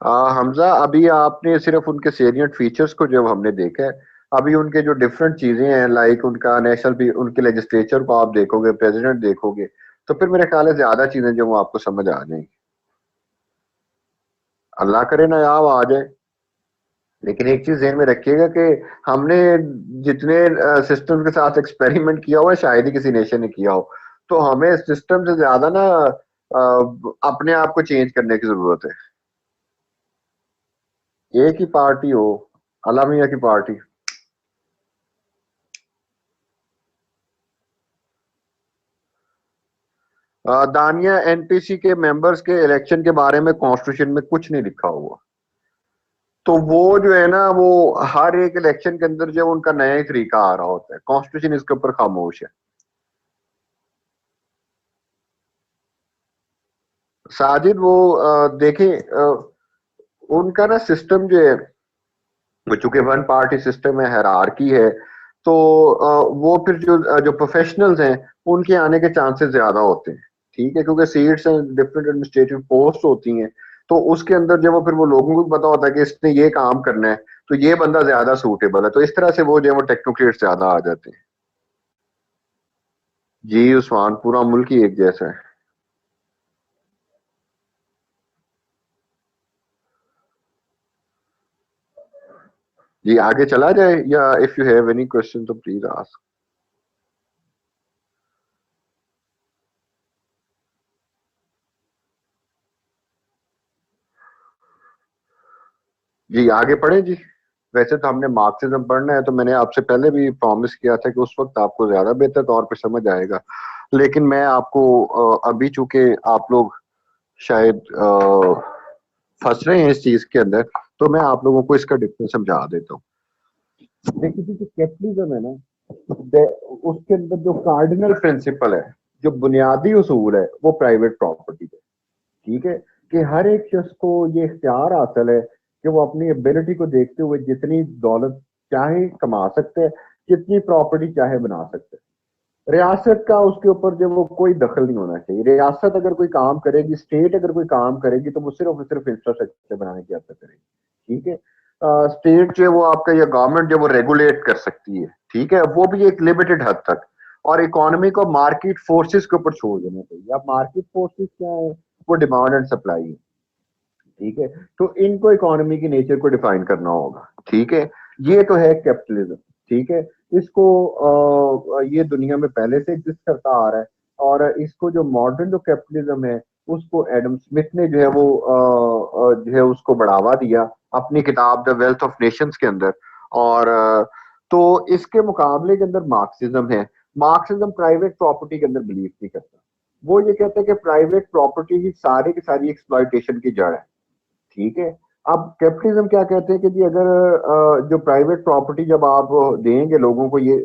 हमजा, अभी आपने सिर्फ उनके सेलिएंट फीचर्स को जब हमने देखा है, अभी उनके जो डिफरेंट चीजें हैं, लाइक उनका नेशनल भी, उनके लेजिस्लेचर को आप देखोगे, प्रेसिडेंट देखोगे, तो फिर मेरे ख्याल है ज्यादा चीजें जो वो आपको समझ आ जाएंगी। अल्लाह करे ना याद आ जाए। लेकिन एक चीज ध्यान में रखिएगा कि हमने जितने सिस्टम के साथ एक्सपेरिमेंट किया हुआ है शायद ही किसी नेशन ने किया हो। तो हमें सिस्टम से ज्यादा ना अपने आप को चेंज करने की जरूरत है। एक ही पार्टी हो, अल्लाह मियाँ की पार्टी। दानिया एनपीसी के मेंबर्स के इलेक्शन के बारे में कॉन्स्टिट्यूशन में कुछ नहीं लिखा हुआ। तो वो जो है ना, वो हर एक इलेक्शन के अंदर जो उनका नया ही तरीका आ रहा होता है, कॉन्स्टिट्यूशन इसके ऊपर खामोश है। साजिद वो देखें, उनका ना सिस्टम जो है, वो चूंकि वन पार्टी सिस्टम है, हायरार्की है, तो वो फिर जो प्रोफेशनल्स हैं उनके आने के चांसेस ज्यादा होते हैं। ठीक है, क्योंकि seats and different administrative post होती हैं, तो उसके अंदर जब वो फिर वो लोगों को भी पता होता है कि इसने ये काम करना है, तो ये बंदा ज्यादा सूटेबल है, तो इस तरह से वो जो है वो टेक्नोक्रेट ज्यादा आ जाते हैं। जी उस्मान, पूरा मुल्क ही एक जैसा है। जी आगे चला जाए, या if you have any question तो प्लीज आस्क। जी आगे पढ़े जी। वैसे तो हमने मार्क्सिज्म पढ़ना है, तो मैंने आपसे पहले भी प्रॉमिस किया था कि उस वक्त आपको ज्यादा बेहतर तौर पर समझ आएगा, लेकिन मैं आपको अभी चूंकि आप लोग शायद फंस रहे हैं इस चीज के अंदर, तो मैं आप लोगों को इसका डिफरेंस समझा देता हूँ। देखिए जी, जो कैपिटलिज्म है ना, उसके अंदर जो कार्डिनल प्रिंसिपल है, जो बुनियादी उसूल है, वो प्राइवेट प्रॉपर्टी है। ठीक है, कि हर एक शख्स को ये इख्तियार हासिल है कि वो अपनी एबिलिटी को देखते हुए जितनी दौलत चाहे कमा सकते हैं, जितनी प्रॉपर्टी चाहे बना सकते हैं। रियासत का उसके ऊपर जो वो कोई दखल नहीं होना चाहिए। रियासत अगर कोई काम करेगी, स्टेट अगर कोई काम करेगी, तो वो सिर्फ और सिर्फ इंफ्रास्ट्रक्चर बनाने की हद तक करेगी। ठीक है, स्टेट जो है वो आपका, या गवर्नमेंट जो वो रेगुलेट कर सकती है, ठीक है, वो भी एक लिमिटेड हद तक। और इकोनॉमी को मार्केट फोर्सेस के ऊपर छोड़ देना चाहिए। अब मार्केट फोर्सेस क्या है? वो डिमांड एंड सप्लाई है। ठीक है, तो इनको इकोनॉमी की नेचर को डिफाइन करना होगा। ठीक है, ये तो है कैपिटलिज्म। ठीक है, इसको ये दुनिया में पहले से एग्जिस्ट करता आ रहा है, और इसको जो मॉडर्न जो कैपिटलिज्म है, उसको एडम स्मिथ ने जो है वो जो है उसको बढ़ावा दिया अपनी किताब द वेल्थ ऑफ नेशंस के अंदर। और तो इसके मुकाबले के अंदर मार्क्सिज्म है। मार्क्सिज्म प्राइवेट प्रॉपर्टी के अंदर बिलीव नहीं करता। वो ये कहते हैं कि प्राइवेट प्रॉपर्टी ही सारी की सारी एक्सप्लॉयटेशन की जड़ है। ठीक है, अब कैपिटलिज्म क्या कहते हैं कि जी अगर जो प्राइवेट प्रॉपर्टी जब आप देंगे लोगों को, ये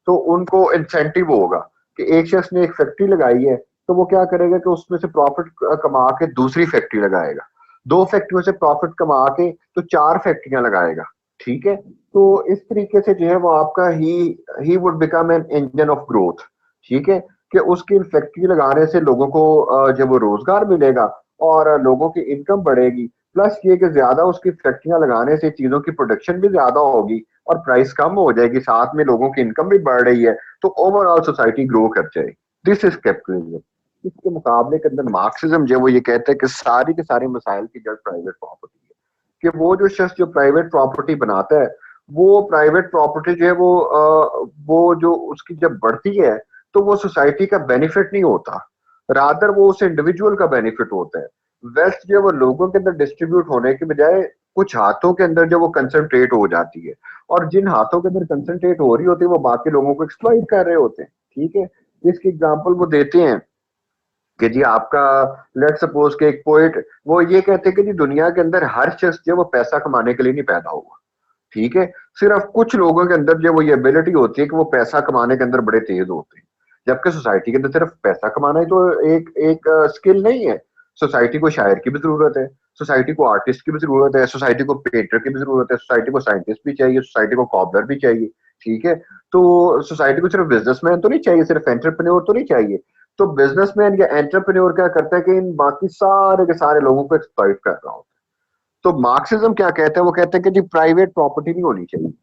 तो उनको इंसेंटिव होगा कि एक शख्स ने एक फैक्ट्री लगाई है, तो वो क्या करेगा कि उसमें से प्रॉफिट कमा के दूसरी फैक्ट्री लगाएगा, दो फैक्ट्रियों से प्रॉफिट कमा के तो चार फैक्ट्रियां लगाएगा। ठीक है, तो इस तरीके से जो है वो आपका he would become an engine of growth. ठीक है, कि उसकी फैक्ट्री लगाने से लोगों को जब वो रोजगार मिलेगा और लोगों की इनकम बढ़ेगी, प्लस ये कि ज्यादा उसकी फैक्ट्रियां लगाने से चीजों की प्रोडक्शन भी ज्यादा होगी और प्राइस कम हो जाएगी, साथ में लोगों की इनकम भी बढ़ रही है, तो ओवरऑल सोसाइटी ग्रो कर जाएगी। This is capitalism. इसके मुकाबले के अंदर मार्क्सिज्म जो वो ये कहते हैं कि सारी के सारे मसाइल की जड़ प्राइवेट प्रॉपर्टी है। कि वो जो शख्स जो प्राइवेट प्रॉपर्टी बनाता है, वो प्राइवेट प्रॉपर्टी जो है वो जो उसकी जब बढ़ती है, तो वो सोसाइटी का बेनिफिट नहीं होता, रादर वो उस इंडिविजुअल का बेनिफिट होता है। वेल्थ जो है वो लोगों के अंदर डिस्ट्रीब्यूट होने के बजाय कुछ हाथों के अंदर जो वो कंसंट्रेट हो जाती है, और जिन हाथों के अंदर कंसंट्रेट हो रही होती है वो बाकी लोगों को एक्सप्लॉइट कर रहे होते हैं। ठीक है, इसकी एग्जांपल वो देते हैं कि जी आपका, लेट सपोज के एक पोइट, वो ये कहते हैं कि जी दुनिया के अंदर हर शख्स जो वो पैसा कमाने के लिए नहीं पैदा हुआ। ठीक है, सिर्फ कुछ लोगों के अंदर जो वो ये एबिलिटी होती है कि वो पैसा कमाने के अंदर बड़े तेज होते हैं, जबकि सोसाइटी के अंदर सिर्फ पैसा कमाना ही तो एक एक स्किल नहीं है। सोसाइटी को शायर की भी जरूरत है, सोसाइटी को आर्टिस्ट की भी जरूरत है, सोसाइटी को पेंटर की भी जरूरत है, सोसाइटी को साइंटिस्ट भी चाहिए, सोसाइटी को कॉबलर भी चाहिए। ठीक है, तो सोसाइटी को सिर्फ बिजनेसमैन तो नहीं चाहिए, सिर्फ एंटरप्रेन्योर तो नहीं चाहिए। तो बिजनेसमैन या एंटरप्रेन्योर क्या करता है कि इन बाकी सारे के सारे लोगों को एक्सप्लॉइट कर रहा होता है। तो मार्क्सिज्म क्या कहते हैं? वो कहते हैं कि जी प्राइवेट प्रॉपर्टी नहीं होनी चाहिए,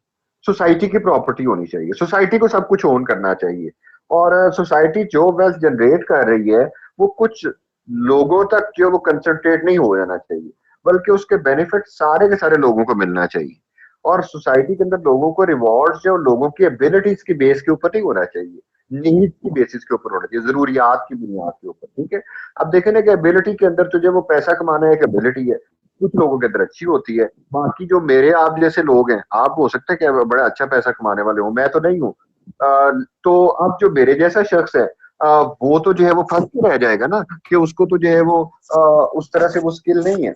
सोसाइटी की प्रॉपर्टी होनी चाहिए, सोसाइटी को सब कुछ ओन करना चाहिए। और सोसाइटी जो वेल्थ जनरेट कर रही है, वो कुछ लोगों तक जो वो कंसंट्रेट नहीं हो जाना चाहिए, बल्कि उसके बेनिफिट सारे के सारे लोगों को मिलना चाहिए। और सोसाइटी के अंदर लोगों को रिवॉर्ड जो लोगों की एबिलिटीज की बेस के ऊपर नहीं होना चाहिए, नीड की बेसिस के ऊपर होना चाहिए, जरूरियात की बुनियाद के ऊपर। ठीक है, अब देखें ना कि एबिलिटी के अंदर तुझे वो पैसा कमाना एक एबिलिटी है, कुछ लोगों के अंदर अच्छी होती है, बाकी जो मेरे आप जैसे लोग हैं, आप हो सकते हैं कि बड़ा अच्छा पैसा कमाने वाले हो, मैं तो नहीं हूँ। तो अब जो मेरे जैसा शख्स है, वो तो जो है वो फंस के रह जाएगा ना, कि उसको तो जो है वो उस तरह से वो स्किल नहीं है,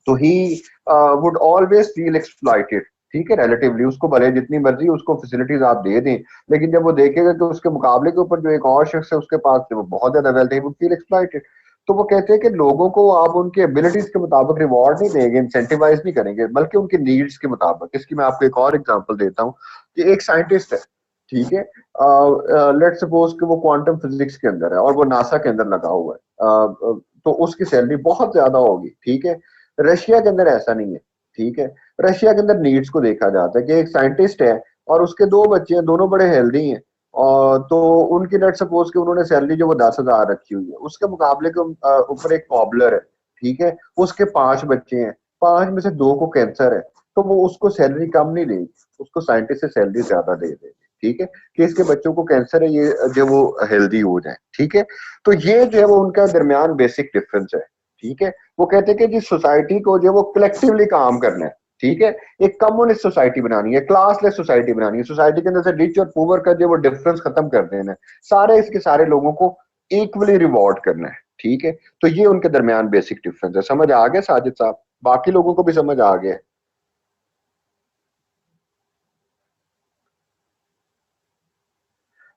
तो he would always feel exploited. ठीक है, रिलेटिवली उसको भले जितनी मर्जी उसको फैसिलिटीज आप दे दें, लेकिन जब वो देखेगा कि उसके मुकाबले के ऊपर जो एक और शख्स है उसके पास से वो बहुत ज्यादा वेल्थ है, वो फील एक्सप्लॉइटेड। तो वो कहते हैं कि लोगों को आप उनकी एबिलिटीज के मुताबिक रिवॉर्ड नहीं देंगे, इंसेंटिवाइज नहीं करेंगे, बल्कि उनकी नीड्स के मुताबिक। इसकी मैं आपको एक और एग्जांपल देता हूँ कि एक साइंटिस्ट है, ठीक है, लेट सपोज कि वो क्वांटम फिजिक्स के अंदर है और वो नासा के अंदर लगा हुआ है, तो उसकी सैलरी बहुत ज्यादा होगी, ठीक है। रशिया के अंदर ऐसा नहीं है, ठीक है। रशिया के अंदर नीड्स को देखा जाता है कि एक साइंटिस्ट है और उसके दो बच्चे हैं, दोनों बड़े हेल्दी हैं, और तो उनकी लेट सपोज कि उन्होंने सैलरी जो वो 10,000 रखी हुई है, उसके मुकाबले के ऊपर एक कॉबलर है, ठीक है, उसके 5 बच्चे हैं, 5 में से 2 को कैंसर है, तो वो उसको सैलरी कम नहीं देगी, उसको साइंटिस्ट से सैलरी ज्यादा दे देगी, ठीक है, कि इसके बच्चों को कैंसर है, ये जो वो हेल्दी हो जाए, ठीक है। तो ये जो है वो उनका दरमियान बेसिक डिफरेंस है, ठीक है। वो कहते हैं कि जिस सोसाइटी को जो वो कलेक्टिवली काम करना है, ठीक है, एक कम्युनिस्ट सोसाइटी बनानी है, क्लासलेस सोसाइटी बनानी है, सोसाइटी के अंदर से रिच और पुअर का जो वो डिफरेंस खत्म कर देना है, सारे इसके सारे लोगों को इक्वली रिवॉर्ड करना है, ठीक है। तो ये उनके दरमियान बेसिक डिफरेंस है। समझ आ गया साजिद साहब? बाकी लोगों को भी समझ आ गया?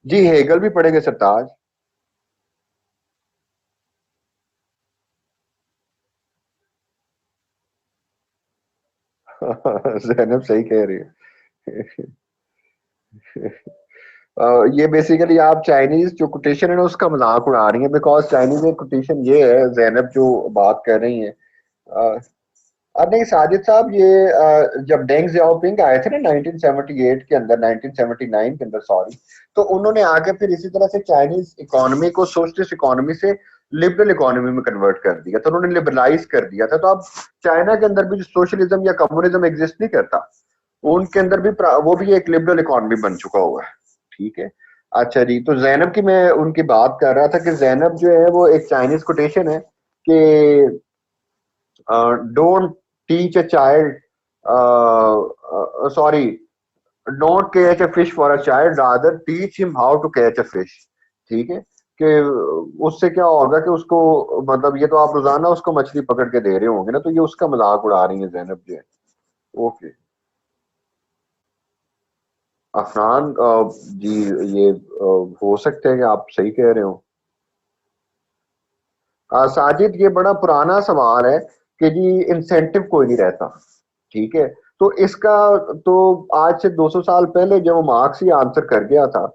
जी हेगल भी पढ़ेंगे सरताज। जैनब सही कह रही है। ये बेसिकली आप चाइनीज जो कोटेशन है ना उसका मजाक उड़ा रही है, बिकॉज चाइनीज में कोटेशन ये है, जैनब जो बात कर रही है। नहीं साजिद साहब, ये जब डेंग जियाओपिंग आए थे ना 1978 के अंदर, 1979 के अंदर सॉरी, तो उन्होंने आके फिर इसी तरह से चाइनीज इकोनॉमी को सोशलिस्ट इकोनॉमी से लिबरल इकोनॉमी में कन्वर्ट कर दिया, तो उन्होंने लिबरलाइज कर दिया था। तो अब चाइना के अंदर भी जो सोशलिज्म या कम्युनिज्म एग्जिस्ट नहीं करता, उनके अंदर भी वो भी एक लिबरल इकोनॉमी बन चुका हुआ है, ठीक है। अच्छा जी, तो जैनब की मैं उनकी बात कर रहा था कि जैनब जो है वो एक चाइनीज कोटेशन है कि don't teach a child, sorry, don't catch a fish for a child, rather teach him how to catch a fish, ठीक है। कि उससे क्या होगा कि उसको, मतलब ये तो आप रोजाना उसको मछली पकड़ के दे रहे होंगे ना, तो ये उसका मजाक उड़ा रही है जैनब जो है। ओके। अफनान जी, ये हो सकते हैं कि आप सही कह रहे हो। साजिद, ये बड़ा पुराना सवाल है कि जी इंसेंटिव कोई नहीं रहता, ठीक है। तो इसका तो आज से 200 साल पहले जब मार्क्स ही आंसर कर गया था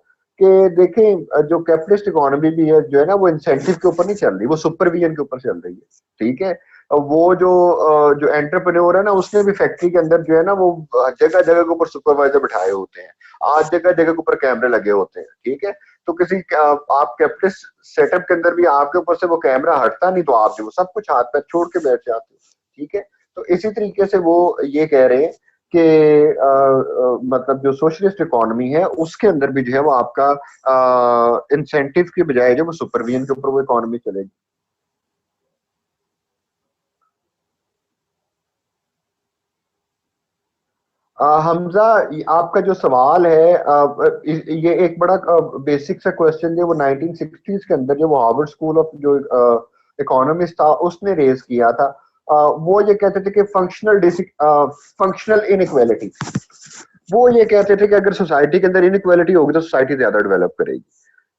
कि देखें, जो कैपिटलिस्ट इकोनॉमी भी है जो है ना, वो इंसेंटिव के ऊपर नहीं चल रही, वो सुपरविजन के ऊपर चल रही है, ठीक है। वो जो एंटरप्रेन्योर है ना, उसने भी फैक्ट्री के अंदर जो है ना वो जगह जगह के ऊपर सुपरवाइजर बिठाए होते हैं, आज जगह जगह के ऊपर कैमरे लगे होते हैं, ठीक है। तो किसी आप कैपिटलिस्ट सेटअप के अंदर भी आपके ऊपर से वो कैमरा हटता नहीं, तो आप जो सब कुछ हाथ पैर छोड़ के बैठ जाते हो, ठीक है। तो इसी तरीके से वो ये कह रहे हैं कि मतलब जो सोशलिस्ट इकोनॉमी है उसके अंदर भी जो है वो आपका इंसेंटिव की बजाय जो वो सुपरविजन के ऊपर वो इकोनॉमी चलेगी। हमजा, आपका जो सवाल है, ये एक बड़ा बेसिक सा क्वेश्चन जो वो 1960s के अंदर जो वो हार्वर्ड स्कूल ऑफ जो इकोनॉमिस्ट था उसने रेज किया था। वो ये कहते थे कि फंक्शनल इनइक्वालिटी, वो ये कहते थे कि अगर सोसाइटी के अंदर इनइक्वालिटी होगी तो सोसाइटी ज्यादा डेवलप करेगी।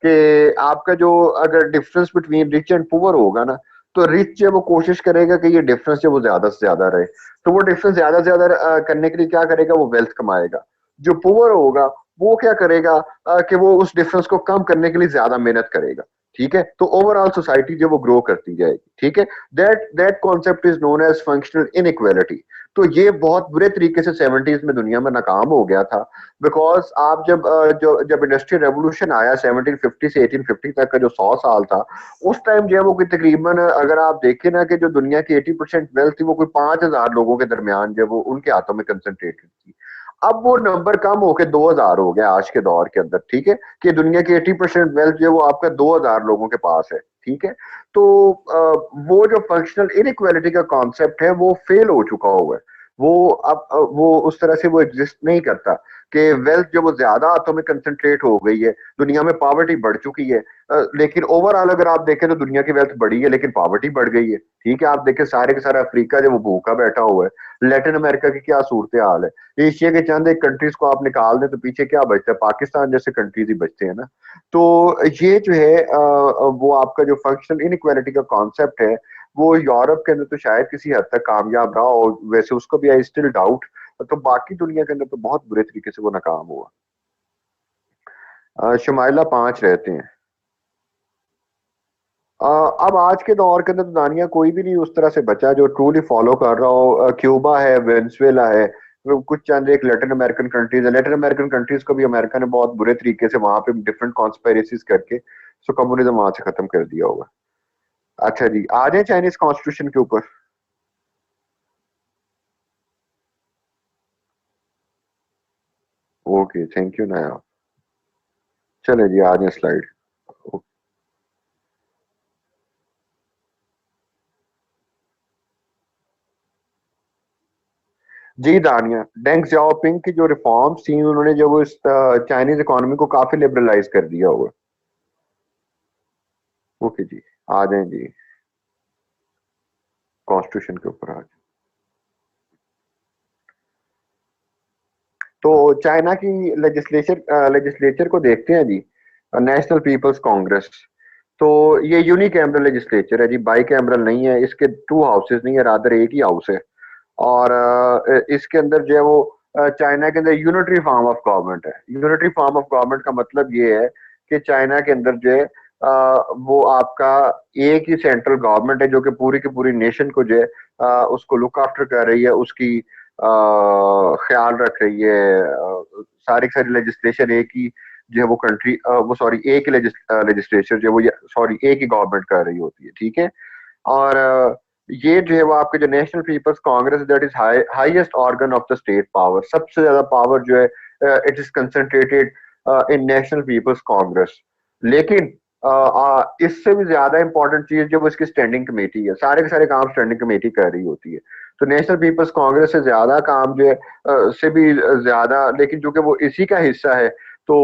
कि आपका जो अगर difference between rich and poor होगा ना, तो रिच जो वो कोशिश करेगा कि ये डिफरेंस जो वो ज्यादा से ज्यादा रहे, तो वो डिफरेंस ज्यादा से ज्यादा करने के लिए क्या करेगा, वो वेल्थ कमाएगा। जो पुअर होगा वो क्या करेगा, कि वो उस डिफरेंस को कम करने के लिए ज्यादा मेहनत करेगा, ठीक है। तो ओवरऑल सोसाइटी जो वो ग्रो करती जाएगी, ठीक है। That that concept is known as functional inequality. तो ये बहुत बुरे तरीके से 70s में दुनिया में नाकाम हो गया था, बिकॉज आप जब इंडस्ट्रियल रेवोल्यूशन आया 1750 से 1850 तक का जो 100 साल था, उस टाइम जो है वो कोई तकरीबन, अगर आप देखें ना, कि जो दुनिया की 80% वेल्थ थी वो कोई 5,000 लोगों के दरमियान जो वो उनके हाथों में कंसंट्रेटेड थी। अब वो नंबर कम होकर 2,000 हो गया आज के दौर के अंदर, ठीक है। कि दुनिया की 80% वेल्थ जो है वो आपका 2,000 लोगों के पास है, ठीक है। तो वो जो फंक्शनल इनइक्वालिटी का कॉन्सेप्ट है वो फेल हो चुका हुआ है। वो उस तरह से वो एग्जिस्ट नहीं करता कि वेल्थ जो वो ज्यादा हाथों में कंसंट्रेट हो गई है, दुनिया में पॉवर्टी बढ़ चुकी है। लेकिन ओवरऑल अगर आप देखें तो दुनिया की वेल्थ बढ़ी है लेकिन पॉवर्टी बढ़ गई है। ठीक है, आप देखें सारे के सारा अफ्रीका जो वो भूखा बैठा हुआ है, लैटिन अमेरिका की क्या सूरत हाल है, एशिया के चंद एक कंट्रीज को आप निकाल दें तो पीछे क्या बचता है, पाकिस्तान जैसे कंट्रीज ही बचते हैं ना। तो ये जो है वो आपका जो फंक्शनल इनइक्वालिटी का कॉन्सेप्ट है, वो यूरोप के अंदर तो शायद किसी हद तक कामयाब रहा, और वैसे उसको भी आई स्टिल डाउट। तो बाकी दुनिया के अंदर तो बहुत बुरे तरीके से वो नाकाम हुआ। शुमाइला 5 रहते हैं। अब आज के दौर के अंदर तो दानिया कोई भी नहीं उस तरह से बचा जो ट्रूली फॉलो कर रहा हो। क्यूबा है, वेनेजुएला है, कुछ चंद एक लेटिन अमेरिकन कंट्रीज है। लेटिन अमेरिकन कंट्रीज को भी अमेरिका ने बहुत बुरे तरीके से वहां पे डिफरेंट कॉन्स्पेरेसीज करके सो कम्युनिज्म वहां से खत्म कर दिया होगा। अच्छा जी, आ जाए चाइनीज कॉन्स्टिट्यूशन के ऊपर। ओके, थैंक यू नया। चले जी, आ जाए स्लाइड। जी दानिया, डेंग जाओपिंग की जो रिफॉर्म्स थी उन्होंने जब वो इस चाइनीज इकोनॉमी को काफी लिबरलाइज कर दिया हुआ। ओके जी, आ जाए जी कॉन्स्टिट्यूशन के ऊपर आ जाए। तो चाइना की लेजिस्लेचर को देखते हैं जी। National People's Congress. तो ये यूनिकैमरल लेजिस्लेचर है जी, बाई कैमरल नहीं है, इसके 2 हाउसेस नहीं है, रादर एक ही हाउस है। और इसके अंदर जो है वो चाइना के अंदर यूनिटरी फॉर्म ऑफ गवर्नमेंट है। यूनिटरी फॉर्म ऑफ गवर्नमेंट का मतलब ये है कि चाइना के अंदर जो है वो आपका एक ही सेंट्रल गवर्नमेंट है जो कि पूरी की पूरी नेशन को जो है उसको लुक आफ्टर कर रही है, उसकी ख्याल रख रही है। सारी की सारी लेजिस्लेशन एक ही जो है वो कंट्री वो सॉरी एक ही लेजिस्लेचर जो है वो सॉरी एक ही गवर्नमेंट कर रही होती है। ठीक है। और ये जो है वो आपके जो National People's Congress that is highest organ of the state power, सबसे ज्यादा पावर जो है it is concentrated in National People's Congress. लेकिन इससे भी ज्यादा इंपॉर्टेंट चीज जो वो इसकी स्टैंडिंग कमेटी है, सारे के सारे काम स्टैंडिंग कमेटी कर रही होती है। तो नेशनल पीपल्स कांग्रेस से ज्यादा काम जो है से भी ज्यादा, लेकिन चूंकि वो इसी का हिस्सा है तो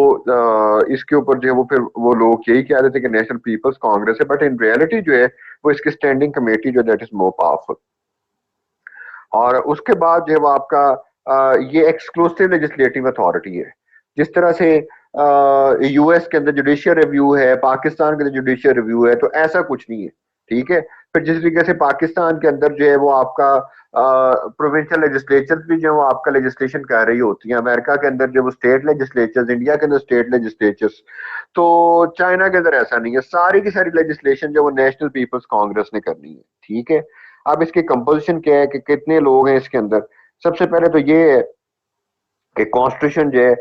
इसके ऊपर जो है वो फिर वो लोग यही कह रहे थे कि नेशनल पीपल्स कांग्रेस है, बट इन रियलिटी जो है वो इसकी स्टैंडिंग कमेटी जो दैट इज मोर पावरफुल। और उसके बाद जो है वो आपका ये एक्सक्लूसिव लेजिस्लेटिव अथॉरिटी है। जिस तरह से यूएस के अंदर जुडिशियल रिव्यू है, पाकिस्तान के अंदर जुडिशियल रिव्यू है, तो ऐसा कुछ नहीं है। ठीक है। फिर जिस तरीके से पाकिस्तान के अंदर जो है वो आपका प्रोविंशियल लेजिस्लेचर भी जो है वो आपका लेजिस्लेशन कर रही होती है, अमेरिका के अंदर जो वो स्टेट लेजिस्लेचर्स, इंडिया के अंदर स्टेट लेजिस्लेचर्स। तो चाइना के अंदर ऐसा नहीं है, सारी की सारी लेजिस्लेशन जो वो नेशनल पीपल्स कांग्रेस ने करनी है। ठीक है। अब इसकी कंपोजिशन क्या है कि कितने लोग हैं इसके अंदर। सबसे पहले तो ये है कि कॉन्स्टिट्यूशन जो है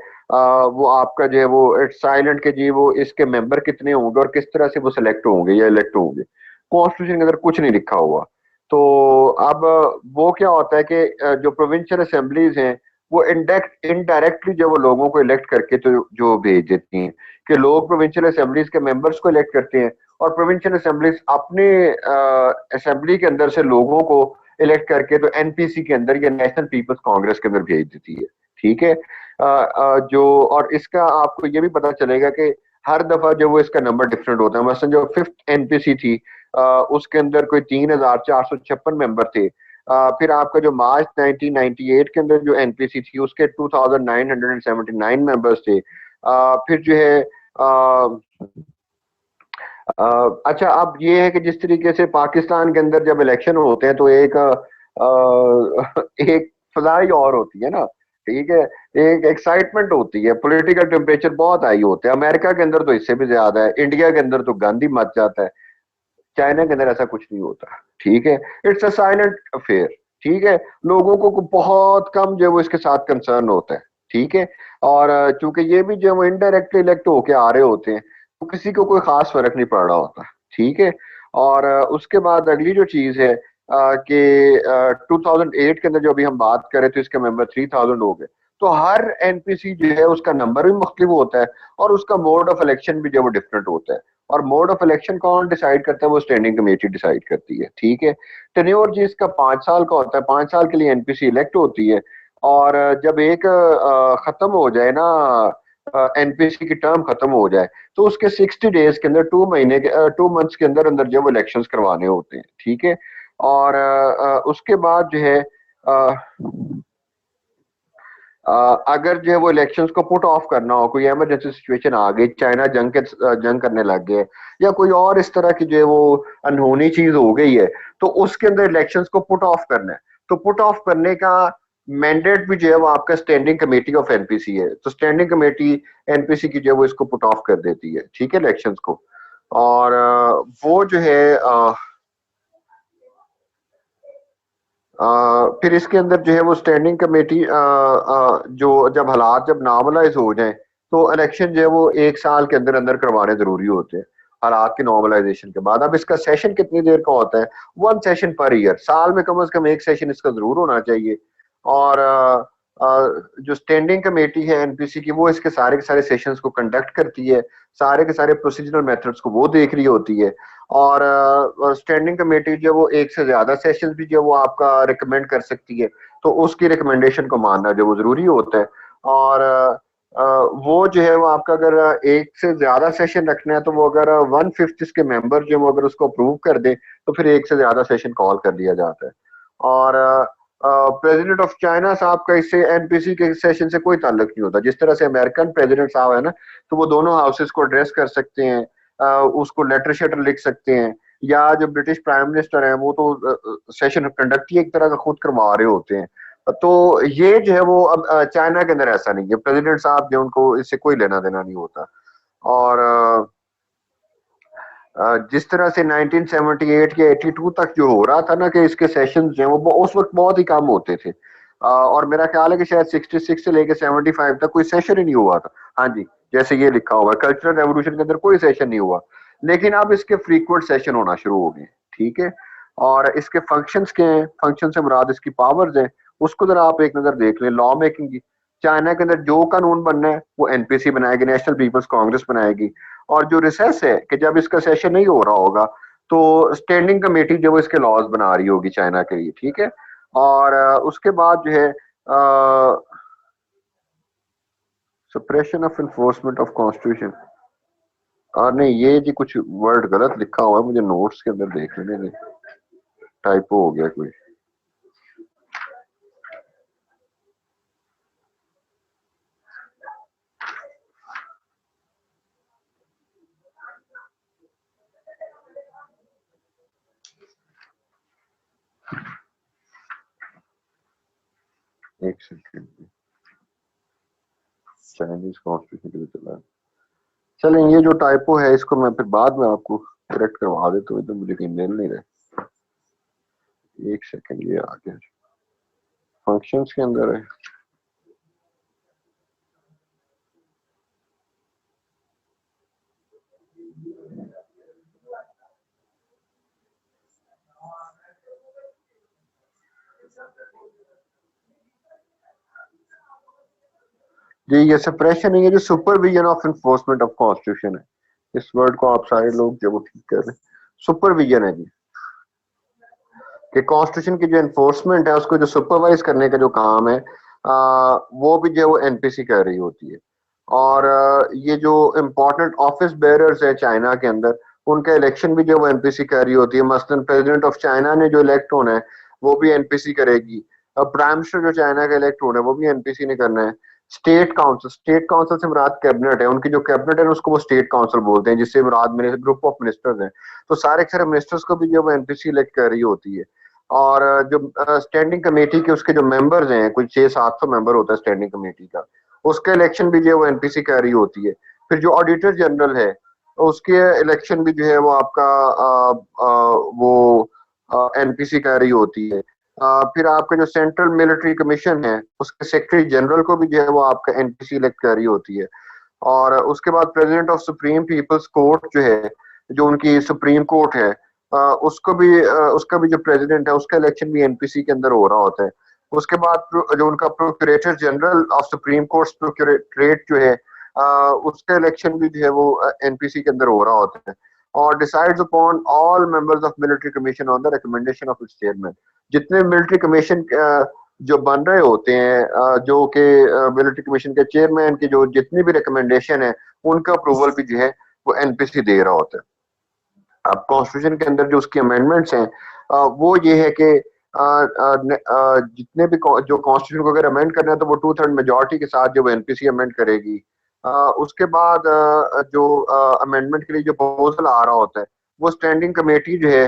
वो आपका जो है वो इट्स साइलेंट के जी वो इसके मेंबर कितने होंगे और किस तरह से वो सिलेक्ट होंगे या इलेक्ट होंगे, कॉन्स्टिट्यूशन के अंदर कुछ नहीं लिखा हुआ। तो अब वो क्या होता है कि जो प्रोविंशियल असेंबलीज हैं वो इनडायरेक्टली जो वो लोगों को इलेक्ट करके तो जो भेज देती हैं कि लोग प्रोविंशियल असेंबलीज के मेंबर्स को इलेक्ट करते हैं, और प्रोविंशियल असेंबलीज अपने असेंबली के अंदर से लोगों को इलेक्ट करके तो एनपीसी के अंदर या नेशनल पीपल्स कांग्रेस के अंदर भेज देती है। ठीक है। जो और इसका आपको ये भी पता चलेगा कि हर दफा जो वो इसका नंबर डिफरेंट होता है। मसलन जो 5th एनपीसी थी उसके अंदर कोई 3,456 मेंबर थे। फिर आपका जो मार्च 1998 के अंदर जो एनपीसी थी उसके 2,979 मेंबर्स थे। फिर जो है अच्छा, अब ये है कि जिस तरीके से पाकिस्तान के अंदर जब इलेक्शन होते हैं तो एक फजाई और होती है ना। ठीक है। एक एक्साइटमेंट होती है, पॉलिटिकल टेम्परेचर बहुत हाई होते हैं। अमेरिका के अंदर तो इससे भी ज्यादा है, इंडिया के अंदर तो गांधी मच जाता है, चाइना के अंदर ऐसा कुछ नहीं होता। ठीक है। It's a silent affair. ठीक है। लोगों को बहुत कम जो है वो इसके साथ कंसर्न होता है। ठीक है। और चूंकि ये भी जो है वो इनडायरेक्टली इलेक्ट होके आ रहे होते हैं तो किसी को कोई खास फर्क नहीं पड़ रहा होता। ठीक है। और उसके बाद अगली जो चीज है कि 2008 के अंदर जो अभी हम बात करें तो इसके मेंबर 3,000 हो गए। तो हर एनपीसी जो है उसका नंबर भी मुख्तलिफ होता है और उसका मोड ऑफ इलेक्शन भी जो है वो डिफरेंट होता है। और मोड ऑफ इलेक्शन कौन डिसाइड करता है, वो स्टैंडिंग कमेटी डिसाइड करती है, ठीक है। टेन्योर जिसका 5 साल का होता है, 5 साल के लिए एनपीसी इलेक्ट होती है, और जब एक खत्म हो जाए ना, एनपीसी की टर्म खत्म हो जाए, तो उसके 60 डेज के अंदर, 2 महीने के 2 मंथ्स के अंदर अंदर जो वो इलेक्शंस करवाने होते हैं, ठीक है। और उसके बाद जो है अगर जो है वो इलेक्शंस को पुट ऑफ करना हो, कोई इमरजेंसी सिचुएशन आ गई, चाइना जंग करने लग गए, या कोई और इस तरह की जो है वो अनहोनी चीज हो गई है, तो उसके अंदर इलेक्शंस को पुट ऑफ करना है। तो पुट ऑफ करने का मैंडेट भी जो है वो आपका स्टैंडिंग कमेटी ऑफ एनपीसी है। तो स्टैंडिंग कमेटी एनपीसी की जो है वो इसको पुट ऑफ कर देती है, ठीक है, इलेक्शंस को। और वो जो है फिर इसके अंदर जो है वो स्टैंडिंग कमेटी जो जब हालात जब नॉर्मलाइज हो जाए, तो इलेक्शन जो है वो 1 साल के अंदर अंदर करवाने जरूरी होते हैं, हालात के नॉर्मलाइजेशन के बाद। अब इसका सेशन कितनी देर का होता है, 1 सेशन पर ईयर, साल में कम से कम 1 सेशन इसका जरूर होना चाहिए। और जो स्टैंडिंग कमेटी है एनपीसी की, वो इसके सारे सेशंस को कंडक्ट करती है, सारे के सारे प्रोसीजरल मेथड्स को वो देख रही होती है। और स्टैंडिंग कमेटी जो वो एक से ज्यादा सेशन भी जो वो आपका रिकमेंड कर सकती है, तो उसकी रिकमेंडेशन को मानना जो वो जरूरी होता है। और वो जो है वो आपका अगर एक से ज्यादा सेशन रखना है, तो वो अगर 1/5 इसके मेंबर जो वो अगर उसको अप्रूव कर दे, तो फिर एक से ज्यादा सेशन कॉल कर लिया जाता है। और प्रेसिडेंट ऑफ चाइना साहब का इससे एनपीसी के सेशन से कोई ताल्लुक नहीं होता। जिस तरह से अमेरिकन प्रेसिडेंट साहब है ना, तो वो दोनों हाउसेस को एड्रेस कर सकते हैं, उसको लेटर शेटर लिख सकते हैं, या जो ब्रिटिश प्राइम मिनिस्टर हैं वो तो सेशन कंडक्ट ही एक तरह का खुद करवा रहे होते हैं। तो ये जो है वो अब चाइना के अंदर ऐसा नहीं है, प्रेसिडेंट साहब जो उनको इससे कोई लेना देना नहीं होता। और जिस तरह से 1978 या 82 तक जो हो रहा था ना कि इसके सेशन जो है वो उस वक्त बहुत ही कम होते थे, और मेरा ख्याल है कि शायद 66 से लेकर 75 तक कोई सेशन ही नहीं हुआ था। हाँ जी, जैसे ये लिखा हुआ है, कल्चरल रेवोल्यूशन के अंदर कोई सेशन नहीं हुआ, लेकिन अब इसके फ्रीक्वेंट सेशन होना शुरू हो गए, ठीक है। और इसके फंक्शंस के हैं, फंक्शन से मुराद इसकी पावर्स है, उसको जरा आप एक नजर देख लें। लॉ मेकिंग की, चाइना के अंदर जो कानून बनना है वो एनपीसी बनाएगी, नेशनल पीपल्स कांग्रेस बनाएगी। और जो रिसेस है कि जब इसका सेशन नहीं हो रहा होगा, तो स्टैंडिंग कमेटी जो इसके लॉज बना रही होगी चाइना के लिए, ठीक है। और उसके बाद जो है suppression of enforcement of constitution, और नहीं ये जी कुछ वर्ड गलत लिखा हुआ है, मुझे नोट्स के अंदर देख लेने दें, टाइपो हो गया कोई। एक सेकंड, चाइनीज कॉन्स्टिट्यूशन के लिए चला है। चलें, ये जो टाइपो है इसको मैं फिर बाद में आपको करेक्ट करवा देता हूँ, तो मुझे कहीं मिल नहीं रहा। एक सेकंड, ये आ गया, फंक्शंस के अंदर है। जी ये सप्रेशन नहीं है, जो supervision of enforcement of constitution है। इस वर्ड को आप सारे लोग जो वो ठीक कर रहे हैं, सुपरविजन है जी, कि कॉन्स्टिट्यूशन की जो इन्फोर्समेंट है उसको जो सुपरवाइज करने का जो काम है, वो भी जो वो एनपीसी कर रही होती है। और ये जो इम्पोर्टेंट ऑफिस बेयरर्स है चाइना के अंदर, उनका इलेक्शन भी जो वो एनपीसी कर रही होती है। मसलन प्रेसिडेंट ऑफ चाइना ने जो इलेक्ट होना है वो भी एनपीसी करेगी। प्राइम मिनिस्टर जो चाइना का इलेक्ट होना है वो भी एनपीसी ने करना है। स्टेट काउंसिल से मुराद कैबिनेट है, उनकी जो कैबिनेट है उसको वो स्टेट काउंसिल बोलते हैं, जिससे मुराद मेरे ग्रुप ऑफ मिनिस्टर्स हैं। तो सारे के सारे मिनिस्टर्स को भी जो वो एनपीसी इलेक्ट कर रही होती है। और जो स्टैंडिंग कमेटी के उसके जो मेंबर्स हैं, कुछ 600-700 मेंबर होता है स्टैंडिंग कमेटी का, उसका इलेक्शन भी जो है वो एनपीसी कर रही होती है। फिर जो ऑडिटर जनरल है उसके इलेक्शन भी जो है वो आपका वो एनपीसी कर रही होती है। फिर आपका जो सेंट्रल मिलिट्री कमीशन है उसके सेक्रेटरी जनरल को भी जो है वो आपका एनपीसी इलेक्ट कर रही होती है। और उसके बाद president of Supreme People's Court जो है, जो उनकी सुप्रीम कोर्ट है, उसका भी जो प्रेसिडेंट है उसका इलेक्शन भी एनपीसी के अंदर हो रहा होता है। उसके बाद जो उनका प्रोक्यूरेटर जनरल ऑफ सुप्रीम कोर्ट प्रोक्यूरेट जो है, उसका इलेक्शन भी जो है वो एनपीसी के अंदर हो रहा होता है। और decides upon all members of military commission on the recommendation of its chairman. जितने मिलिट्री कमीशन जो बन रहे होते हैं, जो कि मिलिट्री कमीशन के चेयरमैन की जो जितनी भी रिकमेंडेशन है उनका अप्रूवल भी जो है वो एनपीसी दे रहा होता है। अब कॉन्स्टिट्यूशन के अंदर जो उसकी अमेंडमेंट्स हैं वो ये है कि जितने भी जो कॉन्स्टिट्यूशन को अगर अमेंड करना है तो वो 2/3 मेजोरिटी के साथ जो वो एनपीसी अमेंड करेगी। उसके बाद जो अमेंडमेंट के लिए जो प्रपोजल आ रहा होता है वो स्टैंडिंग कमेटी जो है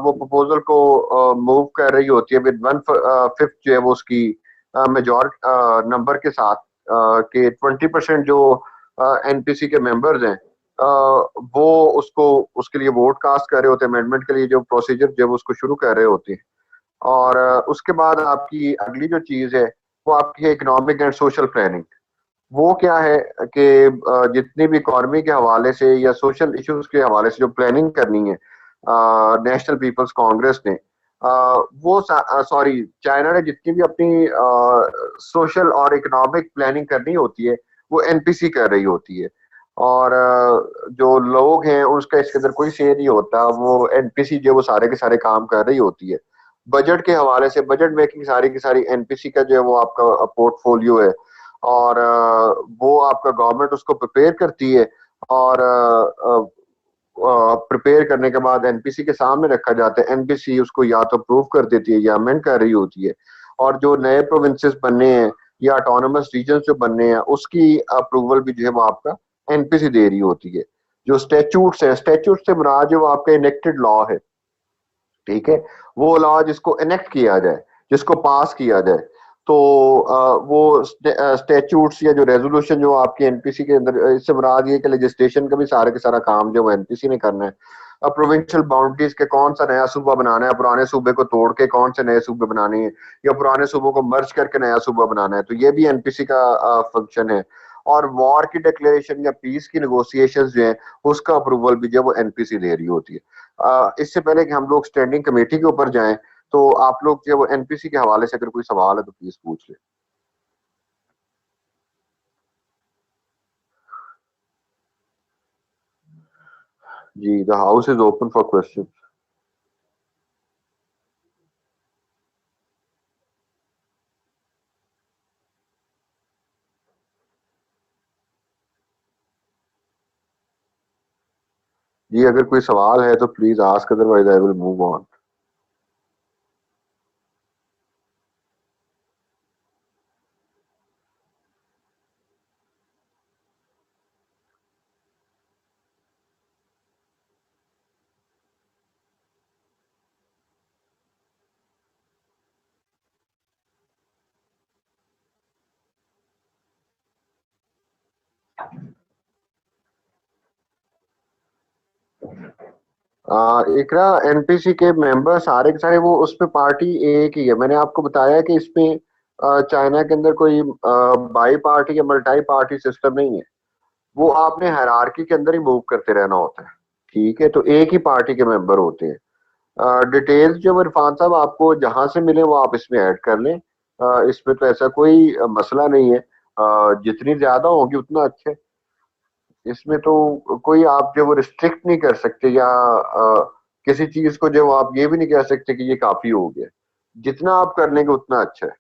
वो प्रपोजल को मूव कर रही होती है विद 1/5 जो है वो उसकी मेजॉरिटी नंबर के साथ कि 20% जो एनपीसी के मेंबर्स हैं वो उसको उसके लिए वोट कास्ट कर रहे होते हैं। अमेंडमेंट के लिए जो प्रोसीजर जो उसको शुरू कर रहे होते हैं। और उसके बाद आपकी अगली जो चीज है वो आपकी है इकोनॉमिक एंड सोशल प्लानिंग। वो क्या है कि जितनी भी इकॉनमी के हवाले से या सोशल इश्यूज के हवाले से जो प्लानिंग करनी है नेशनल पीपल्स कांग्रेस ने वो सॉरी चाइना ने जितनी भी अपनी सोशल और इकोनॉमिक प्लानिंग करनी होती है वो एनपीसी कर रही होती है। और जो लोग हैं उसका इसके अंदर कोई शेयर नहीं होता, वो एनपीसी जो वो सारे के सारे काम कर रही होती है। बजट के हवाले से बजट मेकिंग सारी की सारी एनपीसी का जो है वो आपका पोर्टफोलियो है। और वो आपका गवर्नमेंट उसको प्रिपेयर करती है और प्रिपेयर करने के बाद एनपीसी के सामने रखा जाता है। एनपीसी उसको या तो अप्रूव कर देती है या अमेंड कर रही होती है। और जो नए प्रोविंसेस बनने हैं या ऑटोनोमस रीजन जो बनने हैं उसकी अप्रूवल भी जो है वो आपका एनपीसी दे रही होती है। जो स्टैट्यूट्स है, स्टैट्यूट से मुराद जो आपका इनेक्टेड लॉ है, ठीक है, वो लॉ जिसको इनेक्ट किया जाए, जिसको पास किया जाए, तो वो स्टैट्यूट्स या जो रेजोल्यूशन जो आपकी एनपीसी के अंदर, इससे मुराद ये कि लेजिस्लेशन का भी सारे का सारा काम जो एनपीसी ने करना है। अब प्रोविंशियल बाउंड्रीज के कौन सा नया सूबा बनाना है, पुराने सूबे को तोड़ के कौन से नए सूबे बनाने हैं या पुराने सूबों को मर्ज करके नया सूबा बनाना है, तो ये भी एनपीसी का फंक्शन है। और वॉर की डिक्लेरेशन या पीस की नेगोशिएशन जो है उसका अप्रूवल भी जो वो एनपीसी दे रही होती है। इससे पहले कि हम लोग स्टैंडिंग कमेटी के ऊपर जाएं तो आप लोग जो वो एनपीसी के हवाले से अगर कोई सवाल है तो प्लीज पूछ ले। जी, the house is open for question. जी, अगर कोई सवाल है तो please ask, otherwise I will move on. Iqra, NPC के मेंबर सारे के सारे वो उसमें पार्टी एक ही है। मैंने आपको बताया कि इसमें चाइना के अंदर कोई बाई पार्टी या मल्टी पार्टी सिस्टम नहीं है। वो आपने हायरार्की के अंदर ही मूव करते रहना होता है। ठीक है, तो एक ही पार्टी के मेंबर होते हैं। डिटेल्स जो इरफान साहब आपको जहां से मिले वो आप इसमें ऐड कर लें। इसमें तो ऐसा कोई मसला नहीं है। जितनी ज्यादा होगी उतना अच्छा है। इसमें तो कोई आप जो वो रिस्ट्रिक्ट नहीं कर सकते या किसी चीज को जो आप ये भी नहीं कह सकते कि ये काफी हो गया। जितना आप कर लेंगे उतना अच्छा है।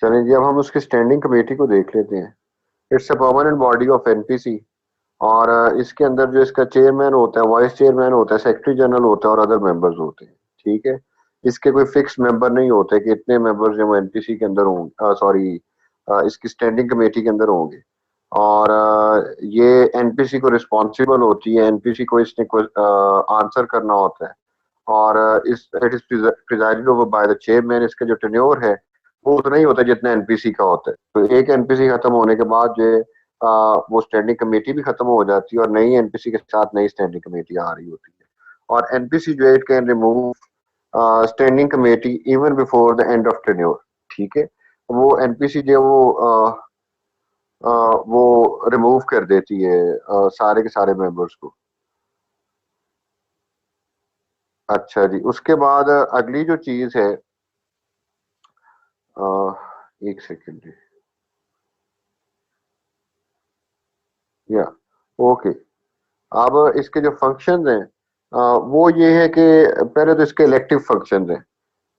चलिए जी, अब हम उसकी स्टैंडिंग कमेटी को देख लेते हैं। It's a permanent body of NPC. और इसके अंदर जो इसका चेयरमैन होता है, वाइस चेयरमैन होता है, सेक्रेटरी जनरल होता है और अदर मेंबर्स होते हैं। ठीक है, इसके कोई फिक्स मेंबर नहीं होते कि इतने मेंबर्स जो एनपीसी के अंदर होंगे, सॉरी इसकी स्टैंडिंग कमेटी के अंदर होंगे। और ये एनपीसी को रिस्पॉन्सिबल होती है, एनपीसी को इसने आंसर करना होता है। और इस it is presided over by the chairman. इसका जो टेन्योर है वो उतना ही होता है जितना एनपीसी का होता है। तो एक एनपीसी खत्म होने के बाद जो है वो स्टैंडिंग कमेटी भी खत्म हो जाती है और नई एनपीसी के साथ नई स्टैंडिंग कमेटी आ रही होती है। और एनपीसी जो है it can remove standing committee even before the end of tenure. ठीक है, वो एनपीसी जो है वो रिमूव कर देती है सारे के सारे मेंबर्स को। अच्छा जी, उसके बाद अगली जो चीज है, अ, एक सेकेंड जी, या ओके। अब इसके जो फंक्शंस हैं वो ये है कि पहले तो इसके इलेक्टिव फंक्शंस हैं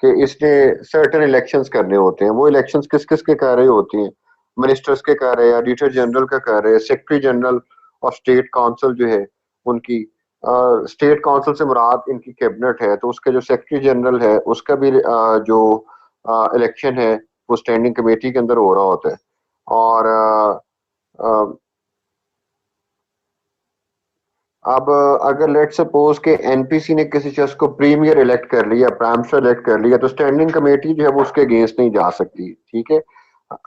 कि इसने सर्टेन इलेक्शंस करने होते हैं। वो इलेक्शंस किस किस के कर रही होती हैं? मिनिस्टर्स के कर रहे हैं, ऑडिटर जनरल का कर रहे हैं, सेक्रेटरी जनरल और स्टेट काउंसिल जो है उनकी। स्टेट काउंसिल से मुराद इनकी कैबिनेट है, तो उसके जो सेक्रेटरी जनरल है उसका भी जो इलेक्शन है वो स्टैंडिंग कमेटी के अंदर हो रहा होता है। और अब अगर लेट सपोज के एनपीसी ने किसी शख्स को प्रीमियर इलेक्ट कर लिया, प्राइम मिनिस्टर इलेक्ट कर लिया, तो स्टैंडिंग कमेटी जो है वो उसके अगेंस्ट नहीं जा सकती। ठीक है,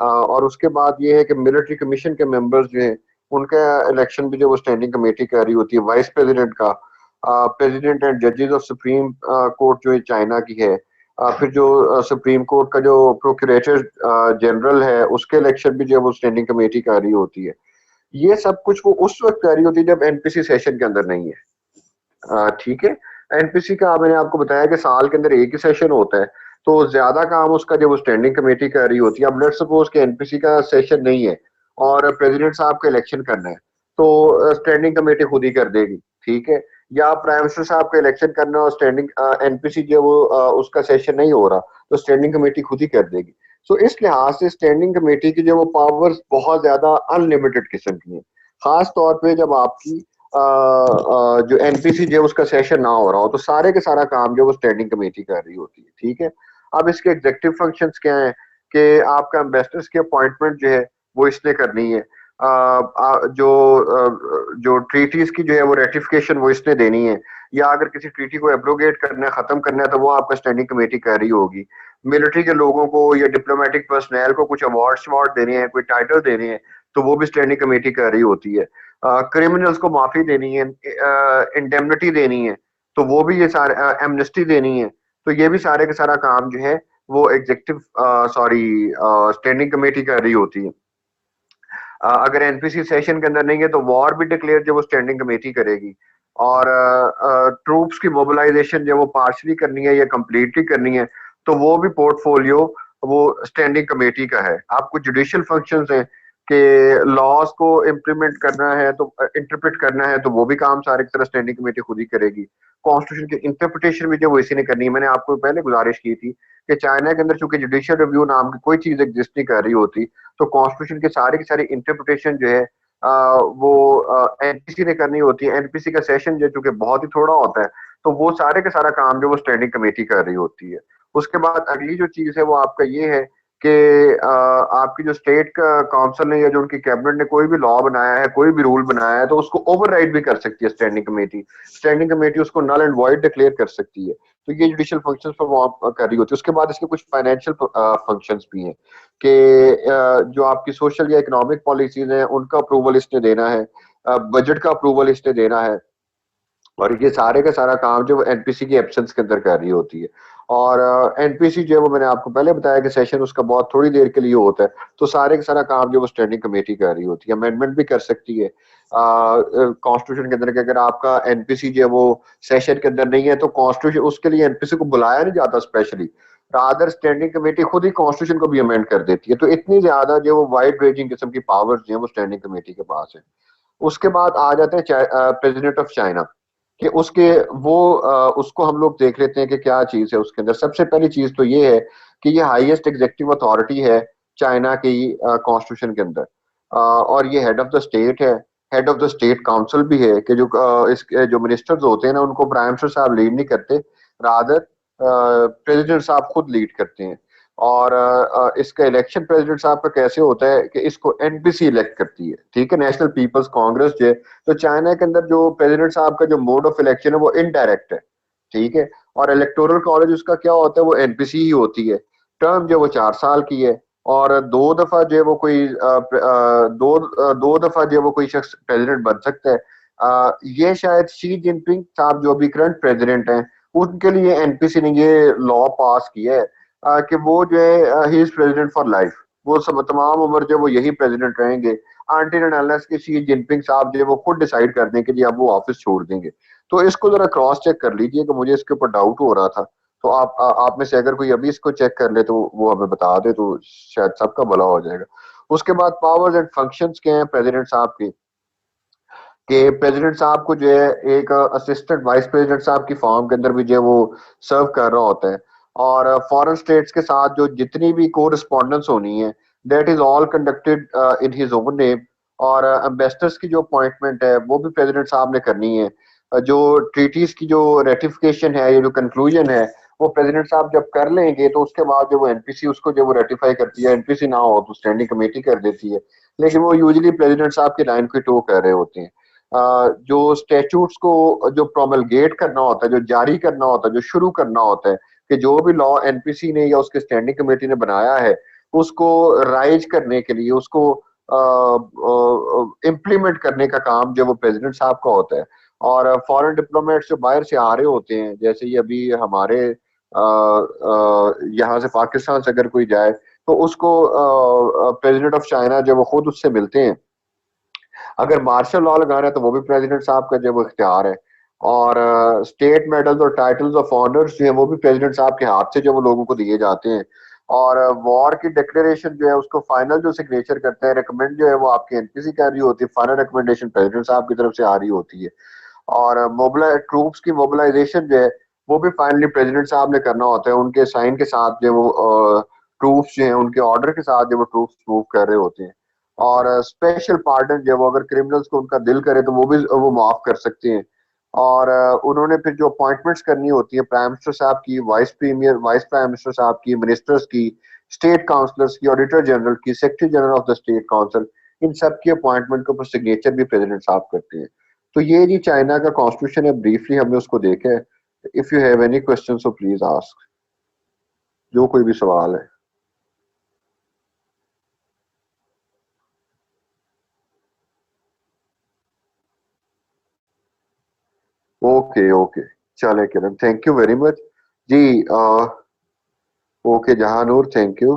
और उसके बाद ये है कि मिलिट्री कमीशन के मेंबर्स जो है उनका इलेक्शन भी जो वो स्टैंडिंग कमेटी कर रही होती है। वाइस प्रेसिडेंट का, प्रेसिडेंट एंड जजेस ऑफ सुप्रीम कोर्ट जो है चाइना की है, फिर जो सुप्रीम कोर्ट का जो प्रोक्यूरेटर जनरल है उसके इलेक्शन भी जो है वो स्टैंडिंग कमेटी कर रही होती है। ये सब कुछ वो उस वक्त कर रही होती है जब एनपीसी सेशन के अंदर नहीं है। ठीक है, एनपीसी का मैंने आपको बताया कि साल के अंदर एक ही सेशन होता है, तो ज्यादा काम उसका जो वो स्टैंडिंग कमेटी कर रही होती है। अब लेट सपोज कि एनपीसी का सेशन नहीं है और प्रेसिडेंट साहब का इलेक्शन करना है, तो स्टैंडिंग कमेटी खुद ही कर देगी। ठीक है, या प्राइम मिनिस्टर साहब का इलेक्शन करना और स्टैंडिंग एनपीसी जो वो उसका सेशन नहीं हो रहा, तो स्टैंडिंग कमेटी खुद ही कर देगी। सो इस लिहाज से स्टैंडिंग कमेटी की जो वो पावर्स बहुत ज्यादा अनलिमिटेड किस्म की हैं। खास तौर पे जब आपकी जो एनपीसी जो उसका सेशन ना हो रहा हो, तो सारे के सारा काम जो वो स्टैंडिंग कमेटी कर रही होती है। ठीक है, अब इसके एग्जेक्टिव फंक्शंस क्या हैं कि आपका एम्बेसडर्स की अपॉइंटमेंट जो है वो इसने करनी है। जो ट्रीटीज की जो है वो रेटिफिकेशन वो इसने देनी है, या अगर किसी ट्रीटी को एब्रोगेट करना है, खत्म करना है, तो वो आपका स्टैंडिंग कमेटी कर रही होगी। मिलिट्री के लोगों को या डिप्लोमेटिक पर्सनल को कुछ अवार्ड देने हैं, कोई टाइटल देने हैं, तो वो भी स्टैंडिंग कमेटी कर रही होती है। क्रिमिनल्स को माफी देनी है, इंडेमनिटी देनी है, तो वो भी ये सारे, एमनेस्टी देनी है, तो ये भी सारे का सारा काम जो है वो एग्जेक्टिव सॉरी स्टैंडिंग कमेटी कर रही होती है। अगर एनपीसी सेशन के अंदर नहीं है तो वॉर भी डिक्लेयर जो वो स्टैंडिंग कमेटी करेगी। और ट्रूप्स की मोबिलाइजेशन जो वो पार्शली करनी है या कंप्लीटली करनी है, तो वो भी पोर्टफोलियो वो स्टैंडिंग कमेटी का है। आपको जुडिशियल फंक्शंस हैं कि लॉज को इम्प्लीमेंट करना है, तो इंटरप्रेट करना है, तो वो भी काम सारे की तरह स्टैंडिंग कमेटी खुद ही करेगी। कॉन्स्टिट्यूशन की इंटरप्रिटेशन भी जो वो इसी ने करनी है। मैंने आपको पहले गुजारिश की थी कि चाइना के अंदर चूंकि जुडिशियल रिव्यू नाम की कोई चीज एग्जिस्ट नहीं कर रही होती, तो कॉन्स्टिट्यूशन के सारे की सारी इंटरप्रिटेशन जो है वो एनपीसी ने करनी होती है। एनपीसी का सेशन जो चूंकि बहुत ही थोड़ा होता है, तो वो सारे का सारा काम जो वो स्टैंडिंग कमेटी कर रही होती है। उसके बाद अगली जो चीज है वो आपका ये है कि आपकी जो स्टेट का काउंसिल ने या जो उनकी कैबिनेट ने कोई भी लॉ बनाया है, कोई भी रूल बनाया है, तो उसको ओवरराइड भी कर सकती है स्टैंडिंग कमेटी। स्टैंडिंग कमेटी उसको नल एंड वॉइड डिक्लेयर कर सकती है। तो ये जुडिशियल फंक्शंस पर वो कर रही होती है। उसके बाद इसके कुछ फाइनेंशियल फंक्शंस भी हैं कि जो आपकी सोशल या इकोनॉमिक पॉलिसीज हैं उनका अप्रूवल इसने देना है, बजट का अप्रूवल इसने देना है, और ये सारे का सारा काम जो एनपीसी की एब्सेंस के अंदर कर रही होती है। और एनपीसी जो है वो मैंने आपको पहले बताया कि सेशन उसका बहुत थोड़ी देर के लिए होता है, तो सारे का सारा काम जो वो स्टैंडिंग कमेटी कर रही होती है। अमेंडमेंट भी कर सकती है कॉन्स्टिट्यूशन के अंदर कि अगर आपका एनपीसी जो है वो सेशन के अंदर नहीं है, तो कॉन्स्टिट्यूशन उसके लिए एनपीसी को बुलाया नहीं जाता स्पेशली, रादर स्टैंडिंग कमेटी खुद ही कॉन्स्टिट्यूशन को भी अमेंड कर देती है। तो इतनी ज्यादा जो वो वाइड रेंजिंग किस्म की पावर्स जो है वो स्टैंडिंग कमेटी के पास है। उसके बाद आ जाते हैं प्रेसिडेंट ऑफ चाइना कि उसके वो उसको हम लोग देख लेते हैं कि क्या चीज है उसके अंदर। सबसे पहली चीज तो ये है कि ये हाईएस्ट एग्जीक्यूटिव अथॉरिटी है चाइना की कॉन्स्टिट्यूशन के अंदर, और ये हेड ऑफ द स्टेट है। Head of the state council भी है कि जो इसके जो मिनिस्टर्स होते हैं ना उनको प्राइम मिनिस्टर साहब लीड नहीं करते, रादर प्रेसिडेंट साहब खुद लीड करते हैं। और इसका इलेक्शन प्रेसिडेंट साहब का कैसे होता है कि इसको एनपीसी इलेक्ट करती है। ठीक है, नेशनल पीपल्स कांग्रेस जो है। तो चाइना के अंदर जो प्रेसिडेंट साहब का जो मोड ऑफ इलेक्शन है वो इनडायरेक्ट है। ठीक है, और इलेक्टोरल कॉलेज उसका क्या होता है, वो एनपीसी ही होती है। टर्म जो वो 4 साल की है, और 2 दफा जो है वो कोई दो दफा जो है वो कोई शख्स प्रेसिडेंट बन सकता है। ये शायद शी जिनपिंग साहब जो अभी करंट प्रेसिडेंट हैं, उनके लिए एनपीसी ने ये लॉ पास किया है कि वो जो है he is president for life. वो सब तमाम उम्र जो वो यही प्रेसिडेंट रहेंगे, अनटिल एंड अनलेस कि शी जिनपिंग साहब जो है वो खुद डिसाइड कर दें कि जी अब वो ऑफिस छोड़ देंगे। तो इसको जरा क्रॉस चेक कर लीजिए, कि मुझे इसके ऊपर डाउट हो रहा था। तो आप में से अगर कोई अभी इसको चेक कर ले तो वो हमें बता दे, तो शायद सबका भला हो जाएगा। उसके बाद पावर्स एंड फंक्शंस क्या हैं प्रेसिडेंट साहब की, कि प्रेसिडेंट साहब को जो है एक असिस्टेंट वाइस प्रेसिडेंट साहब की फॉर्म के अंदर भी जो है वो सर्व कर रहा होता है। और फॉरेन स्टेट्स के साथ जो जितनी भी कोरिस्पॉन्डेंस होनी है, that is all conducted in his own name. और एम्बेसडर्स की जो अपॉइंटमेंट है वो भी प्रेसिडेंट साहब ने करनी है। जो ट्रीटीज की जो रेटिफिकेशन है, ये जो कंक्लूजन है, वो प्रेसिडेंट साहब जब कर लेंगे तो उसके बाद जो वो एनपीसी उसको जो वो रेटिफाई करती है, एनपीसी ना हो तो स्टैंडिंग कमेटी कर देती है। लेकिन वो यूजली प्रेसिडेंट साहब की लाइन को टो कर रहे होते हैं। जो स्टैट्यूट्स को जो प्रोमलगेट करना होता है, जो जारी करना होता है, जो शुरू करना होता है, कि जो भी लॉ एनपीसी ने या उसके स्टैंडिंग कमेटी ने बनाया है, उसको राइज करने के लिए, उसको इम्प्लीमेंट करने का काम जो वो प्रेसिडेंट साहब का होता है। और फॉरेन डिप्लोमेट्स जो बाहर से आ रहे होते हैं, जैसे ये अभी हमारे यहाँ से पाकिस्तान से अगर कोई जाए तो उसको प्रेसिडेंट ऑफ चाइना जब वो खुद उससे मिलते हैं। अगर मार्शल लॉ लगाना है तो वो भी प्रेसिडेंट साहब का जो वो इख्तियार है। और स्टेट मेडल्स और टाइटल्स ऑफ ऑनर्स जो है वो भी प्रेसिडेंट साहब के हाथ से जो वो लोगों को दिए जाते हैं। और वॉर की डिक्लेरेशन जो है उसको फाइनल जो सिग्नेचर करते हैं, रिकमेंड जो है वो आपकी एनपीसी कर रही होती है, फाइनल रिकमेंडेशन प्रेसिडेंट साहब की तरफ से आ रही होती है। और मोबिलाइज ट्रूप्स की मोबिलाइजेशन जो है वो भी फाइनली प्रेसिडेंट साहब ने करना होता है, उनके साइन के साथ जो वो ट्रूप्स जो है उनके ऑर्डर के साथ जो वो ट्रूप्स मूव कर रहे होते हैं। और स्पेशल पार्डन जो वो अगर क्रिमिनल्स को उनका दिल करे तो वो भी वो माफ कर सकते हैं। और उन्होंने फिर जो अपॉइंटमेंट्स करनी होती है प्राइम मिनिस्टर साहब की, वाइस प्राइम मिनिस्टर साहब की, मिनिस्टर्स की, स्टेट काउंसलर्स की, ऑडिटर जनरल की, secretary general of the state council, इन सब की अपॉइंटमेंट के ऊपर सिग्नेचर भी प्रेसिडेंट साहब करते हैं। तो ये जी चाइना का कॉन्स्टिट्यूशन है, ब्रीफली हमने उसको देखा है। If you have any question so please ask, जो कोई भी सवाल है। ओके ओके, चले Kiran, thank you very much जी। Okay Jahanur, thank you.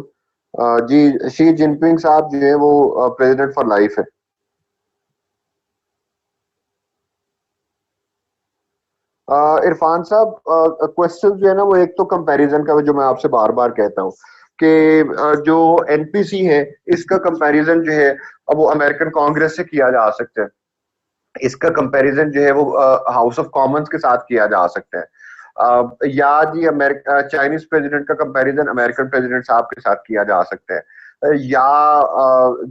जी शी जिनपिंग साहब जो है वो प्रेसिडेंट फॉर लाइफ है। इरफान साहब, क्वेश्चन जो है ना वो एक तो कंपैरिजन का, जो मैं आपसे बार बार कहता हूँ कि जो एनपीसी है इसका कंपैरिजन जो है अब वो अमेरिकन कांग्रेस से किया जा सकता है, इसका कंपैरिजन जो है वो हाउस ऑफ कॉमन्स के साथ किया जा सकता है। या जी अमेरिका चाइनीज प्रेसिडेंट का कंपैरिजन अमेरिकन प्रेसिडेंट साहब के साथ किया जा सकता है। या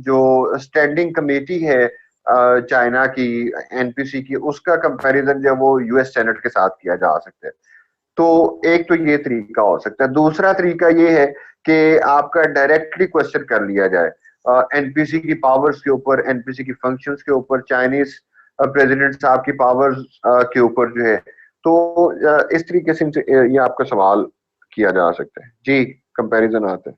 जो स्टैंडिंग कमेटी है चाइना की, एनपीसी की, उसका कंपैरिजन जो है वो यूएस सेनेट के साथ किया जा सकता है। तो एक तो ये तरीका हो सकता है। दूसरा तरीका ये है कि आपका डायरेक्टली क्वेश्चन कर लिया जाए एनपीसी की पावर्स के ऊपर, एनपीसी की फंक्शंस के ऊपर, चाइनीज प्रेसिडेंट साहब की पावर्स के ऊपर जो है। तो इस तरीके से ये आपका सवाल किया जा सकता है जी, कंपैरिजन आता है।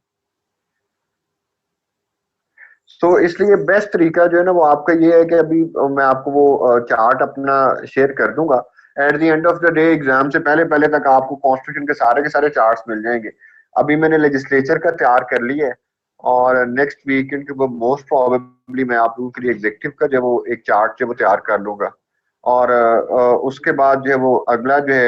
तो इसलिए बेस्ट तरीका जो है ना वो आपका ये है कि अभी मैं आपको वो चार्ट अपना शेयर कर दूंगा। At the end of the day exam से पहले पहले तक आपको कॉन्स्टिट्यूशन के सारे चार्ट्स मिल जाएंगे। अभी मैंने लेजिस्लेचर का तैयार कर लिया है, और नेक्स्ट वीकेंड के वो मोस्ट प्रोबेबली मैं आप लोगों के लिए एग्जीक्यूटिव का जो वो एक चार्ट जो वो तैयार कर लूंगा। और उसके बाद जो है वो अगला जो है